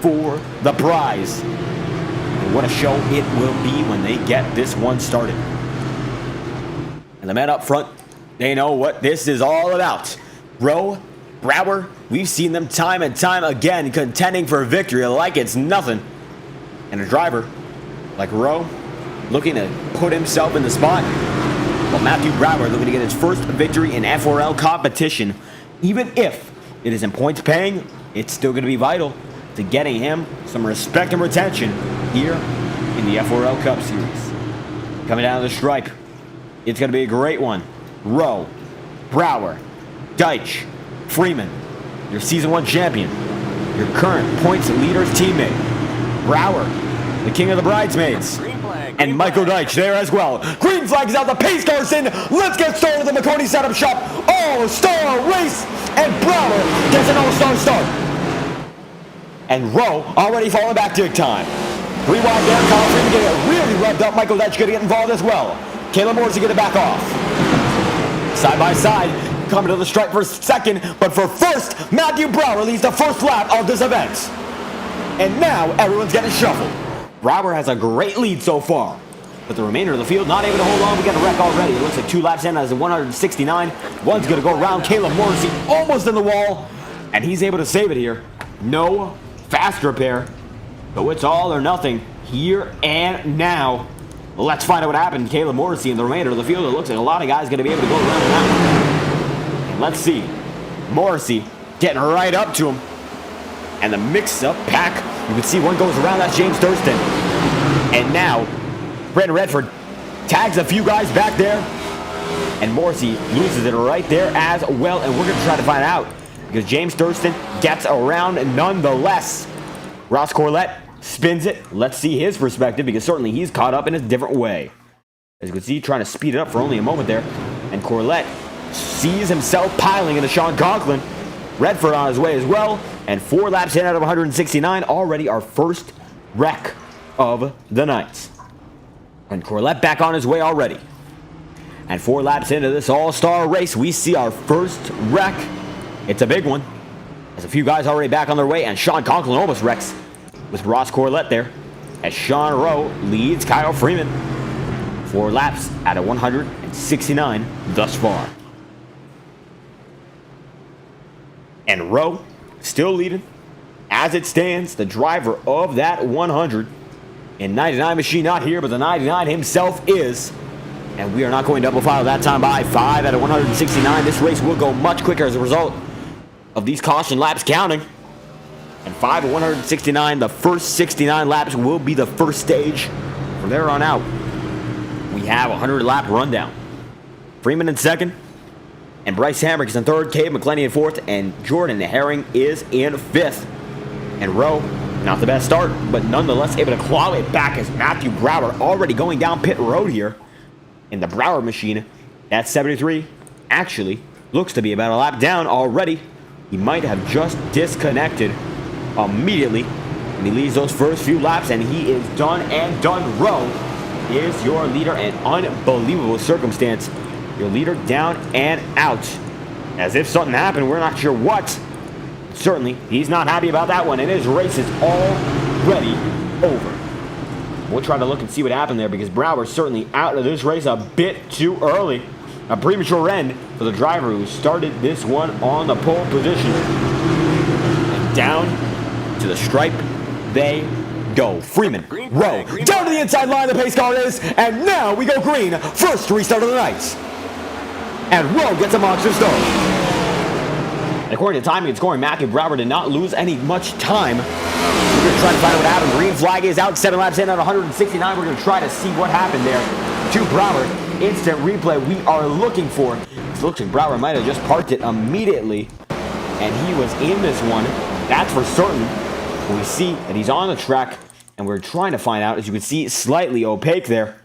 Speaker 1: for the prize. And what a show it will be when they get this one started. And the men up front, they know what this is all about. Rowe, Brower, we've seen them time and time again contending for victory like it's nothing. And a driver like Rowe looking to put himself in the spot. Well, Matthew Brower looking to get his first victory in FORL competition. Even if it isn't points paying, it's still going to be vital to getting him some respect and retention here in the FORL Cup Series. Coming down the stripe, it's going to be a great one. Rowe, Brower, Deitch, Freeman, your Season 1 champion, your current points leader's teammate, Brower, the king of the bridesmaids, and Michael Deitch there as well. Green flag is out, the pace car's in. Let's get started with the Maconi Setup Shop All-Star Race, and Brower gets an all-star start. And Rowe already falling back big time. 3 wide down, Kyle Freeman getting it really rubbed up. Michael Deitch going to get involved as well. Caleb Morrissey going to back off. Side by side, coming to the stripe for second, but for first, Matthew Brower leads the first lap of this event. And now everyone's getting shuffled. Brower has a great lead so far. But the remainder of the field not able to hold on. We got a wreck already. It looks like 2 laps in as a 169. One's going to go around. Caleb Morrissey almost in the wall. And he's able to save it here. No fast repair. So it's all or nothing here and now. Let's find out what happened. Caleb Morrissey in the remainder of the field. It looks like a lot of guys going to be able to go around that one. And let's see. Morrissey getting right up to him. And the mix-up pack. You can see one goes around. That's James Thurston. And now Brandon Redford tags a few guys back there, and Morrissey loses it right there as well, and we're going to try to find out, because James Thurston gets around nonetheless. Ross Corlett spins it. Let's see his perspective, because certainly he's caught up in a different way. As you can see, trying to speed it up for only a moment there, and Corlett sees himself piling into Sean Conklin. Redford on his way as well, and 4 laps in out of 169, already our first wreck of the night. And Corlett back on his way already. And 4 laps into this all-star race, we see our first wreck. It's a big one. There's a few guys already back on their way, and Sean Conklin almost wrecks with Ross Corlett there. As Sean Rowe leads Kyle Freeman. 4 laps out of 169 thus far. And Rowe still leading. As it stands, the driver of that 100. And 99 machine not here, but the 99 himself is. And we are not going double file that time by 5 out of 169. This race will go much quicker as a result of these caution laps counting. And 5 of 169, the first 69 laps will be the first stage. From there on out, we have a 100 lap rundown. Freeman in second, and Bryce Hamrick is in third, Cade McClenny in fourth, and Jordan Herring is in fifth. And Rowe, not the best start, but nonetheless able to claw it back as Matthew Brower already going down pit road here. In the Brower machine, that 73 actually looks to be about a lap down already. He might have just disconnected immediately. And he leads those first few laps, and he is done and done. Rowe is your leader, an unbelievable circumstance. Your leader down and out. As if something happened, we're not sure what. Certainly, he's not happy about that one, and his race is already over. We'll try to look and see what happened there, because Brower's certainly out of this race a bit too early. A premature end for the driver who started this one on the pole position. And down to the stripe they go. Freeman, Rowe, down to the inside line, the pace car is, and now we go green. First restart of the night. And Rowe gets a monster start. And according to timing and scoring, Matthew Brower did not lose any much time. We're going to try to find out what happened. Green flag is out, 7 laps in at 169. We're going to try to see what happened there to Brower. Instant replay we are looking for. It looks like Brower might have just parked it immediately, and he was in this one. That's for certain. We see that he's on the track, and we're trying to find out, as you can see, slightly opaque there.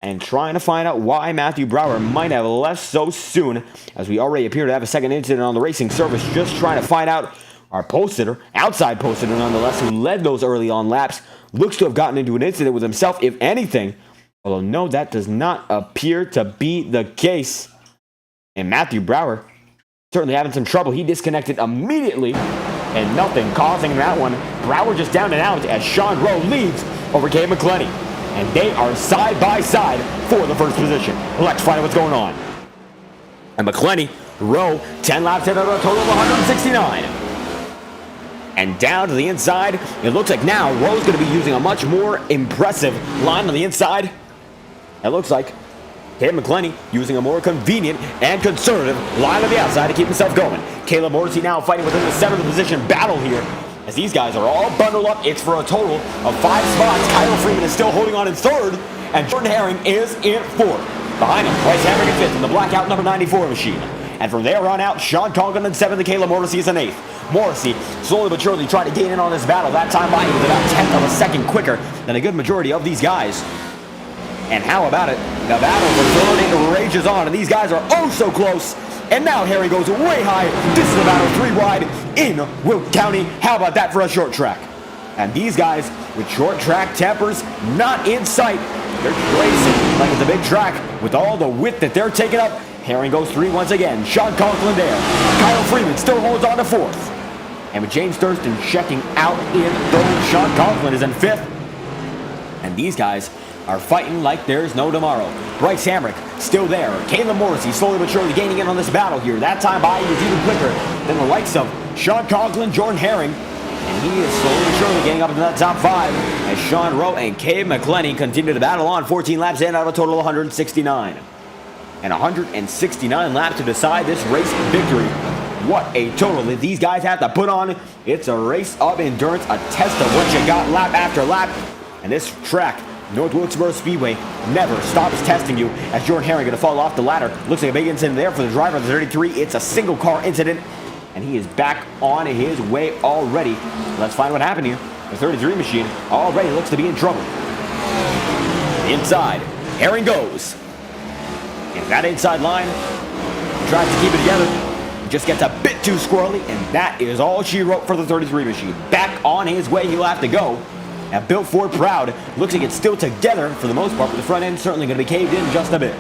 Speaker 1: And trying to find out why Matthew Brower might have left so soon, as we already appear to have a second incident on the racing service. Just trying to find out our pole sitter, outside pole sitter nonetheless, who led those early on laps, looks to have gotten into an incident with himself, if anything. Although, no, that does not appear to be the case. And Matthew Brower certainly having some trouble. He disconnected immediately, and nothing causing that one. Brower just down and out as Sean Rowe leads over Cade McClenny. And they are side by side for the first position. Let's find out what's going on. And McClenny, Rowe, 10 laps in, a total of 169. And down to the inside, it looks like now Rowe's going to be using a much more impressive line on the inside. It looks like Cade McClenny using a more convenient and conservative line on the outside to keep himself going. Caleb Morrissey now fighting within the 7th position battle here. As these guys are all bundled up, it's for a total of 5 spots. Kyle Freeman is still holding on in 3rd, and Jordan Herring is in 4th. Behind him, Bryce Hamrick in 5th in the blackout number 94 machine. And from there on out, Sean Conklin in 7th, and Caleb Morrissey is in 8th. Morrissey slowly but surely trying to gain in on this battle. That time by with about 1/10 of a second quicker than a good majority of these guys. And how about it? The battle for 3rd rages on, and these guys are oh so close. And now Harry goes way high. This is about a 3 wide in Wilkes County. How about that for a short track? And these guys with short track tempers not in sight. They're racing like it's a big track with all the width that they're taking up. Herring goes 3 once again. Sean Conklin there. Kyle Freeman still holds on to 4th. And with James Thurston checking out in 3rd, Sean Conklin is in 5th. And these guys are fighting like there's no tomorrow. Bryce Hamrick still there. Caleb Morrissey slowly but surely gaining in on this battle here. That time by he was even quicker than the likes of Sean Conklin, Jordan Herring. And he is slowly but surely getting up into that top 5 as Sean Rowe and Cade McClenny continue to battle on. 14 laps in out of a total of 169. And 169 laps to decide this race victory. What a total that these guys have to put on. It's a race of endurance, a test of what you got lap after lap. And this track, North Wilkesboro Speedway, never stops testing you as Jordan Herring going to fall off the ladder. Looks like a big incident there for the driver of the 33. It's a single car incident, and he is back on his way already. Let's find what happened here. The 33 machine already looks to be in trouble. Inside, Herring goes. And that inside line tries to keep it together. Just gets a bit too squirrely, and that is all she wrote for the 33 machine. Back on his way, he'll have to go. Now, Bill Ford Proud looks like it's still together for the most part, but the front end certainly going to be caved in just a bit.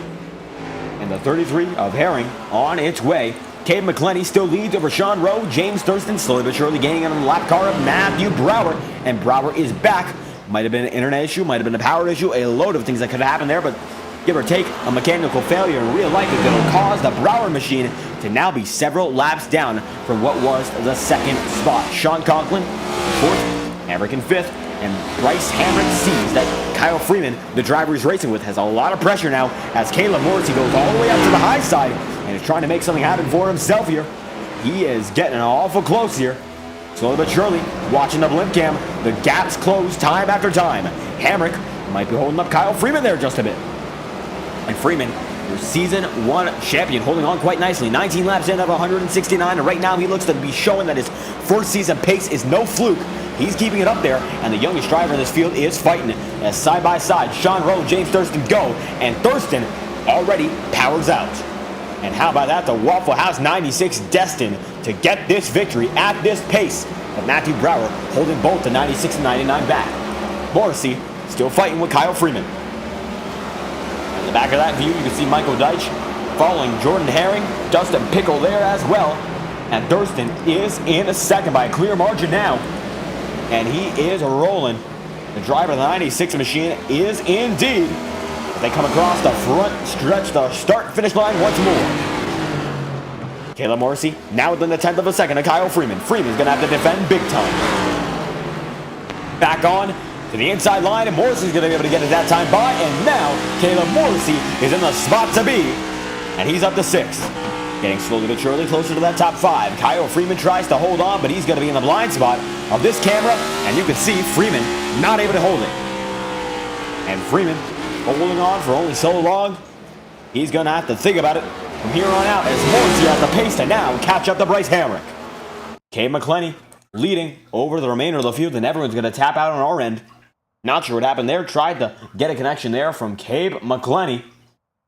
Speaker 1: And the 33 of Herring on its way. Cade McClenny still leads over Sean Rowe. James Thurston slowly but surely gaining on the lap car of Matthew Brower. And Brower is back. Might have been an internet issue, might have been a power issue, a load of things that could have happened there, but give or take, a mechanical failure in real life is going to cause the Brower machine to now be several laps down from what was the second spot. Sean Conklin, 4th, Hamrick in 5th, and Bryce Hamrick sees that Kyle Freeman, the driver he's racing with, has a lot of pressure now as Caleb Morrissey goes all the way up to the high side and is trying to make something happen for himself here. He is getting awful close here. Slowly but surely, watching the blimp cam, the gaps close time after time. Hamrick might be holding up Kyle Freeman there just a bit. And Freeman, your season 1 champion, holding on quite nicely. 19 laps in of 169, and right now he looks to be showing that his first season pace is no fluke. He's keeping it up there, and the youngest driver in this field is fighting as side by side Sean Rowe, James Thurston go, and Thurston already powers out. And how about that? The Waffle House 96 destined to get this victory at this pace. But Matthew Brower holding both the 96 and 99 back. Morrissey still fighting with Kyle Freeman. In the back of that view, you can see Michael Deitch following Jordan Herring, Dustin Pickle there as well. And Thurston is in a second by a clear margin now. And he is rolling. The driver of the 96 machine is indeed. They come across the front stretch, the start-finish line once more. Caleb Morrissey now within the 10th of a second of Kyle Freeman. Freeman's going to have to defend big time. Back on to the inside line, and Morrissey's going to be able to get it that time by. And now Caleb Morrissey is in the spot to be. And he's up to 6th. Getting slowly but surely closer to that top 5. Kyle Freeman tries to hold on, but he's going to be in the blind spot of this camera. And you can see Freeman not able to hold it. And Freeman holding on for only so long. He's going to have to think about it from here on out as Morrissey has the pace to now catch up to Bryce Hamrick. Cade McClenny leading over the remainder of the field, and everyone's going to tap out on our end. Not sure what happened there. Tried to get a connection there from Cade McClenny.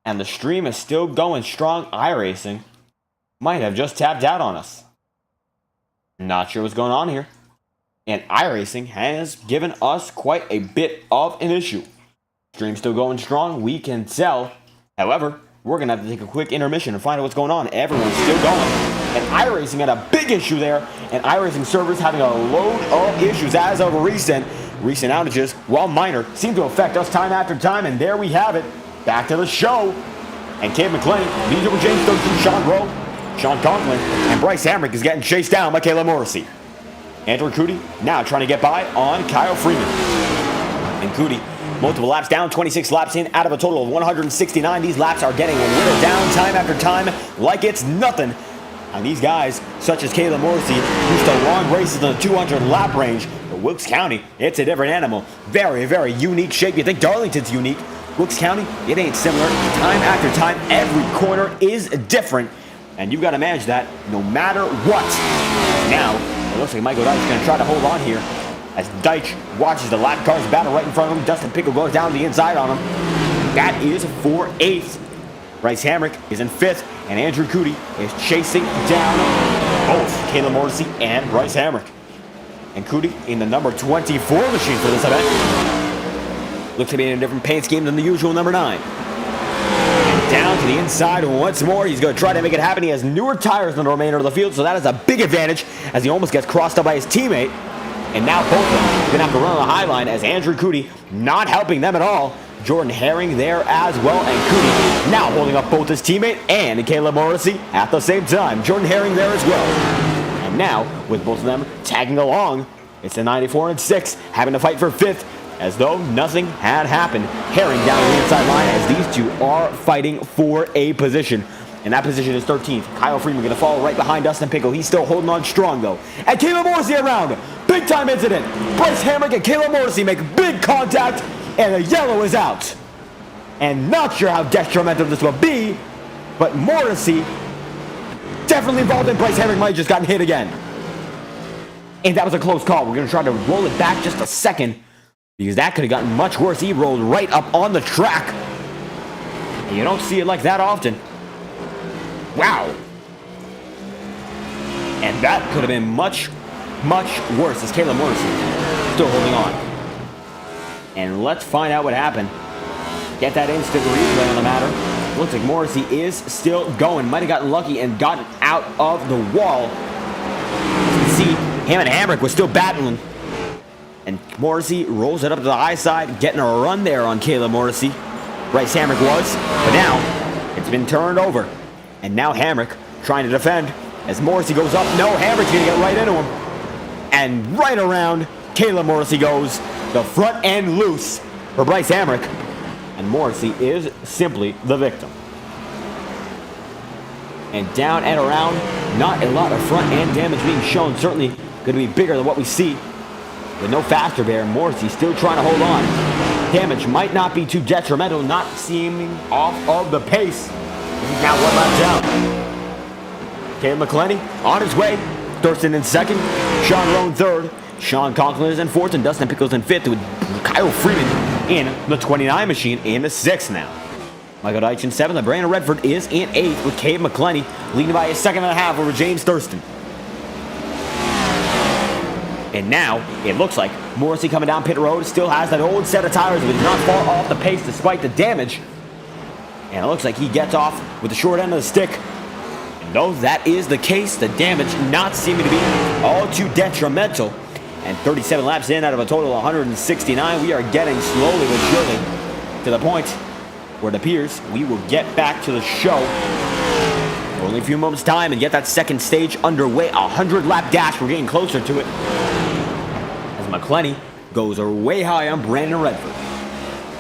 Speaker 1: And the stream is still going strong. iRacing might have just tapped out on us. Not sure what's going on here. And iRacing has given us quite a bit of an issue. Stream still going strong, we can tell. However, we're going to have to take a quick intermission and find out what's going on. Everyone's still going. And iRacing had a big issue there. And iRacing servers having a load of issues as of recent outages, while minor, seem to affect us time after time. And there we have it. Back to the show. And Cade McClenny leads over James Thurston, Sean Rowe, Sean Conklin, and Bryce Hamrick is getting chased down by Caleb Morrissey. Andrew Cootie now trying to get by on Kyle Freeman. And Cootie, multiple laps down, 26 laps in out of a total of 169. These laps are getting whittled down time after time like it's nothing. And these guys, such as Caleb Morrissey, used to long races in the 200 lap range. But Wilkes County, it's a different animal. Very, very unique shape. You think Darlington's unique. Wilkes County, it ain't similar. Time after time, every corner is different. And you've got to manage that no matter what. Now, it looks like Michael Deitch is going to try to hold on here as Deitch watches the lap cars battle right in front of him. Dustin Pickle goes down the inside on him. That is for 8th. Bryce Hamrick is in 5th, and Andrew Cootie is chasing down both Caleb Morrissey and Bryce Hamrick. And Cootie in the number 24 machine for this event. Looks to be in a different paint scheme than the usual number 9. And down to the inside once more. He's going to try to make it happen. He has newer tires than the remainder of the field, so that is a big advantage as he almost gets crossed up by his teammate. And now both of them gonna have to run on the high line as Andrew Cootie not helping them at all. Jordan Herring there as well, and Cootie now holding up both his teammate and Caleb Morrissey at the same time. Jordan Herring there as well. And now, with both of them tagging along, it's the 94 and 6 having to fight for 5th as though nothing had happened. Herring down the inside line as these two are fighting for a position. And that position is 13th. Kyle Freeman going to fall right behind Dustin Pickle. He's still holding on strong, though. And Caleb Morrissey around. Big time incident. Bryce Hamrick and Caleb Morrissey make big contact, and the yellow is out. And not sure how detrimental this will be, but Morrissey definitely involved in. Bryce Hamrick might have just gotten hit again. And that was a close call. We're going to try to roll it back just a second, because that could have gotten much worse. He rolled right up on the track. And you don't see it like that often. Wow. And that could have been much, much worse as Caleb Morrissey still holding on. And let's find out what happened. Get that instant replay on the matter. Looks like Morrissey is still going. Might have gotten lucky and gotten out of the wall. You can see him and Hamrick was still battling. And Morrissey rolls it up to the high side, getting a run there on Caleb Morrissey. Bryce Hamrick was, but now it's been turned over. And now Hamrick trying to defend as Morrissey goes up. No, Hamrick's going to get right into him. And right around Caleb Morrissey goes. The front end loose for Bryce Hamrick. And Morrissey is simply the victim. And down and around, not a lot of front end damage being shown. Certainly going to be bigger than what we see. With no faster bear, Morrissey still trying to hold on. Damage might not be too detrimental, not seeming off of the pace. He's now one lap down. Caleb McClenny on his way. Thurston in second. Sean Roan third. Sean Conklin is in fourth. And Dustin Pickles in fifth. With Kyle Freeman in the 29 machine in the sixth now. Michael Deitch in seventh. And Brandon Redford is in eighth with Cave McClenny leading by a second and a half over James Thurston. And now, it looks like Morrissey coming down pit road still has that old set of tires, but he's not far off the pace despite the damage. And it looks like he gets off with the short end of the stick. And though that is the case, the damage not seeming to be all too detrimental. And 37 laps in out of a total of 169, we are getting slowly but surely to the point where it appears we will get back to the show. Only a few moments time and get that second stage underway. 100 lap dash, we're getting closer to it. As McClenny goes way high on Brandon Redford.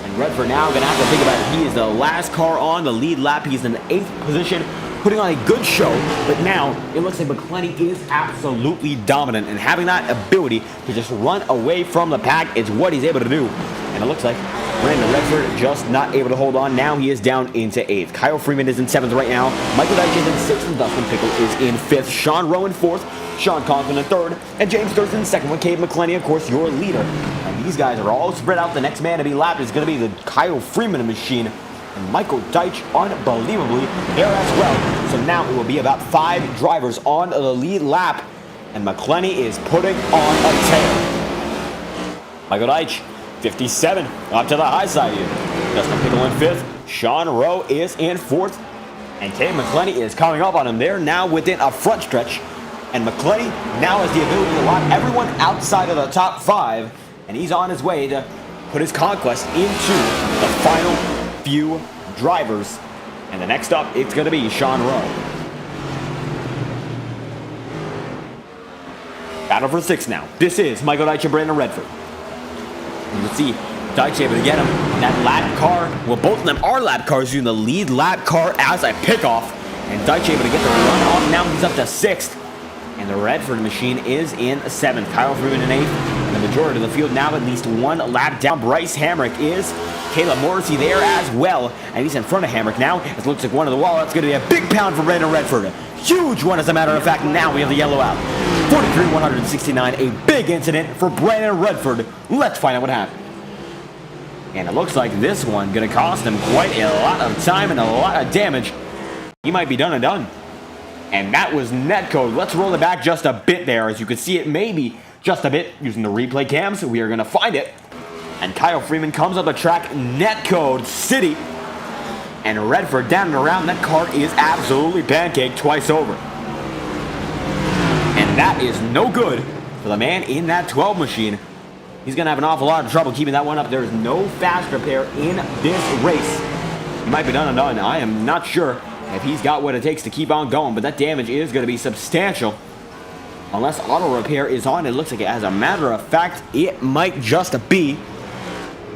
Speaker 1: And Redford now going to have to think about it. He is the last car on the lead lap. He's in the 8th position, putting on a good show. But now it looks like McClenny is absolutely dominant. And having that ability to just run away from the pack is what he's able to do. And it looks like Brandon Redford just not able to hold on. Now he is down into 8th. Kyle Freeman is in 7th right now. Michael Deitch is in 6th. And Dustin Pickle is in 5th. Sean Rowan 4th. Sean Conklin in 3rd. And James Thurston in 2nd. With Cave McClenny, of course, your leader. And these guys are all spread out. The next man to be lapped is going to be the Kyle Freeman machine. And Michael Deitch, unbelievably, there as well. So now it will be about 5 drivers on the lead lap. And McClenny is putting on a tail. Michael Deitch, 57, up to the high side here. Dustin Pickle in 5th. Sean Rowe is in 4th. And Cave McClenny is coming up on him there, now within a front stretch. And McClenny now has the ability to lock everyone outside of the top 5. And he's on his way to put his conquest into the final few drivers. And the next up, it's going to be Sean Rowe. Battle for 6 now. This is Michael Deitch and Brandon Redford. You can see Deitch able to get him in that lap car. Well, both of them are lap cars using the lead lap car as a pickoff. And Deitch able to get the run off. Now he's up to 6th. And the Redford machine is in 7th. Kyle Freeman in 8th. And the majority of the field now at least 1 lap down. Bryce Hamrick is. Caleb Morrissey there as well. And he's in front of Hamrick now. It looks like one of the wall. That's going to be a big pound for Brandon Redford. Huge one, as a matter of fact. Now we have the yellow out. 43-169. A big incident for Brandon Redford. Let's find out what happened. And it looks like this one going to cost him quite a lot of time and a lot of damage. He might be done and done. And that was netcode. Let's roll it back just a bit there. As you can see it maybe just a bit using the replay cams. We are going to find it. And Kyle Freeman comes up the track. Netcode City. And Redford down and around. That car is absolutely pancaked twice over. And that is no good for the man in that 12 machine. He's going to have an awful lot of trouble keeping that one up. There's no fast repair in this race. He might be done and done. I am not sure if he's got what it takes to keep on going, but that damage is going to be substantial. Unless auto repair is on, it looks like, as a matter of fact, it might just be.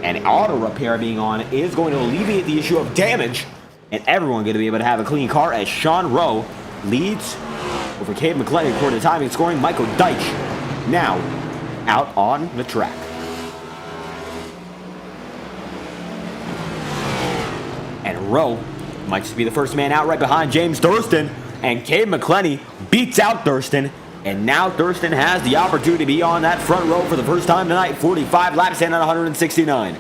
Speaker 1: And auto repair being on is going to alleviate the issue of damage, and everyone going to be able to have a clean car as Sean Rowe leads over Cade McClellan according to timing, scoring Michael Deitch now out on the track. And Rowe might just be the first man out right behind James Thurston, and Cade McClellan beats out Thurston. And now Thurston has the opportunity to be on that front row for the first time tonight. 45 laps in at 169.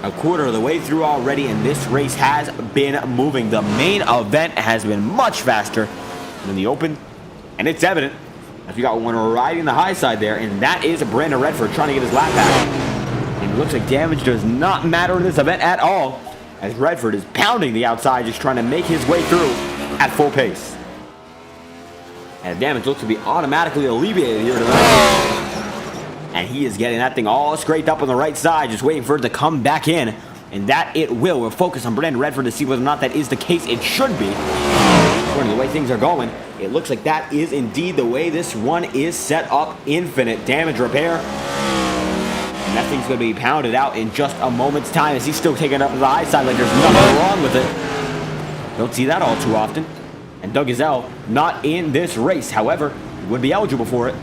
Speaker 1: A quarter of the way through already, and this race has been moving. The main event has been much faster than the open, and it's evident as we got one riding the high side there, and that is Brandon Redford trying to get his lap back. And it looks like damage does not matter in this event at all, as Redford is pounding the outside, just trying to make his way through at full pace. And damage looks to be automatically alleviated here tonight. And he is getting that thing all scraped up on the right side, just waiting for it to come back in. And that it will. We'll focus on Brandon Redford to see whether or not that is the case. It should be. According to the way things are going, it looks like that is indeed the way this one is set up. Infinite damage repair. And that thing's going to be pounded out in just a moment's time as he's still taking it up to the high side like there's nothing wrong with it. Don't see that all too often. And Doug Gazelle not in this race. However, he would be eligible for it.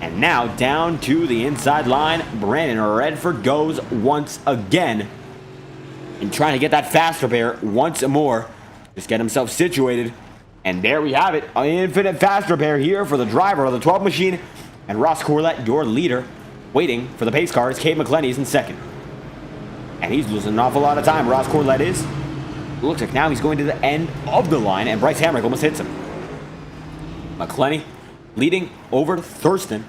Speaker 1: And now down to the inside line, Brandon Redford goes once again. And trying to get that fast repair once more. Just get himself situated. And there we have it. An infinite fast repair here for the driver of the 12 machine. And Ross Corlett, your leader. Waiting for the pace car is Cade McClellan. He's in second. And he's losing an awful lot of time. Ross Corlett is. Looks like now he's going to the end of the line, and Bryce Hamrick almost hits him. McClellan leading over Thurston.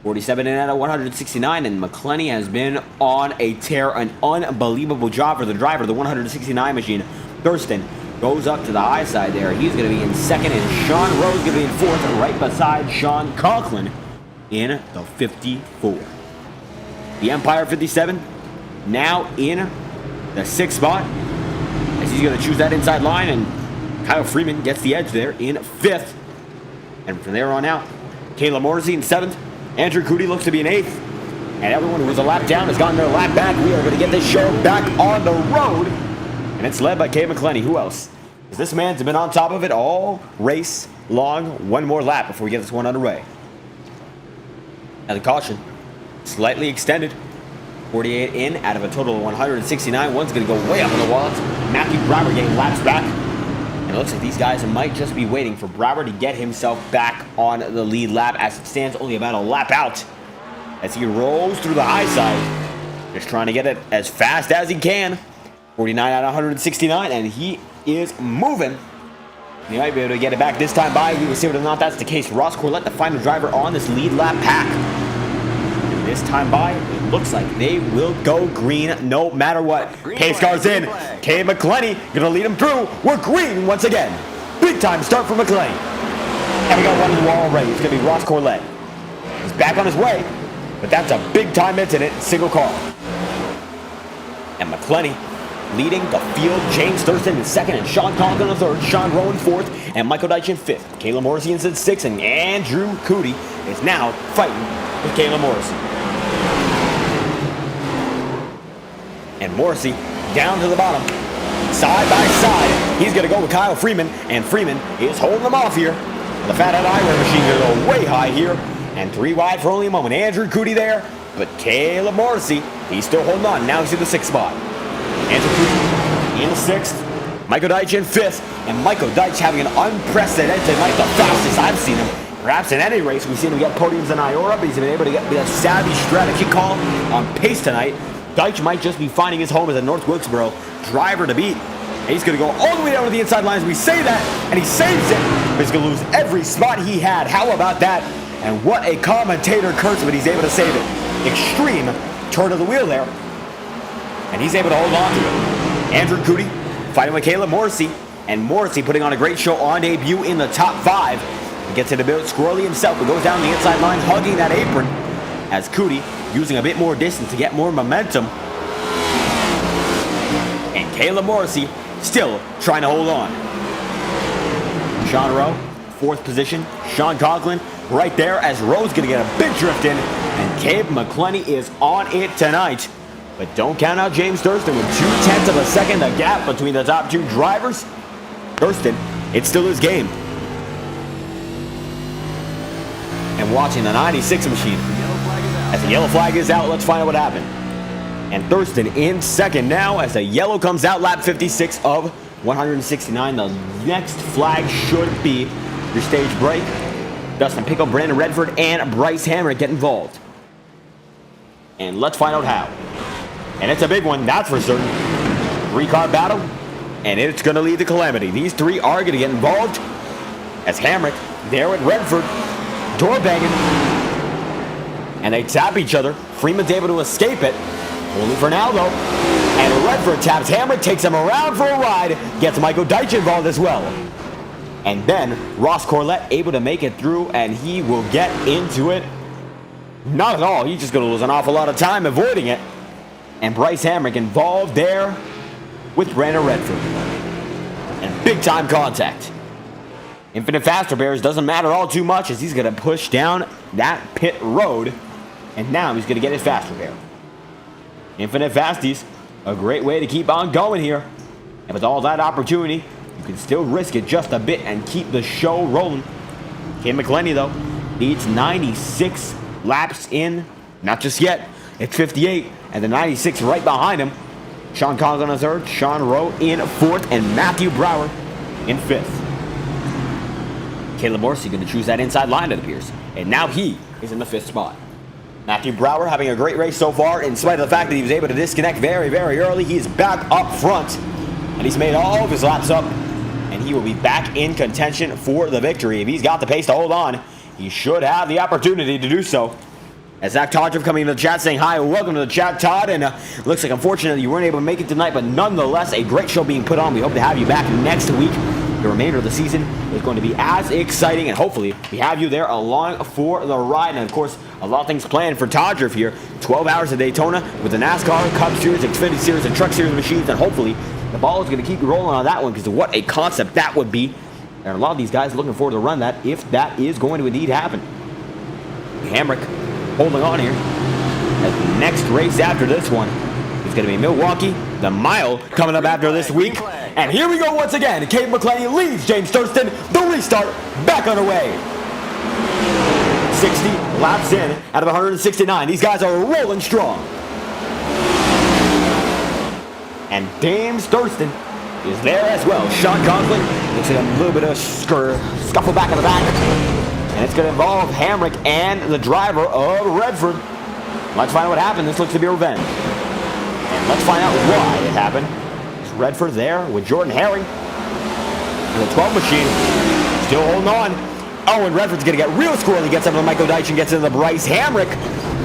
Speaker 1: 47 in at 169, and McClellan has been on a tear. An unbelievable job for the driver of the 169 machine. Thurston goes up to the high side there. He's going to be in second, and Sean Rowe's going to be in fourth, right beside Sean Conklin in the 54. The Empire 57 now in the sixth spot, as he's going to choose that inside line, and Kyle Freeman gets the edge there in fifth. And from there on out, Kayla Morrissey in seventh. Andrew Cootie looks to be in eighth. And everyone who was a lap down has gotten their lap back. We are going to get this show back on the road. And it's led by Cade McClellan. Who else? Because this man's been on top of it all race long. One more lap before we get this one underway. Now the caution, slightly extended. 48 in out of a total of 169. One's going to go way up in the wallet. Matthew Brower getting laps back. And it looks like these guys might just be waiting for Brower to get himself back on the lead lap, as it stands only about a lap out as he rolls through the high side. Just trying to get it as fast as he can. 49 out of 169, and he is moving. He might be able to get it back this time by. We will see whether or not that's the case. Ross Corlett, the final driver on this lead lap pack. And this time by, it looks like they will go green no matter what. Pace car's in. Cade McClellan gonna lead him through. We're green once again. Big time start for McClellan. And we got one in the wall already. It's gonna be Ross Corlett. He's back on his way, but that's a big time incident. Single car. And McClellan leading the field. James Thurston in second, and Sean Conklin in third. Sean Rowe in fourth, and Michael Deitch in fifth. Kayla Morrissey in sixth, and Andrew Cootie is now fighting with Kayla Morrissey. And Morrissey down to the bottom, side by side. He's going to go with Kyle Freeman, and Freeman is holding them off here. The Fathead Eyewear machine going to go way high here, and three wide for only a moment. Andrew Cootie there, but Kayla Morrissey, he's still holding on. Now he's in the sixth spot. Andrew Cootie in sixth, Michael Deitch in fifth, and Michael Deitch having an unprecedented night, the fastest I've seen him. Perhaps in any race, we've seen him get podiums in IORA, but he's been able to get a savvy strategy call on pace tonight. Deitch might just be finding his home as a North Wilkesboro driver to beat. And he's going to go all the way down to the inside lines. We say that, and he saves it, but he's going to lose every spot he had. How about that? And what a commentator curse, but he's able to save it. Extreme turn of the wheel there. And he's able to hold on to it. Andrew Cootie fighting with Kayla Morrissey. And Morrissey putting on a great show on debut in the top five. He gets it a bit squirrely himself, but goes down the inside line, hugging that apron, as Cootie using a bit more distance to get more momentum. And Caleb Morrissey still trying to hold on. Sean Rowe, 4th position. Sean Conklin right there as Rowe's going to get a big drift in. And Cabe McClenny is on it tonight. But don't count out James Thurston with 0.2 of a second, the gap between the top 2 drivers. Thurston, it's still his game. And watching the 96 machine. As the yellow flag is out, let's find out what happened. And Thurston in second now as the yellow comes out, lap 56 of 169. The next flag should be your stage break. Dustin Pickle, Brandon Redford, and Bryce Hammer get involved. And let's find out how. And it's a big one, that's for certain. 3-car battle, and it's going to lead to calamity. These 3 are going to get involved as Hamrick there with Redford, door banging, and they tap each other. Freeman's able to escape it, only for now though. And Redford taps Hamrick, takes him around for a ride, gets Michael Deitch involved as well. And then Ross Corlett able to make it through, and he will get into it. Not at all, he's just going to lose an awful lot of time avoiding it. And Bryce Hamrick involved there with Brandon Redford. And big time contact. Infinite Faster Bears doesn't matter all too much as he's going to push down that pit road. And now he's going to get his Faster Bear. Infinite Fasties, a great way to keep on going here. And with all that opportunity, you can still risk it just a bit and keep the show rolling. Kim McClenny, though, needs 96 laps in. Not just yet. It's 58, and the 96 right behind him. Sean Conklin in 3rd, Sean Rowe in 4th, and Matthew Brower in 5th. Caleb Morrissey going to choose that inside line, it appears. And now he is in the 5th spot. Matthew Brower having a great race so far, in spite of the fact that he was able to disconnect very, very early. He is back up front, and he's made all of his laps up, and he will be back in contention for the victory. If he's got the pace to hold on, he should have the opportunity to do so. As Zach Todriff coming into the chat saying hi, welcome to the chat, Todd. And looks like unfortunately you weren't able to make it tonight, but nonetheless, a great show being put on. We hope to have you back next week. The remainder of the season is going to be as exciting, and hopefully we have you there along for the ride. And of course, a lot of things planned for Todriff here. 12 hours of Daytona with the NASCAR Cup Series, Xfinity Series, and Truck Series machines, and hopefully the ball is going to keep rolling on that one because what a concept that would be. And a lot of these guys looking forward to run that if that is going to indeed happen. Hamrick holding on here. As the next race after this one is going to be Milwaukee, the mile coming up after this week. And here we go once again. Cabe McClenny leads James Thurston. The restart back underway. 60 laps in out of 169. These guys are rolling strong. And James Thurston is there as well. Sean Conklin looks like a little bit of scuffle back in the back. And it's going to involve Hamrick and the driver of Redford. Let's find out what happened. This looks to be revenge. And let's find out why it happened. Is Redford there with Jordan Herring. The 12 machine still holding on. Oh, and Redford's going to get real squirrely. Gets up to Michael Deitch and gets into the Bryce Hamrick.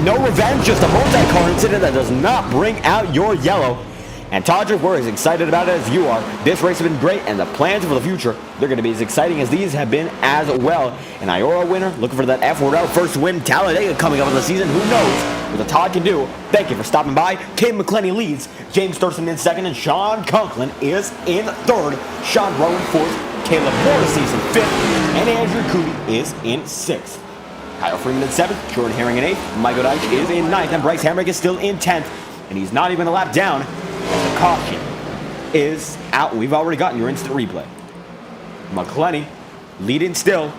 Speaker 1: No revenge, just a multi-car incident that does not bring out your yellow. And Todrick, we're as excited about it as you are. This race has been great, and the plans for the future, they're going to be as exciting as these have been as well. An IORA winner, looking for that FORL first win. Talladega coming up in the season. Who knows what the Todd can do. Thank you for stopping by. Cabe McClenny leads. James Thurston in 2nd, and Sean Conklin is in 3rd. Sean Rowe in 4th. Caleb Morrissey's in 5th. And Andrew Cootie is in 6th. Kyle Freeman in 7th. Jordan Herring in 8th. Michael Deitch is in 9th. And Bryce Hamrick is still in 10th. And he's not even a lap down. The caution is out. We've already gotten your instant replay. McClenny leading still,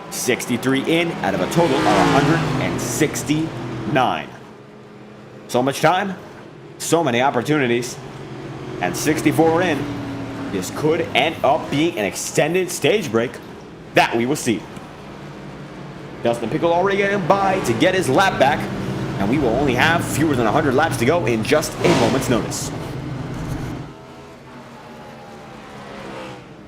Speaker 1: 63 in out of a total of 169. So much time, so many opportunities, and 64 in. This could end up being an extended stage break that we will see. Dustin Pickle already getting by to get his lap back, and we will only have fewer than 100 laps to go in just a moment's notice.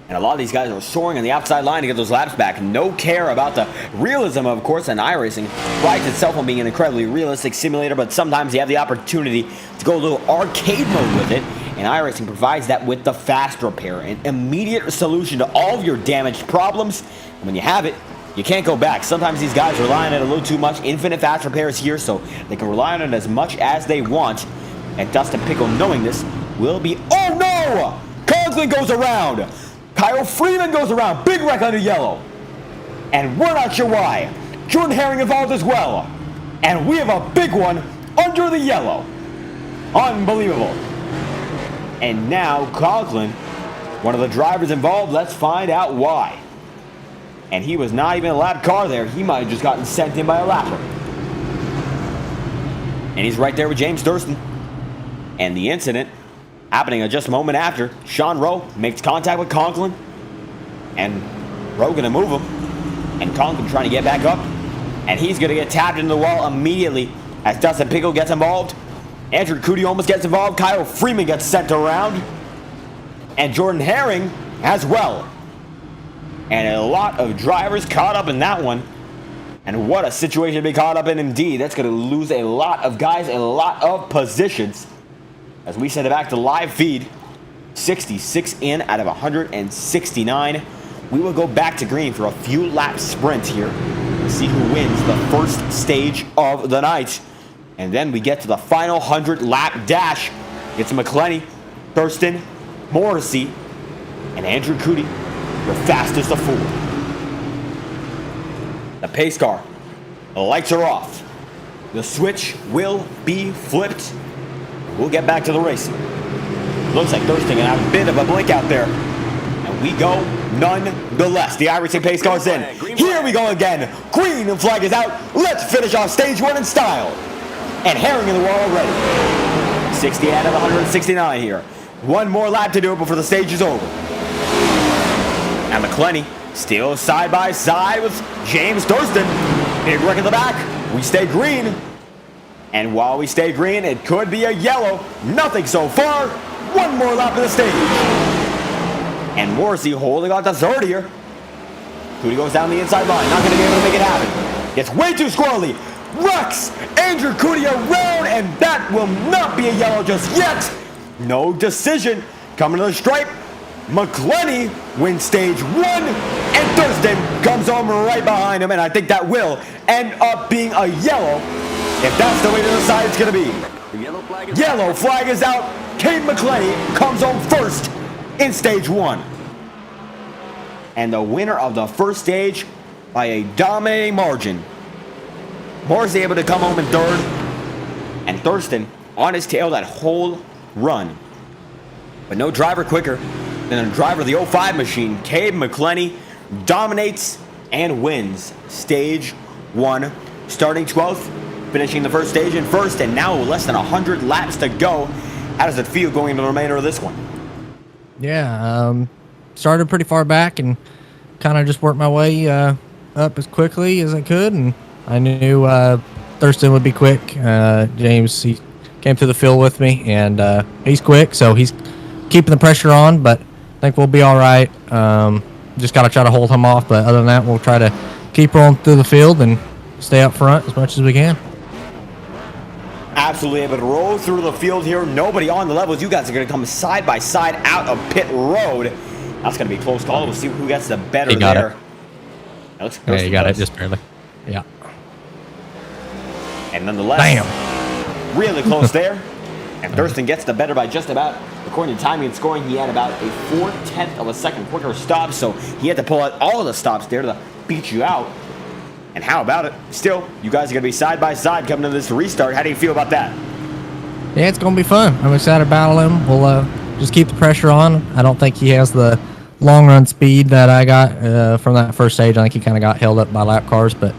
Speaker 1: And a lot of these guys are soaring on the outside line to get those laps back. No care about the realism, of course, and iRacing prides itself on being an incredibly realistic simulator, but sometimes you have the opportunity to go a little arcade mode with it, and iRacing provides that with the Fast Repair, an immediate solution to all of your damaged problems. And when you have it, You can't go back. Sometimes these guys rely on it a little too much. Infinite fast repairs here, so they can rely on it as much as they want. And Dustin Pickle, knowing this, will be... Oh, no! Conklin goes around. Kyle Freeman goes around. Big wreck under yellow. And we're not sure why. Jordan Herring involved as well. And we have a big one under the yellow. Unbelievable. And now Conklin, one of the drivers involved, let's find out why. And he was not even a lap car there. He might have just gotten sent in by a lapper. And he's right there with James Thurston. And the incident happening just a moment after, Sean Rowe makes contact with Conklin. And Rowe gonna move him. And Conklin trying to get back up. And he's gonna get tapped into the wall immediately as Dustin Pickle gets involved. Andrew Cootie almost gets involved. Kyle Freeman gets sent around. And Jordan Herring as well. And a lot of drivers caught up in that one. And what a situation to be caught up in indeed. That's going to lose a lot of guys, a lot of positions. As we send it back to live feed. 66 in out of 169. We will go back to green for a few lap sprint here. To see who wins the first stage of the night. And then we get to the final 100 lap dash. It's McClenny, Thurston, Morrissey, and Andrew Cootie. Your fastest of 4. The pace car. The lights are off. The switch will be flipped. We'll get back to the racing. Looks like Thurston gonna have a bit of a blink out there. And we go nonetheless. The iRacing pace car's in. Here we go again. Green flag is out. Let's finish off stage 1 in style. And Herring in the wall already. 60 out of 169 here. One more lap to do it before the stage is over. And McClenny still side by side with James Thurston. Big wreck in the back. We stay green. And while we stay green, it could be a yellow. Nothing so far. One more lap of the stage. And Morrissey holding on to third here. Cootie goes down the inside line. Not going to be able to make it happen. It's way too squirrely. Wrecks Andrew Cootie around. And that will not be a yellow just yet. No decision. Coming to the stripe. McClenny wins stage 1, and Thurston comes home right behind him, and I think that will end up being a yellow, if that's the way to decide it's going to be. Yellow flag is out. Cade McClenny comes home first in stage 1. And the winner of the first stage by a dominating margin. Moore's able to come home in third, and Thurston on his tail that whole run. But no driver quicker than the driver of the 05 machine. Cade McClenny dominates and wins stage 1, starting 12th, finishing the first stage in first, and now less than 100 laps to go. How does it feel going into the remainder of this one?
Speaker 4: Yeah, started pretty far back and kind of just worked my way up as quickly as I could, and I knew Thurston would be quick. James, he came through the field with me, and he's quick, so he's keeping the pressure on, but I think we'll be all right. Just got to try to hold him off, but other than that, we'll try to keep rolling through the field and stay up front as much as we can.
Speaker 1: Absolutely able to roll through the field here. Nobody on the levels. You guys are going to come side by side out of pit road. That's going to be a close call. We'll see who gets the better there.
Speaker 4: Yeah, you got it just barely. Yeah.
Speaker 1: And nonetheless, really close there. And Thurston gets the better by just about, according to timing and scoring, he had about a 4/10 of a second quicker stop, so he had to pull out all of the stops there to beat you out. And how about it? Still, you guys are going to be side by side coming to this restart. How do you feel about that?
Speaker 4: Yeah, it's going to be fun. I'm excited to battle him. We'll just keep the pressure on. I don't think he has the long run speed that I got from that first stage. I think he kind of got held up by lap cars, but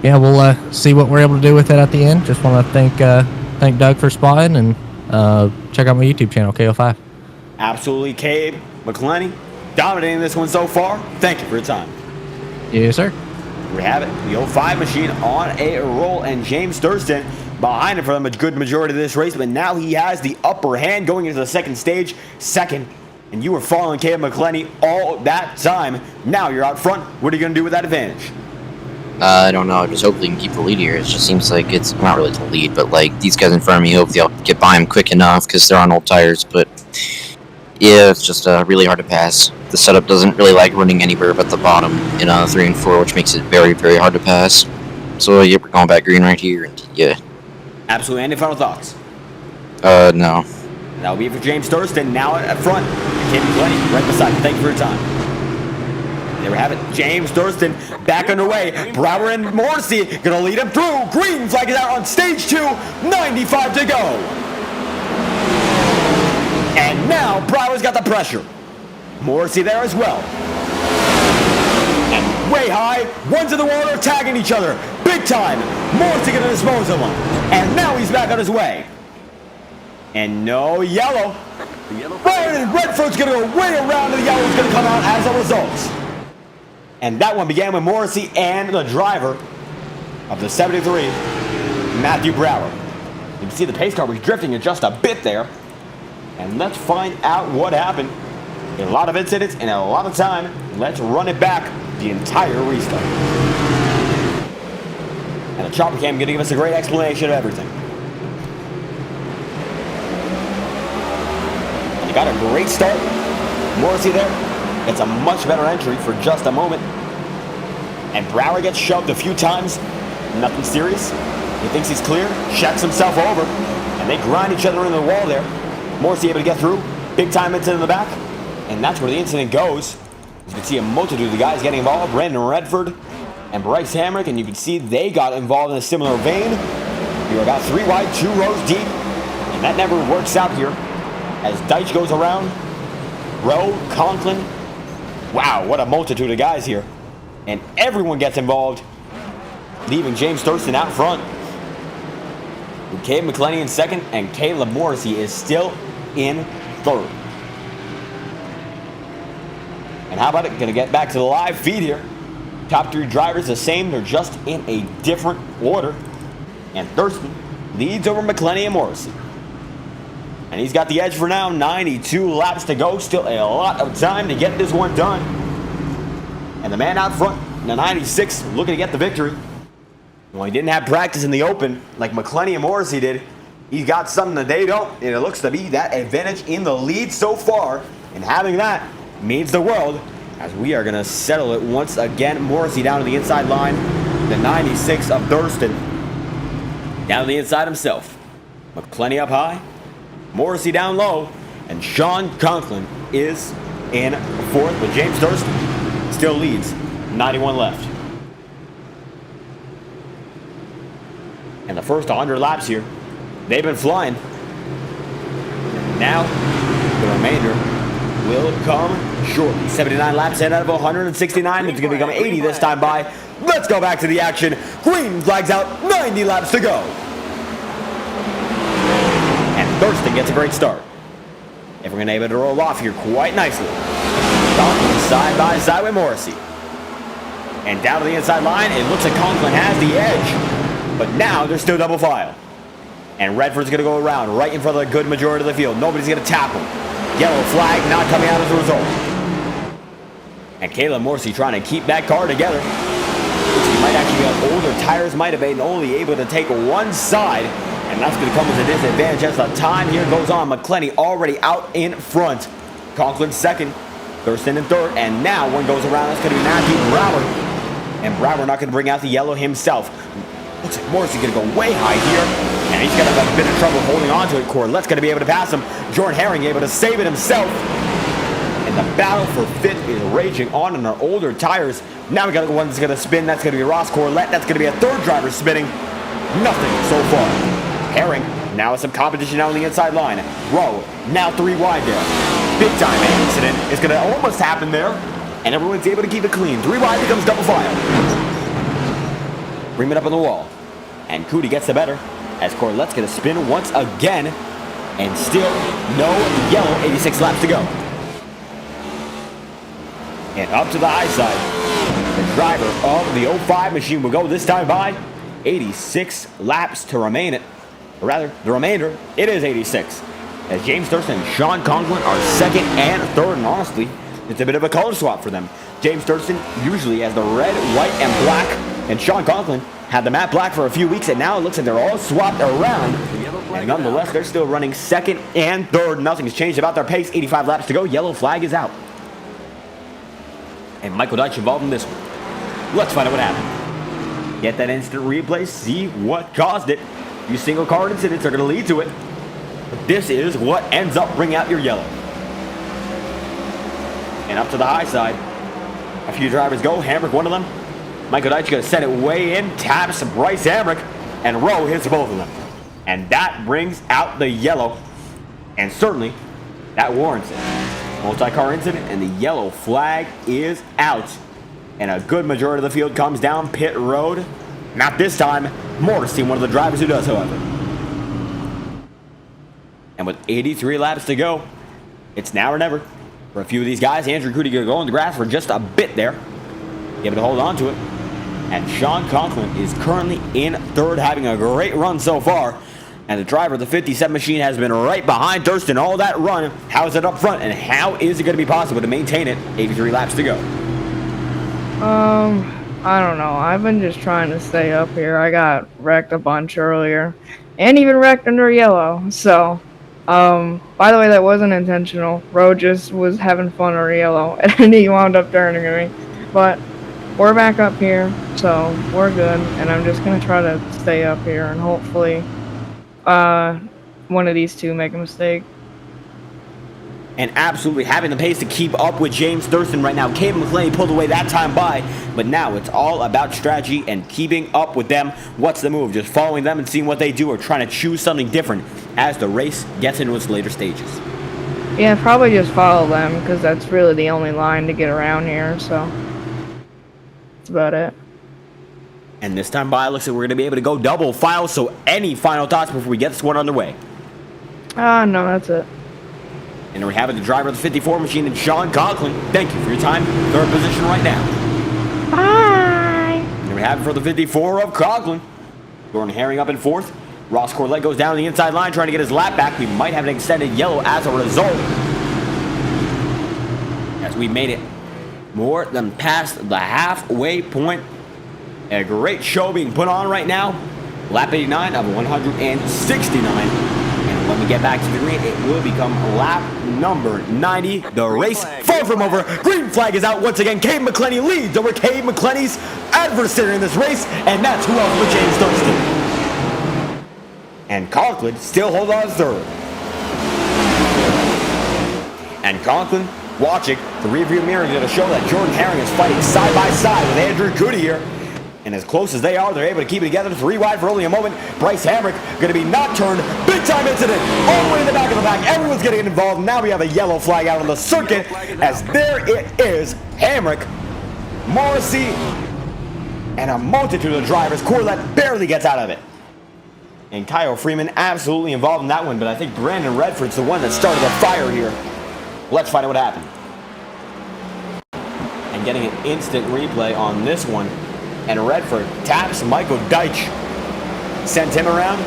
Speaker 4: yeah, we'll see what we're able to do with it at the end. Just want to thank Doug for spotting, and check out my YouTube channel, KO5.
Speaker 1: Absolutely, Cade McClenny dominating this one so far. Thank you for your time.
Speaker 4: Yes, sir.
Speaker 1: We have it. The 05 machine on a roll, and James Thurston behind him for the good majority of this race, but now he has the upper hand going into the second stage. Second, and you were following Cade McClenny all that time. Now you're out front. What are you going to do with that advantage?
Speaker 11: I don't know. I just hope they can keep the lead here. It just seems like it's not really the lead, but like these guys in front of me, hope they'll get by him quick enough because they're on old tires. But Yeah, it's just really hard to pass. The setup doesn't really like running anywhere but the bottom in 3 and 4, which makes it very, very hard to pass. So yeah, we're going back green right here, and yeah.
Speaker 1: Absolutely. Any final thoughts?
Speaker 11: No.
Speaker 1: That'll be it for James Thurston. Now at front, Kim Glenny right beside him. Thank you for your time. There we have it. James Thurston back underway. Brower and Morrissey gonna lead him through. Green flag is out on stage 2. 95 to go. And now Brower's got the pressure. Morrissey there as well. And way high, one's in the water, tagging each other. Big time. Morrissey gonna dispose of him. And now he's back on his way. And no yellow. Brian Redford's gonna go way around, and the yellow is gonna come out as a result. And that one began with Morrissey and the driver of the 73, Matthew Brower. You can see the pace car was drifting just a bit there. And let's find out what happened. A lot of incidents and a lot of time. Let's run it back the entire restart. And the chopper cam going to give us a great explanation of everything. And you got a great start. Morrissey there. It's a much better entry for just a moment. And Brower gets shoved a few times. Nothing serious. He thinks he's clear. Checks himself over. And they grind each other into the wall there. Morrissey able to get through. Big time incident in the back. And that's where the incident goes. You can see a multitude of the guys getting involved. Brandon Redford and Bryce Hamrick. And you can see they got involved in a similar vein. You're about 3 wide, 2 rows deep. And that never works out here. As Deitch goes around. Rowe, Conklin. Wow, what a multitude of guys here. And everyone gets involved, leaving James Thurston out front. With Cade McClenny in second, and Caleb Morrissey is still in third. And how about it? Gonna get back to the live feed here. Top 3 drivers the same, they're just in a different order. And Thurston leads over McClenny and Morrissey. And he's got the edge for now. 92 laps to go. Still a lot of time to get this one done. And the man out front, the 96, looking to get the victory. Well, he didn't have practice in the open like McClenny and Morrissey did. He's got something that they don't, and it looks to be that advantage in the lead so far. And having that means the world, as we are going to settle it once again. Morrissey down to the inside line. The 96 of Thurston down to the inside himself. McClenny up high. Morrissey down low, and Sean Conklin is in fourth, but James Thurston still leads, 91 left. And the first 100 laps here, they've been flying. Now, the remainder will come shortly. 79 laps, 10 out of 169. It's going to become 80 this time by. Let's go back to the action. Green flags out, 90 laps to go. Thurston gets a great start. If we're going to be able to roll off here quite nicely. Conklin side by side with Morrissey. And down to the inside line, it looks like Conklin has the edge. But now they're still double file. And Redford's going to go around right in front of the good majority of the field. Nobody's going to tap him. Yellow flag not coming out as a result. And Caleb Morrissey trying to keep that car together. He might actually have older tires, might have been only able to take one side. And that's going to come as a disadvantage as the time here goes on. McClenny already out in front. Conklin second. Thurston in third. And now one goes around. That's going to be Matthew Brower. And Brower not going to bring out the yellow himself. Looks like Morrissey going to go way high here. And he's going to have a bit of trouble holding on to it. Corlette's going to be able to pass him. Jordan Herring able to save it himself. And the battle for fifth is raging on in our older tires. Now we got one that's going to spin. That's going to be Ross Corlett. That's going to be a third driver spinning. Nothing so far. Herring, now with some competition down on the inside line. Rowe, now 3 wide there. Big time incident is going to almost happen there. And everyone's able to keep it clean. 3 wide becomes double file. Bring it up on the wall. And Cootie gets the better as Corlette's going to spin once again. And still no yellow, 86 laps to go. And up to the high side. The driver of the 05 machine will go this time by 86 laps to remain it. Or rather, the remainder, it is 86. As James Thurston and Sean Conklin are second and third, and honestly, it's a bit of a color swap for them. James Thurston usually has the red, white, and black, and Sean Conklin had the matte black for a few weeks, and now it looks like they're all swapped around. And nonetheless, they're still running second and third. Nothing's changed about their pace. 85 laps to go. Yellow flag is out. And Michael Deitch involved in this one. Let's find out what happened. Get that instant replay. See what caused it. These single car incidents are going to lead to it. But this is what ends up bringing out your yellow. And up to the high side. A few drivers go. Hamrick, one of them. Michael Deitch going to send it way in. Taps Bryce Hamrick. And Rowe hits both of them. And that brings out the yellow. And certainly, that warrants it. Multi-car incident, and the yellow flag is out. And a good majority of the field comes down pit road. Not this time. Morris, one of the drivers who does, however. And with 83 laps to go, it's now or never. For a few of these guys, Andrew Cootie going to go on the grass for just a bit there. Able to hold on to it. And Sean Conklin is currently in third, having a great run so far. And the driver of the 57 machine has been right behind Thurston all that run. How is it up front, and how is it going to be possible to maintain it? 83 laps to go.
Speaker 10: I don't know. I've been just trying to stay up here. I got wrecked a bunch earlier, and even wrecked under yellow. So, by the way, that wasn't intentional. Rowe just was having fun under yellow, and he wound up turning me. But we're back up here, so we're good. And I'm just gonna try to stay up here, and hopefully, one of these two make a mistake.
Speaker 1: And absolutely having the pace to keep up with James Thurston right now. Caden McClain pulled away that time by, but now it's all about strategy and keeping up with them. What's the move? Just following them and seeing what they do, or trying to choose something different as the race gets into its later stages?
Speaker 10: Yeah, probably just follow them, because that's really the only line to get around here, so that's about it.
Speaker 1: And this time by, looks like we're going to be able to go double file, so any final thoughts before we get this one underway?
Speaker 10: No, that's it.
Speaker 1: And we have the driver of the 54 machine, and Sean Conklin. Thank you for your time. Third position right now.
Speaker 10: Bye.
Speaker 1: And we have it for the 54 of Conklin. Jordan Herring up in fourth. Ross Corlett goes down the inside line trying to get his lap back. We might have an extended yellow as a result, as we made it more than past the halfway point. A great show being put on right now. Lap 89 of 169. And when we get back to the green, it will become lap number 90. The race far from over. Green flag is out once again. Cade McClenny leads over Cade McClenny's adversary in this race, and that's who else but James Thurston. And Conklin still holds on third. And Conklin watching the rearview mirror to show that Jordan Herring is fighting side by side with Andrew Cootie here. And as close as they are, they're able to keep it together. 3 wide for only a moment. Bryce Hamrick going to be not turned. Big time incident all the way in the back of the pack. Everyone's getting involved. Now we have a yellow flag out on the circuit, as there it is. Hamrick, Morrissey, and a multitude of drivers. Corlett barely gets out of it. And Kyle Freeman absolutely involved in that one, but I think Brandon Redford's the one that started the fire here. Let's find out what happened. And getting an instant replay on this one. And Redford taps Michael Deitch, sends him around,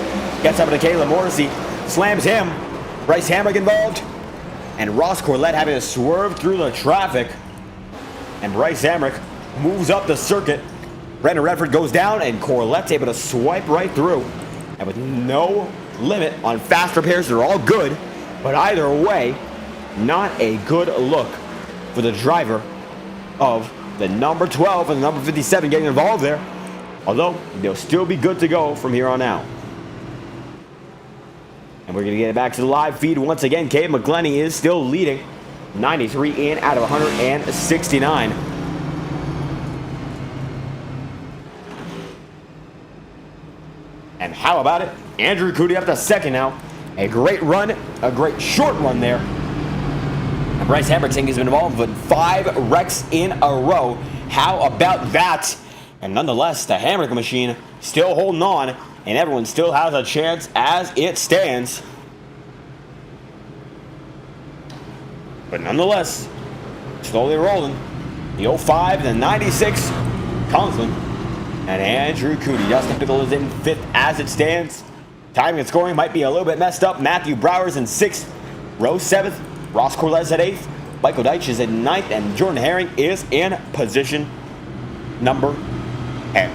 Speaker 1: gets up to Caleb Morrissey, slams him. Bryce Hamrick involved, and Ross Corlett having to swerve through the traffic. And Bryce Hamrick moves up the circuit. Brandon Redford goes down, and Corlett's able to swipe right through. And with no limit on fast repairs, they're all good. But either way, not a good look for the driver of the number 12 and the number 57 getting involved there. Although, they'll still be good to go from here on out. And we're going to get back to the live feed once again. Cade McClenny is still leading. 93 in out of 169. And how about it? Andrew Cootie up to second now. A great run, a great short run there. And Bryce Hamrick saying he's been involved with 5 wrecks in a row. How about that? And nonetheless, the Hamrick machine still holding on, and everyone still has a chance as it stands. But nonetheless, slowly rolling. The 05, the 96, Conklin, and Andrew Cootie. Justin Pickle is in 5th as it stands. Timing and scoring might be a little bit messed up. Matthew Brower's in 6th. Rose 7th. Ross Corlett at 8th. Michael Deitch is in 9th. And Jordan Herring is in position number 10.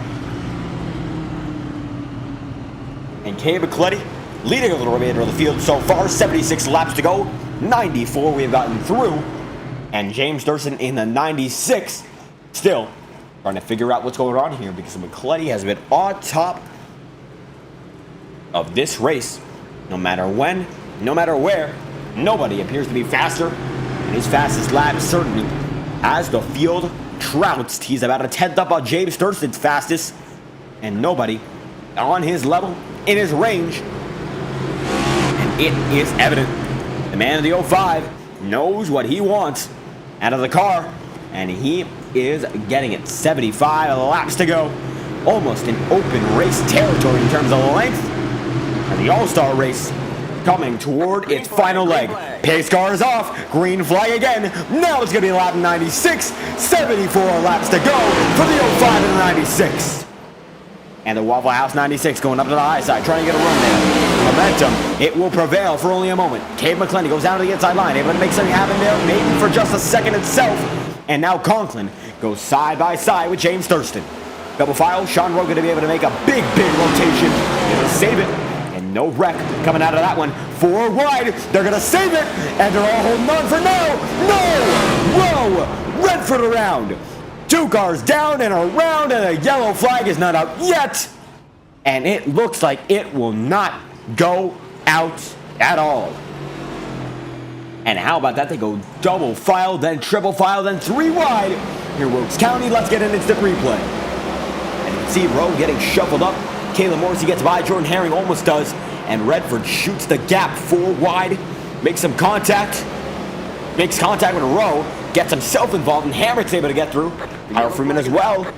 Speaker 1: And Cade McClenny leading over the remainder of the field so far. 76 laps to go, 94 we have gotten through, and James Thurston in the 96, still trying to figure out what's going on here because McClenny has been on top of this race. No matter when, no matter where, nobody appears to be faster, and his fastest lap certainly as the field trounced. He's about a tenth up on James Thurston's fastest, and nobody on his level, in his range. And it is evident the man of the 05 knows what he wants out of the car, and he is getting it. 75 laps to go. Almost in open race territory in terms of length. And the All-Star race coming toward its final leg. Pace car is off. Green flag again. Now it's going to be lap 96. 74 laps to go for the 05 and the 96. And the Waffle House 96 going up to the high side, trying to get a run there. Momentum, it will prevail for only a moment. Cade McClenny goes down to the inside line, able to make something happen there, maybe for just a second itself. And now Conklin goes side by side with James Thurston. Double file, Sean Rowe going to be able to make a big rotation. Able to save it. And no wreck coming out of that one. 4 wide, they're going to save it. And they're all holding on for now. No! Whoa! Redford around. 2 cars down and around, and a yellow flag is not out yet. And it looks like it will not go out at all. And how about that? They go double file, then triple file, then 3 wide. Here, Wilkes County, let's get an instant replay. And you can see Rowe getting shuffled up. Caleb Morrissey gets by, Jordan Herring almost does. And Redford shoots the gap 4 wide, makes some contact. Makes contact with Rowe, gets himself involved, and Hamrick's able to get through. Howard Freeman as well.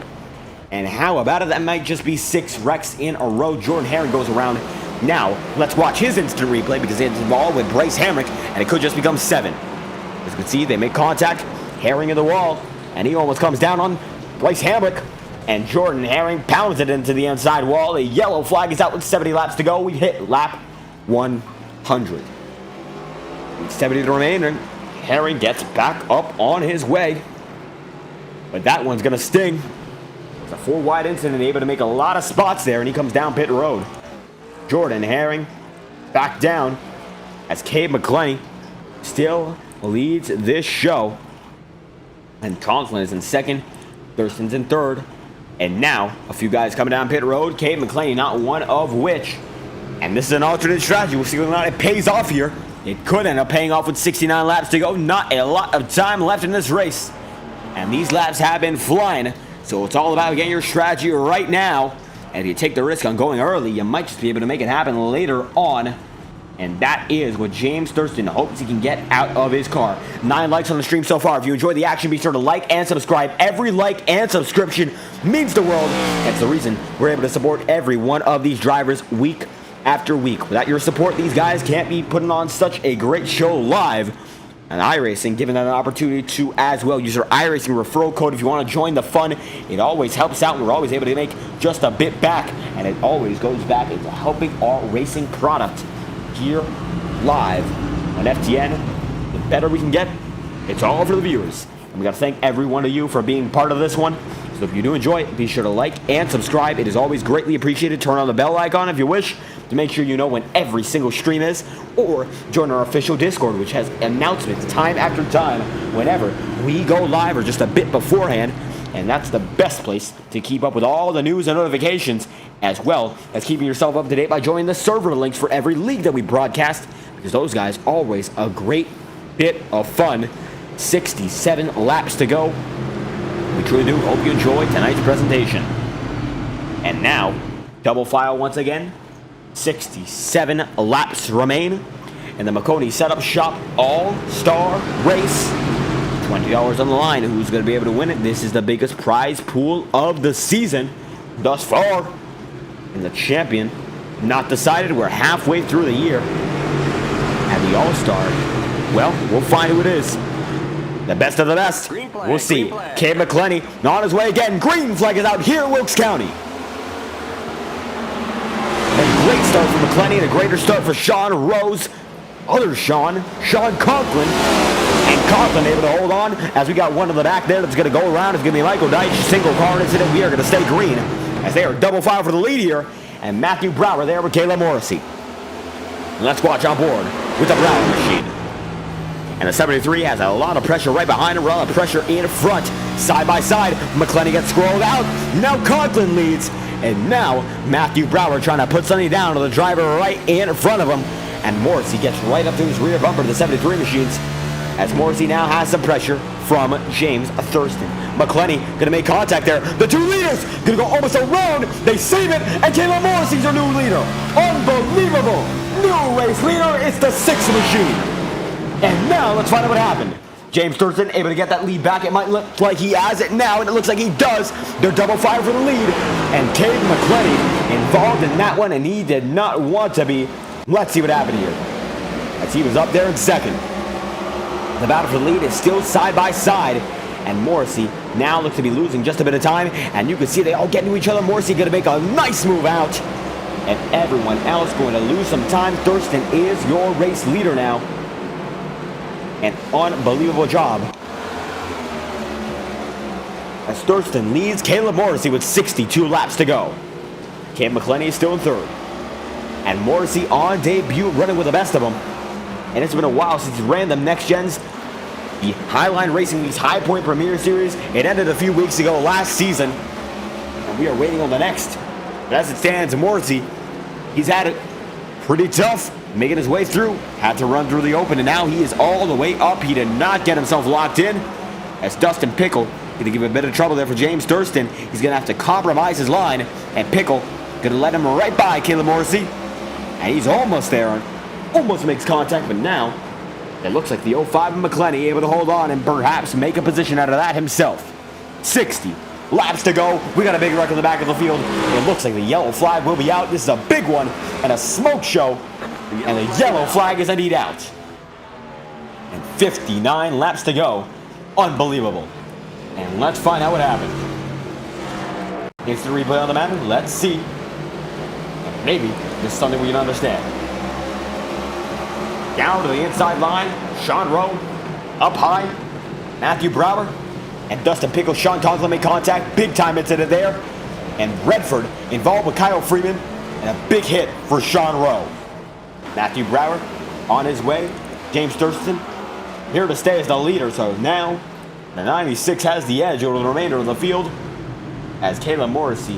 Speaker 1: And how about it? That might just be 6 wrecks in a row. Jordan Herring goes around. Now, let's watch his instant replay because it's involved with Bryce Hamrick, and it could just become 7. As you can see, they make contact. Herring in the wall, and he almost comes down on Bryce Hamrick. And Jordan Herring pounds it into the inside wall. The yellow flag is out with 70 laps to go. We hit lap 100. With 70 to remain, and Herring gets back up on his way. But that one's going to sting. It's a 4 wide incident, able to make a lot of spots there, and he comes down pit road. Jordan Herring back down as Cade McClenny still leads this show. And Conklin is in second. Thurston's in third. And now, a few guys coming down pit road. Cade McClenny, not one of which. And this is an alternate strategy. We'll see whether or not it pays off here. It could end up paying off with 69 laps to go. Not a lot of time left in this race. And these laps have been flying. So it's all about getting your strategy right now. And if you take the risk on going early, you might just be able to make it happen later on. And that is what James Thurston hopes he can get out of his car. 9 likes on the stream so far. If you enjoyed the action, be sure to like and subscribe. Every like and subscription means the world. That's the reason we're able to support every one of these drivers week after week. Without your support, these guys can't be putting on such a great show live. And iRacing giving them an opportunity to as well. Use our iRacing referral code if you want to join the fun. It always helps out. We're always able to make just a bit back. And it always goes back into helping our racing product here live on FTN. The better we can get, it's all for the viewers. And we got to thank every one of you for being part of this one. So if you do enjoy it, be sure to like and subscribe. It is always greatly appreciated. Turn on the bell icon if you wish to make sure you know when every single stream is, or join our official Discord, which has announcements time after time whenever we go live or just a bit beforehand. And that's the best place to keep up with all the news and notifications, as well as keeping yourself up to date by joining the server links for every league that we broadcast, because those guys always a great bit of fun. 67 laps to go. We truly do hope you enjoyed tonight's presentation. And now, double file once again. 67 laps remain in the Maconi Setup Shop All-Star Race. $20 on the line. Who's going to be able to win it? This is the biggest prize pool of the season thus far. And the champion not decided. We're halfway through the year. And the All-Star, well, we'll find who it is. The best of the best. We'll see. Cade McClenny on his way again. Green flag is out here in Wilkes County. A great start for McClenny and a greater start for Sean Rose. Other Sean Conklin. And Conklin able to hold on as we got one in the back there that's going to go around. It's going to be Michael Deitch, single car incident. We are going to stay green as they are double file for the lead here. And Matthew Brower there with Caleb Morrissey. Let's watch on board with the Brown machine. And the 73 has a lot of pressure right behind him, a lot of pressure in front. Side by side, McClenny gets scrolled out. Now Conklin leads. And now Matthew Brower trying to put something down to the driver right in front of him. And Morrissey gets right up to his rear bumper to the 73 machines. As Morrissey now has some pressure from James Thurston. McClenny gonna make contact there. The two leaders gonna go almost around. They save it, and Caleb Morrissey's our new leader. Unbelievable. New race leader, it's the 6 machine. And now let's find out what happened. James Thurston able to get that lead back. It might look like he has it now, and it looks like he does. They're double fire for the lead. And Cade McClenny involved in that one, and he did not want to be. Let's see what happened here. As he was up there in second. The battle for the lead is still side by side. And Morrissey now looks to be losing just a bit of time. And you can see they all get into each other. Morrissey going to make a nice move out. And everyone else going to lose some time. Thurston is your race leader now. An unbelievable job. As Thurston leads Caleb Morrissey with 62 laps to go. Cam McClenny is still in third. And Morrissey on debut running with the best of them. And it's been a while since he ran the Next Gens. The Highline Racing League's High Point Premier Series. It ended a few weeks ago last season. And we are waiting on the next. But as it stands, Morrissey, he's had it pretty tough. Making his way through, had to run through the open, and now he is all the way up. He did not get himself locked in. As Dustin Pickle going to give a bit of trouble there for James Thurston. He's going to have to compromise his line, and Pickle going to let him right by Caleb Morrissey. And he's almost there, almost makes contact, but now it looks like the 05 of McClenny able to hold on and perhaps make a position out of that himself. 60 laps to go. We got a big wreck in the back of the field. It looks like the yellow flag will be out. This is a big one and a smoke show. And the yellow flag is indeed out. And 59 laps to go. Unbelievable. And let's find out what happened. Instant replay on the matter. Let's see. And maybe this is something we can understand. Down to the inside line. Sean Rowe. Up high. Matthew Brower. And Dustin Pickle. Sean Conklin made contact. Big time incident there. And Redford involved with Kyle Freeman. And a big hit for Sean Rowe. Matthew Brower on his way. James Thurston here to stay as the leader. So now the 96 has the edge over the remainder of the field as Caleb Morrissey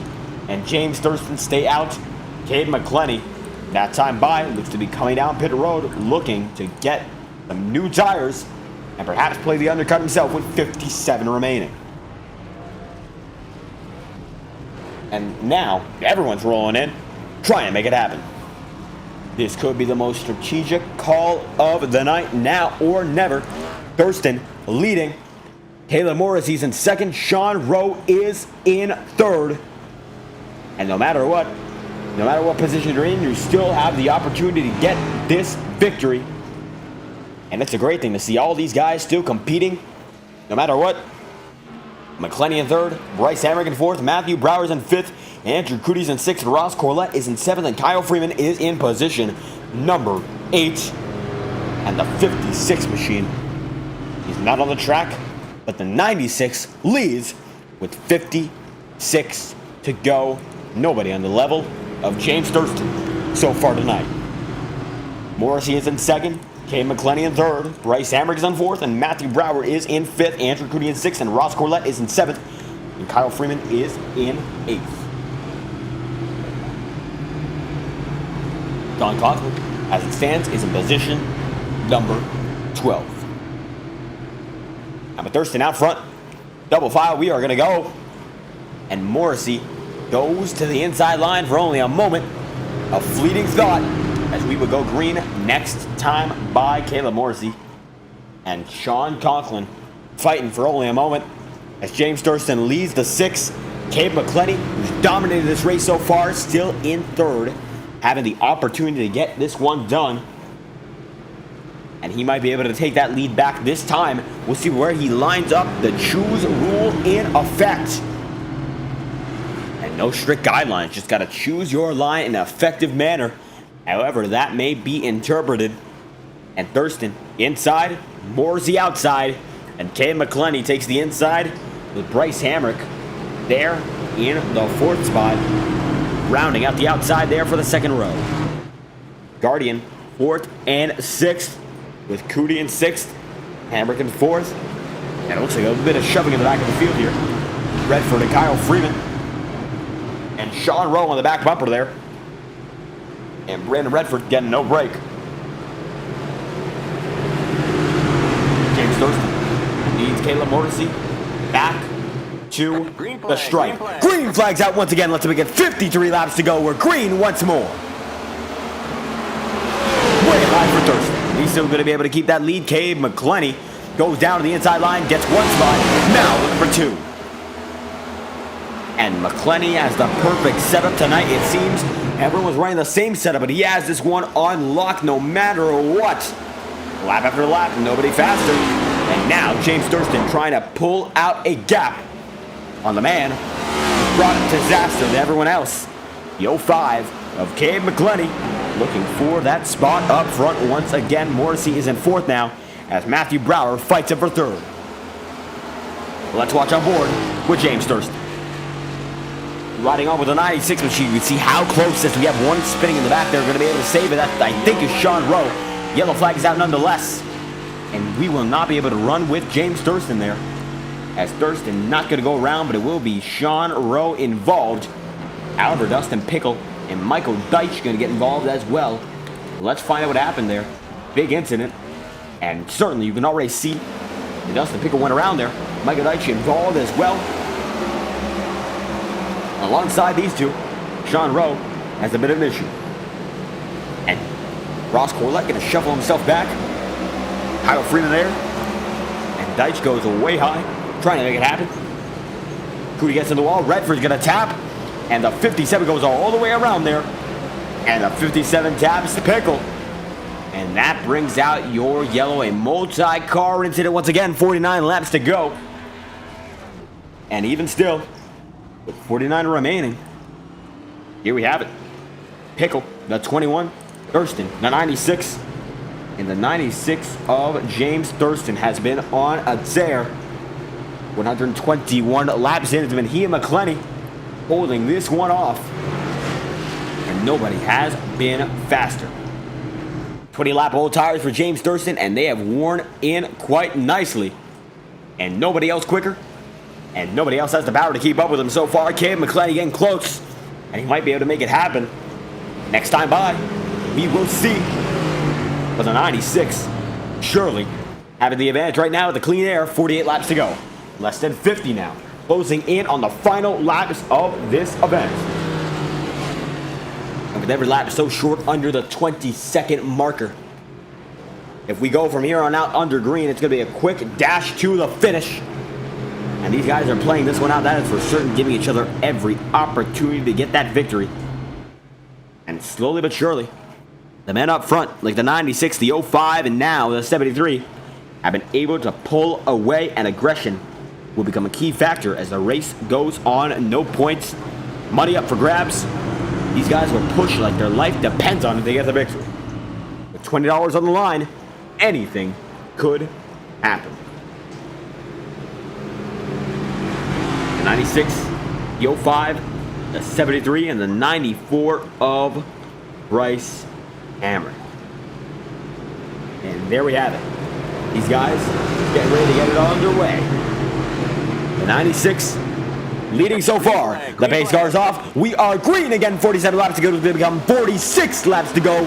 Speaker 1: and James Thurston stay out. Cade McClenny, that time by, looks to be coming down pit road looking to get some new tires and perhaps play the undercut himself with 57 remaining. And now everyone's rolling in, trying to make it happen. This could be the most strategic call of the night, now or never. Thurston leading. Caleb Morrissey's in second. Sean Rowe is in third. And no matter what position you're in, you still have the opportunity to get this victory. And it's a great thing to see all these guys still competing, no matter what. McClenny in third, Bryce Hamrick in fourth, Matthew Brower's in fifth, Andrew Coody's in sixth, Ross Corlett is in seventh, and Kyle Freeman is in position number 8. And the 56 machine, he's not on the track, but the 96 leads with 56 to go. Nobody on the level of James Thurston so far tonight. Morrissey is in second, Kay McClenny in third, Bryce Hamrick is in fourth, and Matthew Brower is in fifth, Andrew Coody in sixth, and Ross Corlett is in seventh, and Kyle Freeman is in 8th. Don Conklin, as it stands, is in position number 12. Now, Thurston out front, double file, we are going to go, and Morrissey goes to the inside line for only a moment, a fleeting thought, as we would go green next time by Caleb Morrissey. And Sean Conklin fighting for only a moment as James Thurston leads the 6. Cade McClenny, who's dominated this race so far, still in third, having the opportunity to get this one done. And he might be able to take that lead back this time. We'll see where he lines up. The choose rule in effect. And no strict guidelines, just got to choose your line in an effective manner. However that may be interpreted. And Thurston inside, Morrissey outside, and Cade McClenny takes the inside with Bryce Hamrick there in the 4th spot, rounding out the outside there for the 2nd row. Guardian 4th and 6th, with Cootie in 6th, Hamrick in 4th. And it looks like a bit of shoving in the back of the field here. Redford and Kyle Freeman. And Sean Rowe on the back bumper there. And Brandon Redford getting no break. James Thurston leads Caleb Morrissey back to the stripe. Green flags out once again. Let's make it 53 laps to go. We're green once more. Way high for Thurston. He's still going to be able to keep that lead. Cade McClenny goes down to the inside line, gets one spot. Now looking for 2. And McClenny has the perfect setup tonight, it seems. Everyone was running the same setup, but he has this one on lock no matter what. Lap after lap, nobody faster. And now James Thurston trying to pull out a gap on the man who brought disaster to everyone else. The 05 of Cade McClenny looking for that spot up front once again. Morrissey is in 4th now as Matthew Brower fights it for 3rd. Let's watch on board with James Thurston. Riding on with the 96 machine, you can see how close this. We have one spinning in the back there. Going to be able to save it. That, I think, is Sean Rowe. Yellow flag is out nonetheless. And we will not be able to run with James Thurston there. As Thurston not going to go around, but it will be Sean Rowe involved. However, Dustin Pickle and Michael Deitch going to get involved as well. Let's find out what happened there. Big incident. And certainly you can already see the Dustin Pickle went around there. Michael Deitch involved as well. Alongside these two, Sean Rowe has a bit of an issue. And Ross Corlett going to shuffle himself back. Kyle Freeman there. And Deitch goes way high, trying to make it happen. Cootie gets in the wall. Redford's going to tap. And the 57 goes all the way around there. And the 57 taps the Pickle. And that brings out your yellow, a multi-car incident once again. 49 laps to go. And even still, with 49 remaining, here we have it. Pickle, the 21. Thurston, the 96. And the 96 of James Thurston has been on a tear. 121 laps in. It's been he and McClenny holding this one off. And nobody has been faster. 20-lap old tires for James Thurston, and they have worn in quite nicely. And nobody else quicker. And nobody else has the power to keep up with him so far. Cade McClenny getting close. And he might be able to make it happen. Next time by, we will see. But the 96, surely having the advantage right now with the clean air. 48 laps to go. Less than 50 now. Closing in on the final laps of this event. And with every lap so short, under the 20-second marker. If we go from here on out under green, it's going to be a quick dash to the finish. And these guys are playing this one out. That is for certain, giving each other every opportunity to get that victory. And slowly but surely, the men up front, like the 96, the 05, and now the 73, have been able to pull away, and aggression will become a key factor as the race goes on. No points, money up for grabs. These guys will push like their life depends on it if they get the victory. With $20 on the line, anything could happen. The 96, the 05, the 73, and the 94 of Bryce Hamrick. And there we have it. These guys getting ready to get it underway. The 96 leading so far. The pace car's off. We are green again. 47 laps to go. It's going to become 46 laps to go.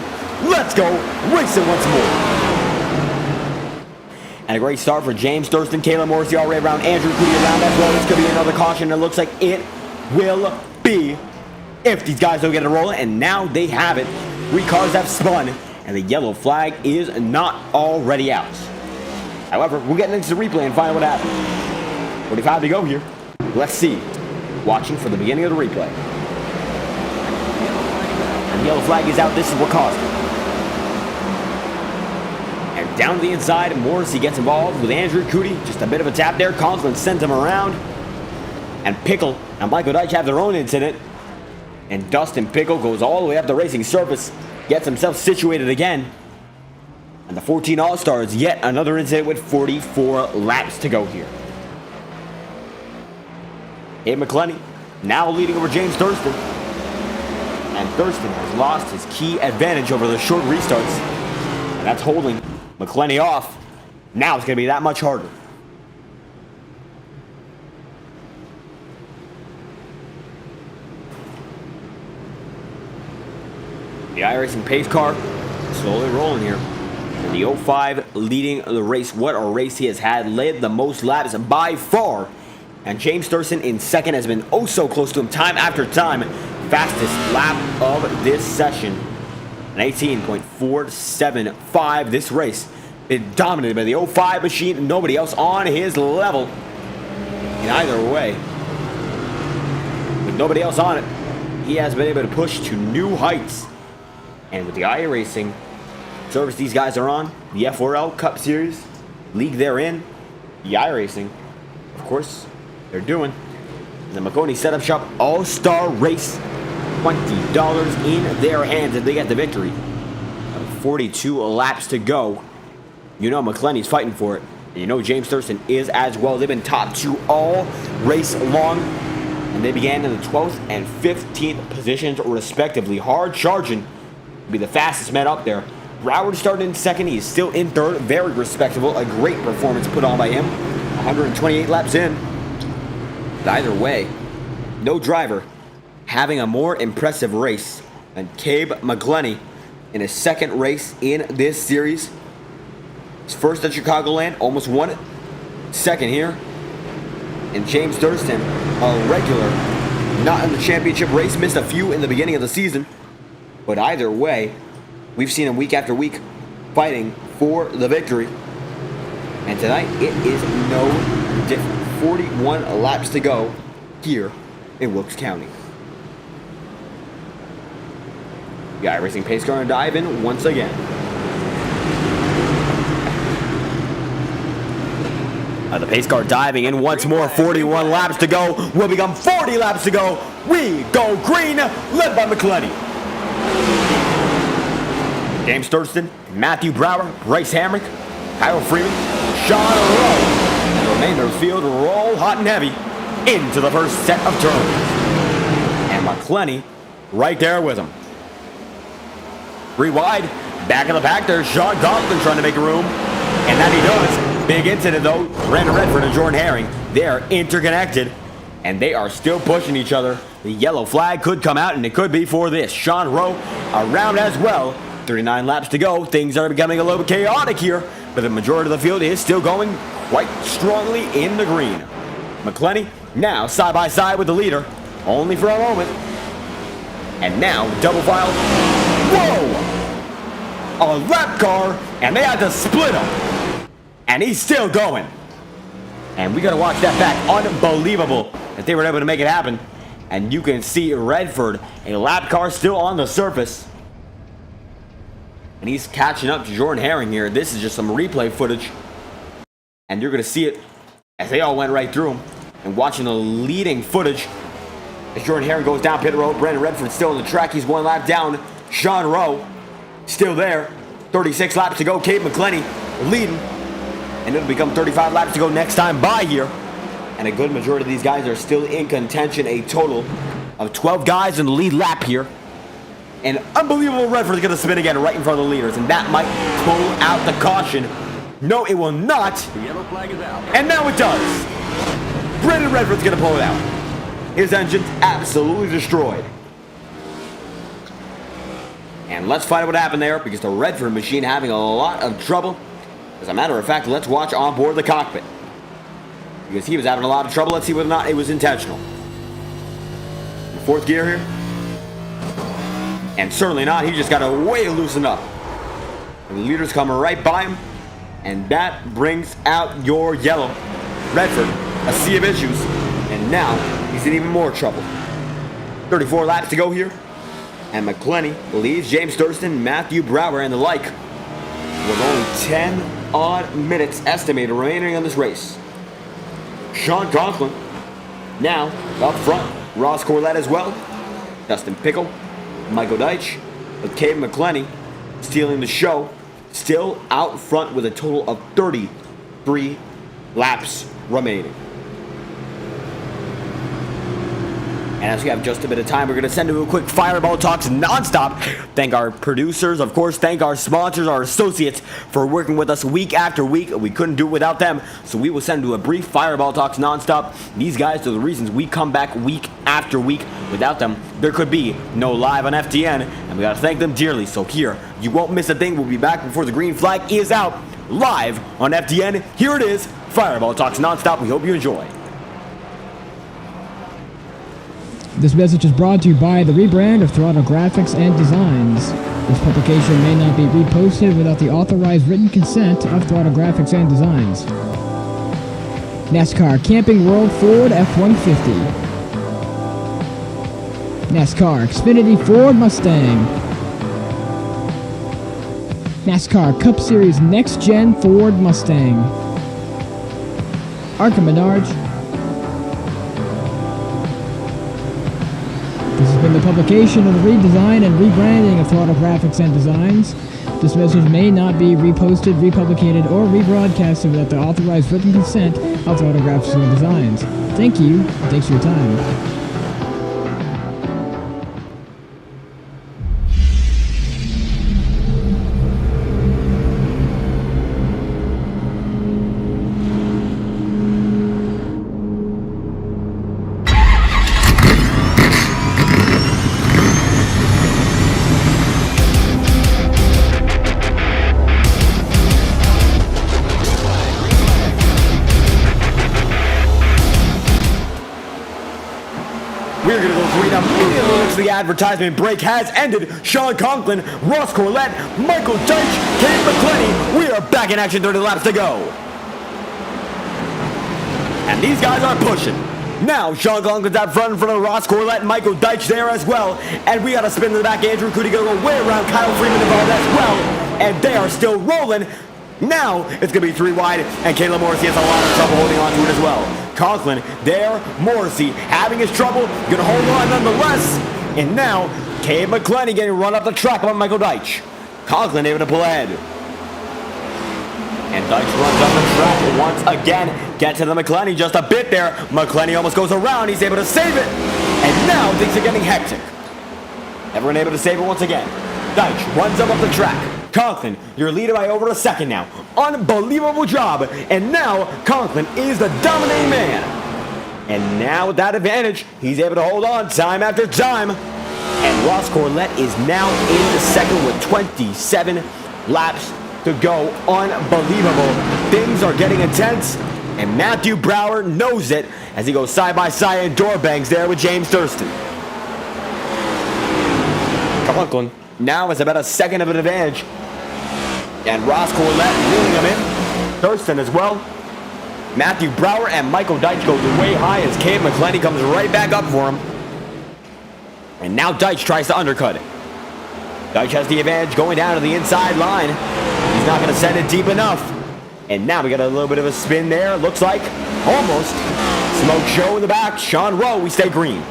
Speaker 1: Let's go racing once more. And a great start for James Thurston, Caleb Morrissey already around, Andrew Cootie around as well. This could be another caution. It looks like it will be if these guys don't get it rolling. And now they have it. 3 cars have spun, and the yellow flag is not already out. However, we'll get into the replay and find out what happened. 45 to go here. Let's see. Watching for the beginning of the replay. And the yellow flag is out. This is what caused it. And down to the inside, Morrissey gets involved with Andrew Cootie. Just a bit of a tap there. Conklin sends him around. And Pickle and Michael Deitch have their own incident. And Dustin Pickle goes all the way up the racing surface. Gets himself situated again. And the 14 All-Stars, yet another incident with 44 laps to go here. Cade McClenny now leading over James Thurston. And Thurston has lost his key advantage over the short restarts. That's holding McClenny off. Now it's going to be that much harder. The iRacing pace car slowly rolling here. And the 05 leading the race. What a race he has had. Led the most laps by far. And James Thurston in second has been oh so close to him time after time. Fastest lap of this session. An 18.475. This race is dominated by the 05 machine. Nobody else on his level. In either way. With nobody else on it, he has been able to push to new heights. And with the iRacing service these guys are on, the FORL Cup Series, league they're in, the iRacing, of course, they're doing the Maconi Setup Shop All-Star Race. $20 in their hands if they get the victory. 42 laps to go. You know McClenny's fighting for it. And you know James Thurston is as well. They've been top two all race long. And they began in the 12th and 15th positions respectively. Hard charging to be the fastest man up there. Broward started in second. He is still in third. Very respectable. A great performance put on by him. 128 laps in. But either way, no driver having a more impressive race than Cabe McClenny in his second race in this series. His first at Chicagoland, almost won it. Second here. And James Thurston, a regular, not in the championship race, missed a few in the beginning of the season. But either way, we've seen him week after week fighting for the victory. And tonight, it is no different. 41 laps to go here in Wilkes County. The iRacing pace car and dive in once again. The pace car diving in once more. 41 laps to go. Will become 40 laps to go. We go green, led by McClenny. James Thurston, Matthew Brower, Bryce Hamrick, Kyle Freeman, Sean Rowe. And the remainder of the field roll hot and heavy into the first set of turns. And McClenny right there with him. Three wide, back in the pack there's Sean Conklin trying to make room. And that he does. Big incident though. Brandon Redford and Jordan Herring, they are interconnected. And they are still pushing each other. The yellow flag could come out and it could be for this. Sean Rowe around as well. 39 laps to go. Things are becoming a little chaotic here. But the majority of the field is still going quite strongly in the green. McClenny now side by side with the leader. Only for a moment. And now double file. Whoa! A lap car, and they had to split him. And he's still going. And we gotta watch that back. Unbelievable that they were able to make it happen. And you can see Redford, a lap car still on the surface. And he's catching up to Jordan Herring here. This is just some replay footage. And you're gonna see it as they all went right through him. And watching the leading footage as Jordan Herring goes down pit road. Brandon Redford still on the track. He's one lap down. Sean Rowe still there. 36 laps to go. Cabe McClenny leading. And it'll become 35 laps to go next time by here. And a good majority of these guys are still in contention. A total of 12 guys in the lead lap here. And unbelievable Redford is going to spin again right in front of the leaders. And that might pull out the caution. No, it will not.
Speaker 12: The yellow flag is out.
Speaker 1: And now it does. Brandon Redford's going to pull it out. His engine's absolutely destroyed. And let's find out what happened there, because the Redford machine having a lot of trouble. As a matter of fact, let's watch on board the cockpit. Because he was having a lot of trouble. Let's see whether or not it was intentional. Fourth gear here. And certainly not. He just got to way loosen up. And the leaders come right by him. And that brings out your yellow. Redford, a sea of issues. And now he's in even more trouble. 34 laps to go here. And McClenny leaves James Thurston, Matthew Brower, and the like with only 10 odd minutes estimated remaining on this race. Sean Conklin now up front. Ross Corlett as well. Dustin Pickle, Michael Deitch, with Cabe McClenny stealing the show. Still out front with a total of 33 laps remaining. And as we have just a bit of time, we're going to send to a quick Fireball Talks nonstop. Thank our producers, of course, thank our sponsors, our associates for working with us week after week. We couldn't do it without them, so we will send to a brief Fireball Talks nonstop. These guys are the reasons we come back week after week. Without them, there could be no live on FTN, and we got to thank them dearly. So here, you won't miss a thing. We'll be back before the green flag is out, live on FTN. Here it is, Fireball Talks nonstop. We hope you enjoy.
Speaker 12: This message is brought to you by the rebrand of Throttle Graphics and Designs. This publication may not be reposted without the authorized written consent of Throttle Graphics and Designs. NASCAR Camping World Ford F-150. NASCAR Xfinity Ford Mustang. NASCAR Cup Series Next-Gen Ford Mustang. Arkham Menards. This has been the publication of the redesign and rebranding of Throttle Graphics and Designs. This message may not be reposted, republicated, or rebroadcasted without the authorized written consent of Throttle Graphics and Designs. Thank you, and thanks for your time.
Speaker 1: We're going to go straight up immediately once the advertisement break has ended. Sean Conklin, Ross Corlett, Michael Deitch, Kate McClenny. We are back in action, 30 laps to go. And these guys are pushing. Now, Sean Conklin's out front in front of Ross Corlett and Michael Deitch there as well. And we got to spin to the back. Andrew Cootie going to go way around Kyle Freeman involved as well. And they are still rolling. Now, it's going to be 3 wide, and Caleb Morrissey has a lot of trouble holding on to it as well. Conklin there, Morrissey having his trouble, going to hold on nonetheless. And now, Cade McClenny getting run up the track by Michael Deitch. Conklin able to pull ahead. And Deitch runs up the track once again. Get to the McClenny just a bit there. McClenny almost goes around. He's able to save it. And now things are getting hectic. Everyone able to save it once again. Deitch runs up the track. Conklin, you're leading by over a second now. Unbelievable job. And now, Conklin is the dominating man. And now with that advantage, he's able to hold on time after time. And Ross Corlett is now in the second with 27 laps to go. Unbelievable. Things are getting intense. And Matthew Brower knows it as he goes side by side in door bangs there with James Thurston. Conklin now has about a second of an advantage. And Ross Corlett reeling him in. Thurston as well. Matthew Brower and Michael Deitch goes way high as Cade McClenny comes right back up for him. And now Deitch tries to undercut it. Deitch has the advantage going down to the inside line. He's not going to send it deep enough. And now we got a little bit of a spin there. Looks like almost smoke show in the back. Sean Rowe, we stay green.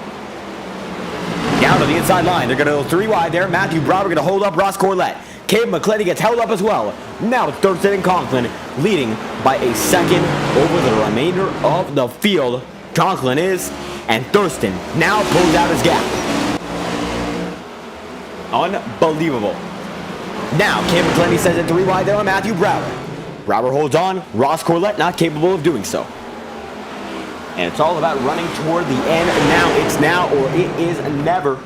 Speaker 1: Down to the inside line. They're going to go 3 wide there. Matthew Brower going to hold up Ross Corlett. Cade McClenny gets held up as well. Now Thurston and Conklin leading by a second over the remainder of the field. Conklin is, and Thurston now pulls out his gap. Unbelievable. Now Cade McClenny sends it 3 wide there on Matthew Brower. Brower holds on. Ross Corlett not capable of doing so. And it's all about running toward the end. Now it's now or it is never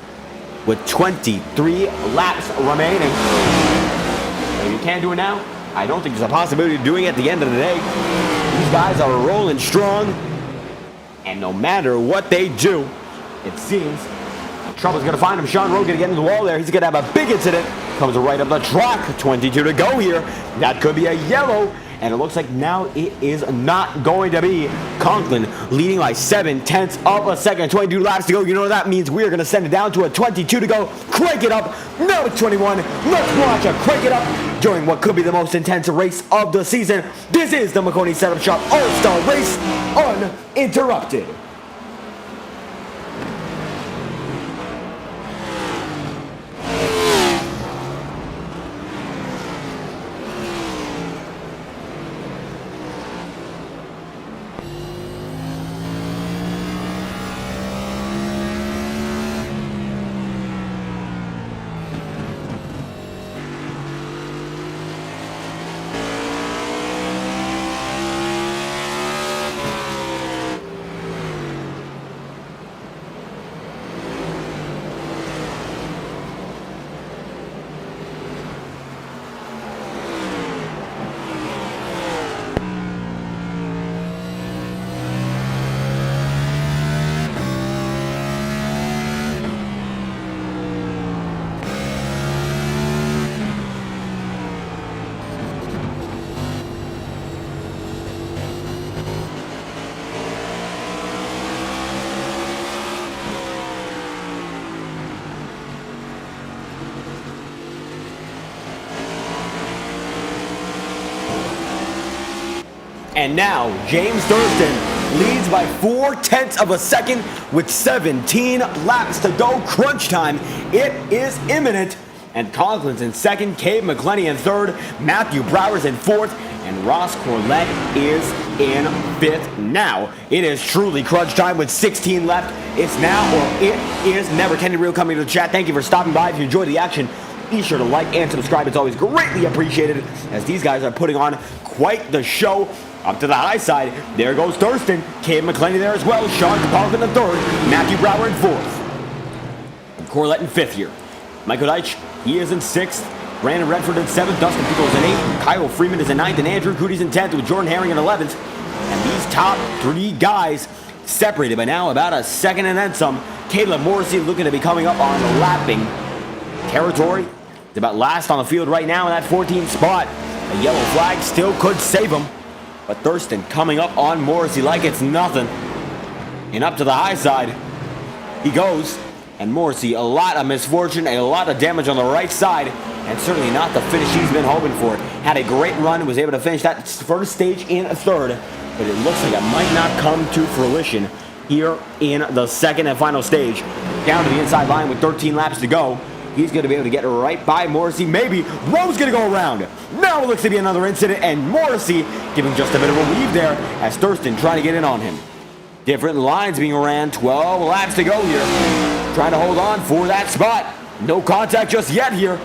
Speaker 1: with 23 laps remaining. If you can't do it now, I don't think there's a possibility of doing it at the end of the day. These guys are rolling strong. And no matter what they do, it seems trouble's going to find him. Sean Rowe going to get into the wall there. He's going to have a big incident. Comes right up the track. 22 to go here. That could be a yellow. And it looks like now it is not going to be. Conklin leading by 7/10 of a second. 22 laps to go. You know what that means? We are going to send it down to a 22 to go. Crank it up. Now it's 21. Let's watch a crank it up during what could be the most intense race of the season. This is the Maconi Setup Shop All-Star Race uninterrupted. And now, James Thurston leads by 0.4 of a second with 17 laps to go. Crunch time. It is imminent. And Conklin's in second, Cave McClenny in third, Matthew Brower's in fourth, and Ross Corlett is in fifth. Now, it is truly crunch time with 16 left. It's now or it is never. Kenny Real coming to the chat. Thank you for stopping by. If you enjoyed the action, be sure to like and subscribe. It's always greatly appreciated as these guys are putting on quite the show. Up to the high side, there goes Thurston. Cave McClenny there as well. Sean Conklin in third, Matthew Brower in fourth, and Corlett in fifth here. Michael Deitch, he is in sixth. Brandon Redford in seventh. Dustin Pickles in eighth. Kyle Freeman is in ninth. And Andrew Coody's in 10th with Jordan Herring in 11th. And these top three guys separated by now about a second and then some. Caleb Morrissey looking to be coming up on the lapping territory. He's about last on the field right now in that 14th spot. A yellow flag still could save him. But Thurston coming up on Morrissey like it's nothing. And up to the high side he goes. And Morrissey, a lot of misfortune, a lot of damage on the right side, and certainly not the finish he's been hoping for. Had a great run, was able to finish that first stage in a third, but it looks like it might not come to fruition here in the second and final stage. Down to the inside line with 13 laps to go. He's going to be able to get right by Morrissey. Maybe Rowe's going to go around. Now it looks to be another incident, and Morrissey giving just a bit of a lead there as Thurston trying to get in on him. Different lines being ran, 12 laps to go here. Trying to hold on for that spot. No contact just yet here.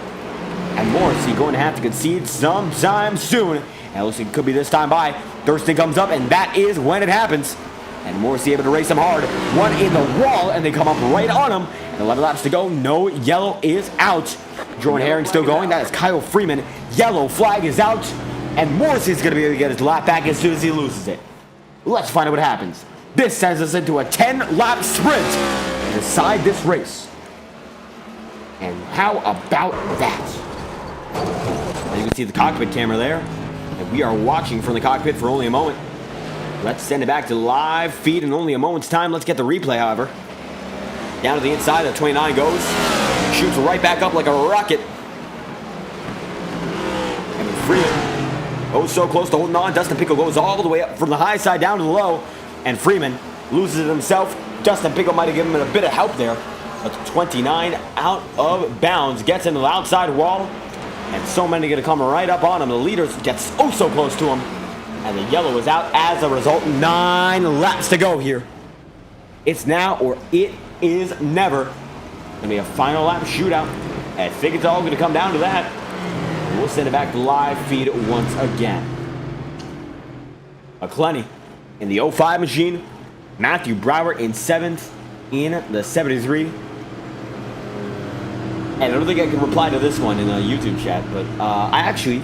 Speaker 1: And Morrissey going to have to concede sometime soon. And it looks like it could be this time by. Thurston comes up, and that is when it happens. And Morrissey able to race him hard. One in the wall, and they come up right on him. And 11 laps to go. No yellow is out. Jordan Herring still going. That is Kyle Freeman. Yellow flag is out. And Morrissey's going to be able to get his lap back as soon as he loses it. Let's find out what happens. This sends us into a 10-lap sprint to decide this race. And how about that? As you can see the cockpit camera there. And we are watching from the cockpit for only a moment. Let's send it back to live feed in only a moment's time. Let's get the replay, however. Down to the inside, the 29 goes. Shoots right back up like a rocket. And Freeman goes so close to holding on. Dustin Pickle goes all the way up from the high side down to the low. And Freeman loses it himself. Dustin Pickle might have given him a bit of help there. But 29 out of bounds. Gets into the outside wall. And so many going to come right up on him. The leader gets oh so close to him. And the yellow is out as a result. 9 laps to go here. It's now or it is never. Going to be a final lap shootout. I think it's all going to come down to that. And we'll send it back to live feed once again. McClenny in the 05 machine. Matthew Brower in 7th in the 73. And I don't think I can reply to this one in a YouTube chat, but I actually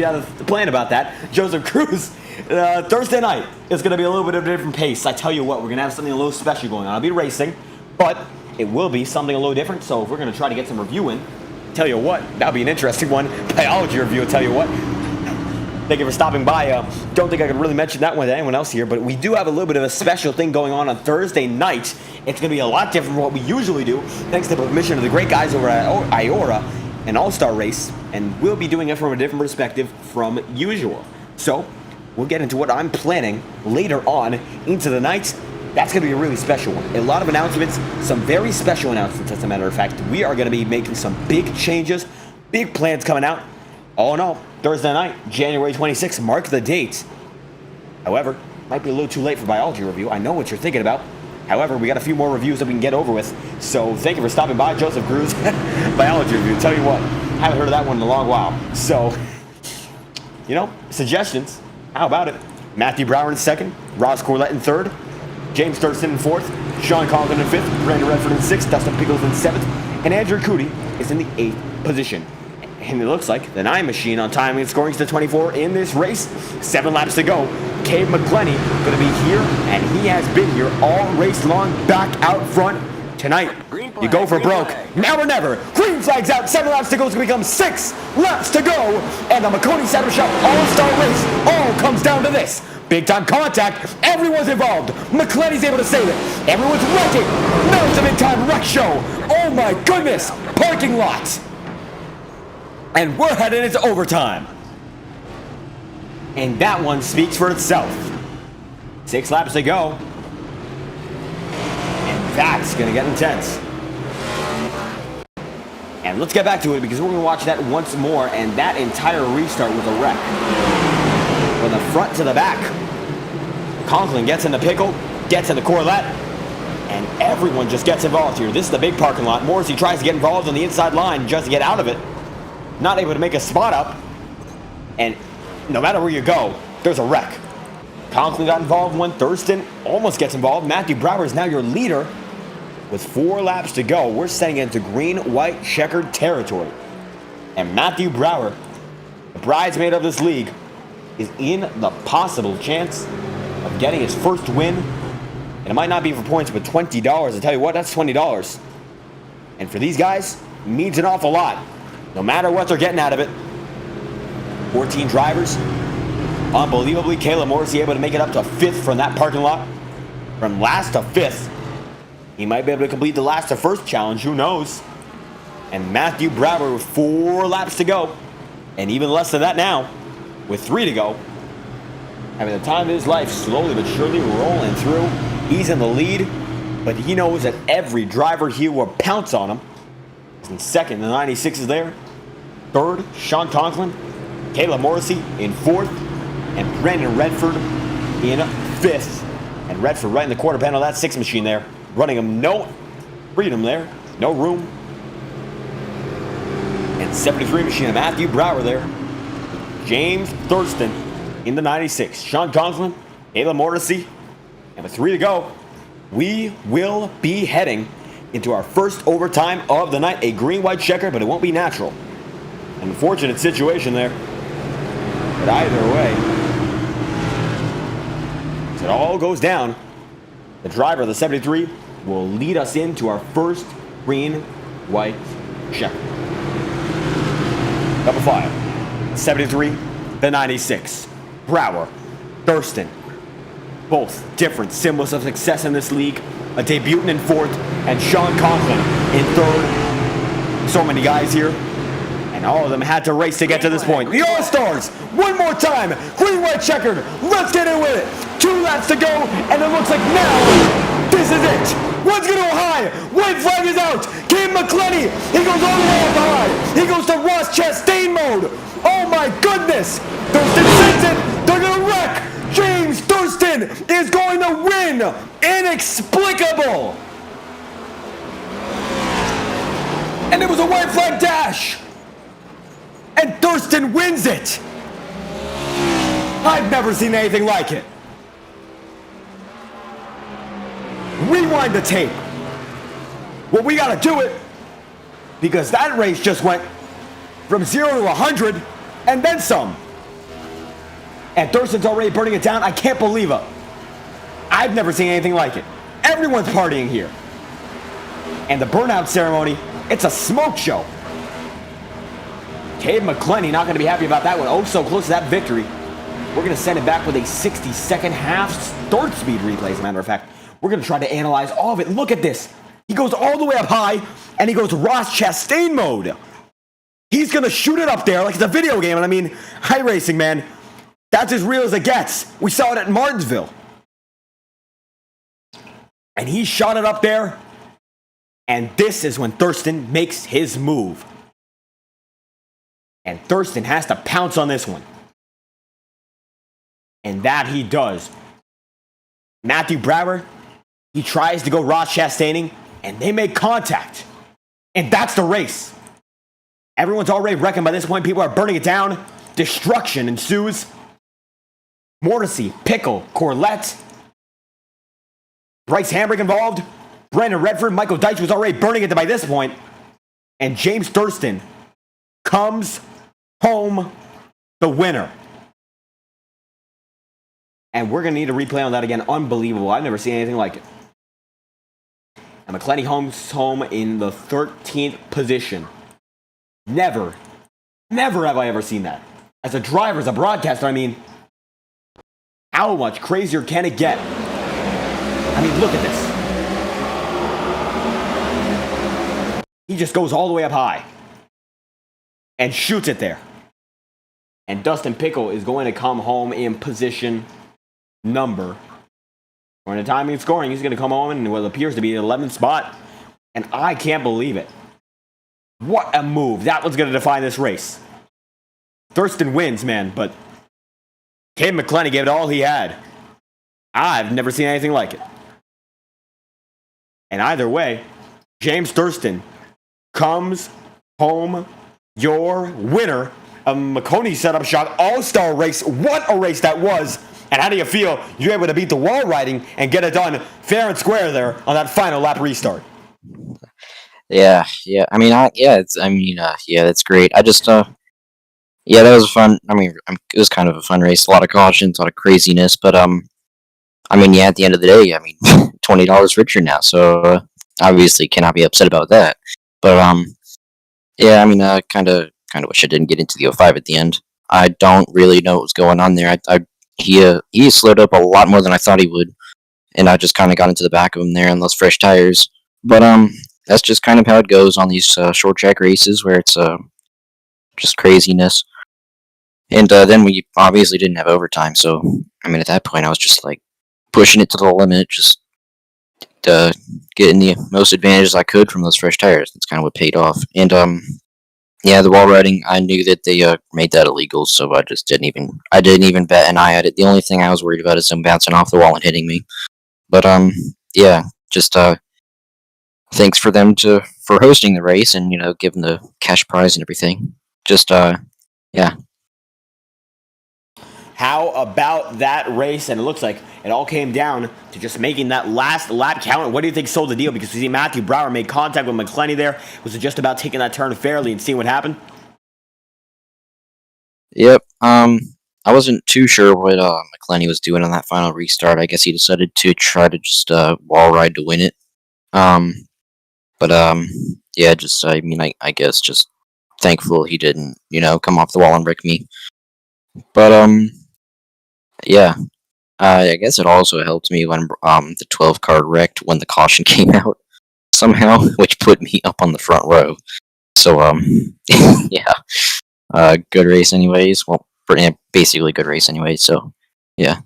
Speaker 1: had a plan about that. Joseph Cruz, Thursday night is going to be a little bit of a different pace. I tell you what, we're going to have something a little special going on. I'll be racing, but it will be something a little different. So if we're going to try to get some review in, tell you what, that'll be an interesting one. Biology review, I'll tell you what. Thank you for stopping by. Don't think I could really mention that one to anyone else here, but we do have a little bit of a special thing going on Thursday night. It's going to be a lot different from what we usually do, thanks to the permission of the great guys over at IORA, an all-star race, and we'll be doing it from a different perspective from usual. So we'll get into what I'm planning later on into the night. That's going to be a really special one. A lot of announcements, some very special announcements, as a matter of fact. We are going to be making some big changes, big plans coming out. All in all, Thursday night, January 26th, mark the date. However, might be a little too late for biology review. I know what you're thinking about. However, we got a few more reviews that we can get over with. So thank you for stopping by, Joseph Cruz. Biology review. Tell you what, haven't heard of that one in a long while. So, you know, suggestions. How about it? Matthew Brower in 2nd, Ross Corlett in 3rd, James Thurston in 4th, Sean Conklin in 5th, Brandon Redford in 6th, Dustin Pickles in 7th, and Andrew Coody is in the 8th position. And it looks like the 9 machine on timing and scoring to 24 in this race. 7 laps to go. Cave McClenny going to be here, and he has been here all race long, back out front. Tonight, you go for broke. Now or never. Green flag's out. 7 laps to go. It's going to become 6 laps to go. And the Maconi Saddle Shop All-Star Race all comes down to this. Big time contact. Everyone's involved. McClenny's able to save it. Everyone's wrecking. Now it's a big time wreck show. Oh my goodness. Parking lot. And we're headed into overtime. And that one speaks for itself. 6 laps to go. And that's going to get intense. And let's get back to it because we're going to watch that once more. And that entire restart was a wreck. From the front to the back. Conklin gets in the pickle, gets in the Corvette, and everyone just gets involved here. This is the big parking lot. Morrissey tries to get involved on the inside line just to get out of it. Not able to make a spot up. And no matter where you go, there's a wreck. Conklin got involved when Thurston almost gets involved. Matthew Brower is now your leader. With 4 laps to go, we're setting into green-white checkered territory. And Matthew Brower, the bridesmaid of this league, is in the possible chance of getting his first win. And it might not be for points, but $20. I tell you what, that's $20. And for these guys, it means an awful lot. No matter what they're getting out of it. 14 drivers. Unbelievably, Caleb Morrissey able to make it up to 5th from that parking lot. From last to 5th. He might be able to complete the last to first challenge, who knows? And Matthew Brower with 4 laps to go. And even less than that now, with 3 to go. Having the time of his life, slowly but surely rolling through. He's in the lead, but he knows that every driver here will pounce on him. In second, the 96 is there. Third, Sean Conklin. Caleb Morrissey in 4th. And Brandon Redford in 5th. And Redford right in the quarter panel of that 6 machine there. Running him no freedom there. No room. And 73 machine of Matthew Brower there. James Thurston in the 96. Sean Conklin, Caleb Morrissey. And with 3 to go, we will be heading into our first overtime of the night. A green-white checker, but it won't be natural. An unfortunate situation there. But either way, as it all goes down, the driver of the 73 will lead us into our first green-white checker. Number 5, 73, the 96. Brower, Thurston. Both different symbols of success in this league. A debutant in 4th, and Sean Conklin in 3rd. So many guys here, and all of them had to race to get to this point. The All-Stars, one more time, green-white checkered. Let's get in with it. 2 laps to go, and it looks like now, this is it. One's gonna go high. White flag is out. Cam McClenny, he goes all the way up high. He goes to Ross Chastain mode. Oh my goodness. Thurston sends it. They're gonna wreck. James Thurston is going to win. Inexplicable. And it was a white flag dash. And Thurston wins it. I've never seen anything like it. Rewind the tape. Well, we gotta do it because that race just went from 0 to 100 and then some. And Thurston's already burning it down. I can't believe it. I've never seen anything like it. Everyone's partying here. And the burnout ceremony, it's a smoke show. Cade McClenny not going to be happy about that one. Oh, so close to that victory. We're going to send it back with a 60-second half third speed replay, as a matter of fact. We're going to try to analyze all of it. Look at this. He goes all the way up high, and he goes Ross Chastain mode. He's going to shoot it up there like it's a video game. And I mean, iRacing, man, that's as real as it gets. We saw it at Martinsville. And he shot it up there. And this is when Thurston makes his move. And Thurston has to pounce on this one. And that he does. Matthew Brower, he tries to go Ross Chastaining, and they make contact. And that's the race. Everyone's already wrecking by this point. People are burning it down. Destruction ensues. Morrissey, Pickle, Corlett. Bryce Hambrick involved. Brandon Redford, Michael Deitch was already burning it by this point. And James Thurston comes home the winner. And we're going to need a replay on that again. Unbelievable. I've never seen anything like it. And McClenny comes home in the 13th position. Never have I ever seen that. As a driver, as a broadcaster, I mean, how much crazier can it get? I mean, look at this. He just goes all the way up high and shoots it there. And Dustin Pickle is going to come home in position number. Or in the timing of scoring, he's going to come home in what appears to be the 11th spot. And I can't believe it. What a move. That was going to define this race. Thurston wins, man, but Cade McClenny gave it all he had. I've never seen anything like it. And either way, James Thurston comes home your winner of Maconi Setup Shop All-Star Race. What a race that was. And how do you feel you're able to beat the wall riding and get it done fair and square there on that final lap restart?
Speaker 11: Yeah. I mean, that's great. I just, yeah, that was fun. I mean, it was kind of a fun race. A lot of cautions, a lot of craziness, but I mean, yeah, at the end of the day, I mean, $20 richer now, so obviously cannot be upset about that. But yeah, I mean, kind of wish I didn't get into the 05 at the end. I don't really know what was going on there. He slowed up a lot more than I thought he would, and I just kind of got into the back of him there on those fresh tires. But that's just kind of how it goes on these short track races where it's just craziness. And then we obviously didn't have overtime, so I mean, at that point, I was just like pushing it to the limit, just getting the most advantages I could from those fresh tires. That's kind of what paid off. And yeah, the wall riding, I knew that they made that illegal, so I didn't even bat an eye at it. The only thing I was worried about is them bouncing off the wall and hitting me. But yeah, just thanks for them for hosting the race and giving the cash prize and everything. Just yeah.
Speaker 1: How about that race? And it looks like it all came down to just making that last lap count. What do you think sold the deal? Because we see Matthew Brower made contact with McClenny there. Was it just about taking that turn fairly and seeing what happened?
Speaker 11: Yep. I wasn't too sure what McClenny was doing on that final restart. I guess he decided to try to just wall ride to win it. But yeah, just I mean, I guess just thankful he didn't, come off the wall and wreck me. But yeah, I guess it also helped me when the 12 car wrecked when the caution came out somehow, which put me up on the front row. So yeah, good race anyways. Well, basically good race anyways. So yeah.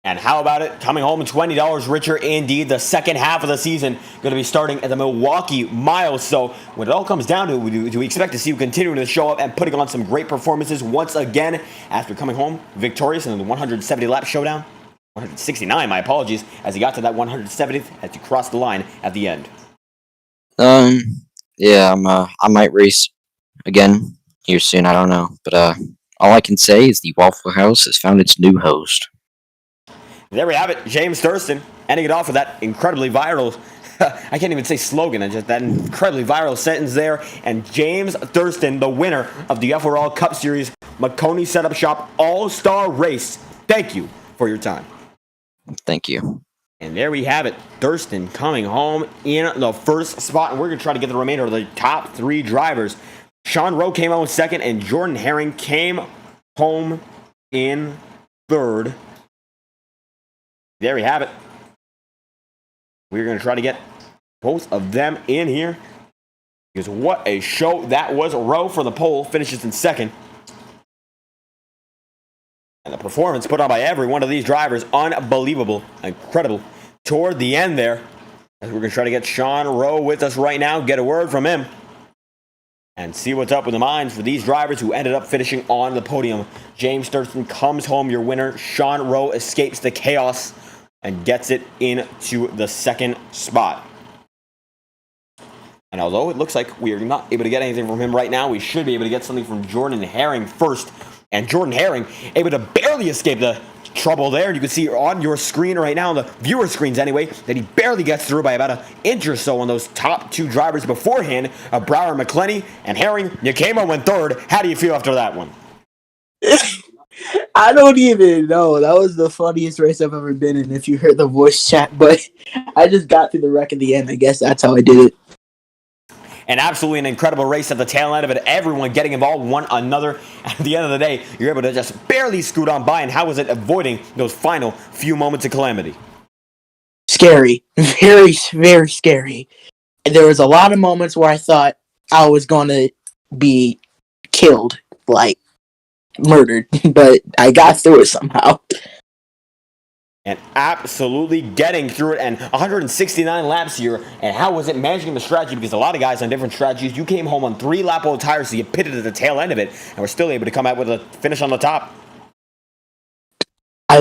Speaker 1: And how about it? Coming home $20 richer indeed. The second half of the season going to be starting at the Milwaukee Mile. So when it all comes down to it, do we expect to see you continuing to show up and putting on some great performances once again after coming home victorious in the 170 lap showdown? 169, my apologies, as he got to that 170th as he crossed the line at the end.
Speaker 11: Yeah, I might race again here soon. I don't know, but all I can say is the Waffle House has found its new host.
Speaker 1: There we have it, James Thurston, ending it off with that incredibly viral, I can't even say slogan, just that incredibly viral sentence there. And James Thurston, the winner of the FORL Cup Series Maconi Setup Shop All-Star Race. Thank you for your time.
Speaker 11: Thank you.
Speaker 1: And there we have it, Thurston coming home in the first spot, and we're going to try to get the remainder of the top three drivers. Sean Rowe came home second, and Jordan Herring came home in third. There we have it. We're going to try to get both of them in here. Because what a show that was. Rowe for the pole finishes in second. And the performance put on by every one of these drivers, unbelievable, incredible. Toward the end there, as we're going to try to get Sean Rowe with us right now, get a word from him, and see what's up with the minds for these drivers who ended up finishing on the podium. James Thurston comes home your winner. Sean Rowe escapes the chaos and gets it into the second spot. And although it looks like we are not able to get anything from him right now, we should be able to get something from Jordan Herring first. And Jordan Herring able to barely escape the trouble there. You can see on your screen right now, on the viewer screens anyway, that he barely gets through by about an inch or so on those top two drivers beforehand, Brower, McClenny, and Herring. You came home in third. How do you feel after that one?
Speaker 13: I don't even know. That was the funniest race I've ever been in, if you heard the voice chat, but I just got through the wreck at the end. I guess that's how I did it.
Speaker 1: And absolutely an incredible race at the tail end of it. Everyone getting involved, one another. At the end of the day, you're able to just barely scoot on by. And how was it avoiding those final few moments of calamity?
Speaker 13: Scary. Very, very scary. And there was a lot of moments where I thought I was going to be killed. Like, murdered, but I got through it somehow.
Speaker 1: And absolutely getting through it, and 169 laps here. And how was it managing the strategy? Because a lot of guys on different strategies, you came home on 3-lap-old tires, so you pitted at the tail end of it, and were still able to come out with a finish on the top.
Speaker 13: I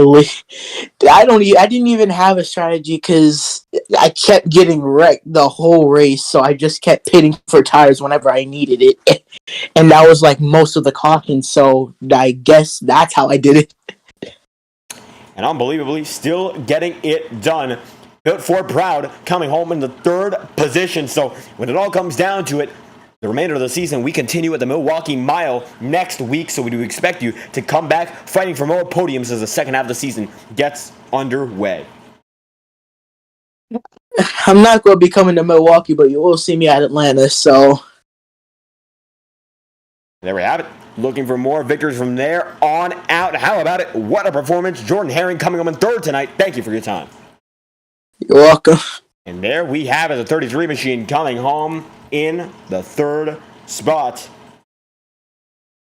Speaker 13: didn't even have a strategy because I kept getting wrecked the whole race, so I just kept pitting for tires whenever I needed it, and that was like most of the caution. So I guess that's how I did it.
Speaker 1: And unbelievably, still getting it done. Built Ford proud, coming home in the 3rd position. So when it all comes down to it, the remainder of the season, we continue at the Milwaukee Mile next week. So we do expect you to come back fighting for more podiums as the second half of the season gets underway.
Speaker 13: I'm not going to be coming to Milwaukee, but you will see me at Atlanta. So
Speaker 1: there we have it. Looking for more victories from there on out. How about it? What a performance. Jordan Herring coming home in 3rd tonight. Thank you for your time.
Speaker 13: You're welcome.
Speaker 1: And there we have it. The 33 machine coming home in the 3rd spot.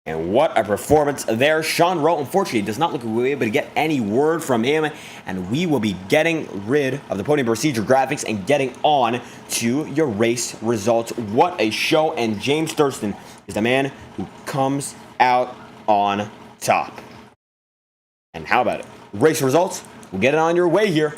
Speaker 1: And what a performance there. Sean Rowe, unfortunately, does not look like we'll be able to get any word from him. And we will be getting rid of the podium procedure graphics and getting on to your race results. What a show. And James Thurston is the man who comes out on top. And how about it? Race results, we'll get it on your way here.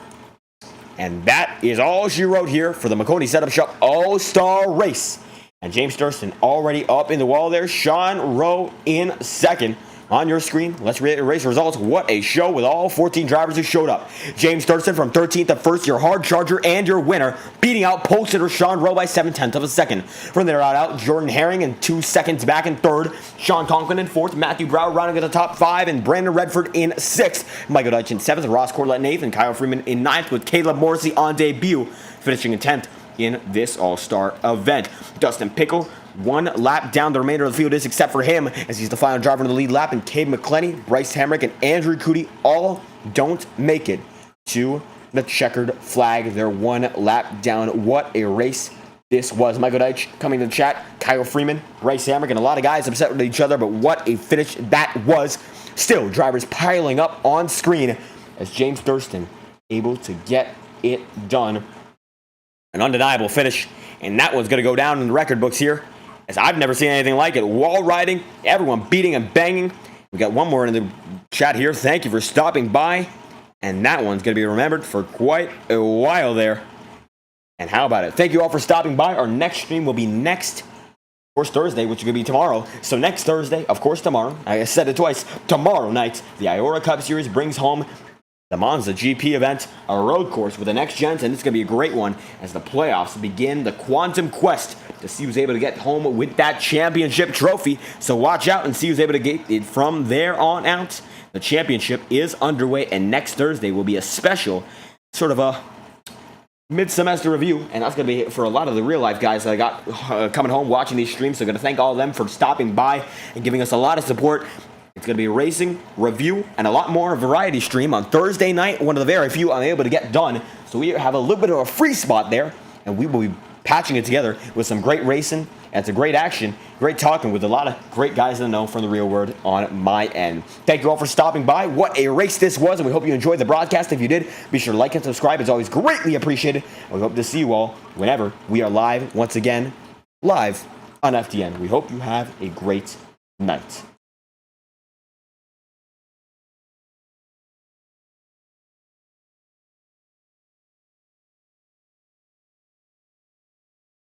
Speaker 1: And that is all she wrote here for the Maconi Setup Shop All-Star Race. And James Thurston already up in the wall there. Sean Rowe in 2nd. On your screen, let's read the race results. What a show with all 14 drivers who showed up. James Thurston from 13th to 1st, your hard charger and your winner, beating out pole sitter Sean Rowe by 7/10 of a second. From there on out, Jordan Herring in 2 seconds back in 3rd, Sean Conklin in 4th, Matthew Brower rounding at the top 5, and Brandon Redford in 6th. Michael Deitch in 7th, Ross Corlett in 8th, and Kyle Freeman in 9th, with Caleb Morrissey on debut, finishing in 10th in this all-star event. Dustin Pickle, 1 lap down. The remainder of the field is except for him, as he's the final driver in the lead lap, and Cade McClenny, Bryce Hamrick, and Andrew Cootie all don't make it to the checkered flag. They're 1 lap down. What a race this was. Michael Deitch coming to the chat, Kyle Freeman, Bryce Hamrick, and a lot of guys upset with each other, but what a finish that was. Still, drivers piling up on screen as James Thurston able to get it done. An undeniable finish, and that one's going to go down in the record books here, as I've never seen anything like it. Wall riding, everyone beating and banging. We got one more in the chat here. Thank you for stopping by, and that one's going to be remembered for quite a while there. And how about it? Thank you all for stopping by. Our next stream will be next, of course, Thursday, which is going to be tomorrow. So next Thursday, of course, tomorrow, I said it twice, tomorrow night, the IORA Cup Series brings home the Monza GP event, a road course with the next gens, and it's going to be a great one as the playoffs begin the quantum quest to see who's able to get home with that championship trophy. So watch out and see who's able to get it from there on out. The championship is underway, and next Thursday will be a special sort of a mid-semester review, and that's going to be for a lot of the real-life guys that I got coming home watching these streams. So I'm going to thank all of them for stopping by and giving us a lot of support. It's going to be a racing, review, and a lot more variety stream on Thursday night, one of the very few I'm able to get done. So we have a little bit of a free spot there, and we will be patching it together with some great racing and some great action, great talking with a lot of great guys that know from the real world on my end. Thank you all for stopping by. What a race this was, and we hope you enjoyed the broadcast. If you did, be sure to like and subscribe. It's always greatly appreciated. And we hope to see you all whenever we are live, once again, live on FDN. We hope you have a great night.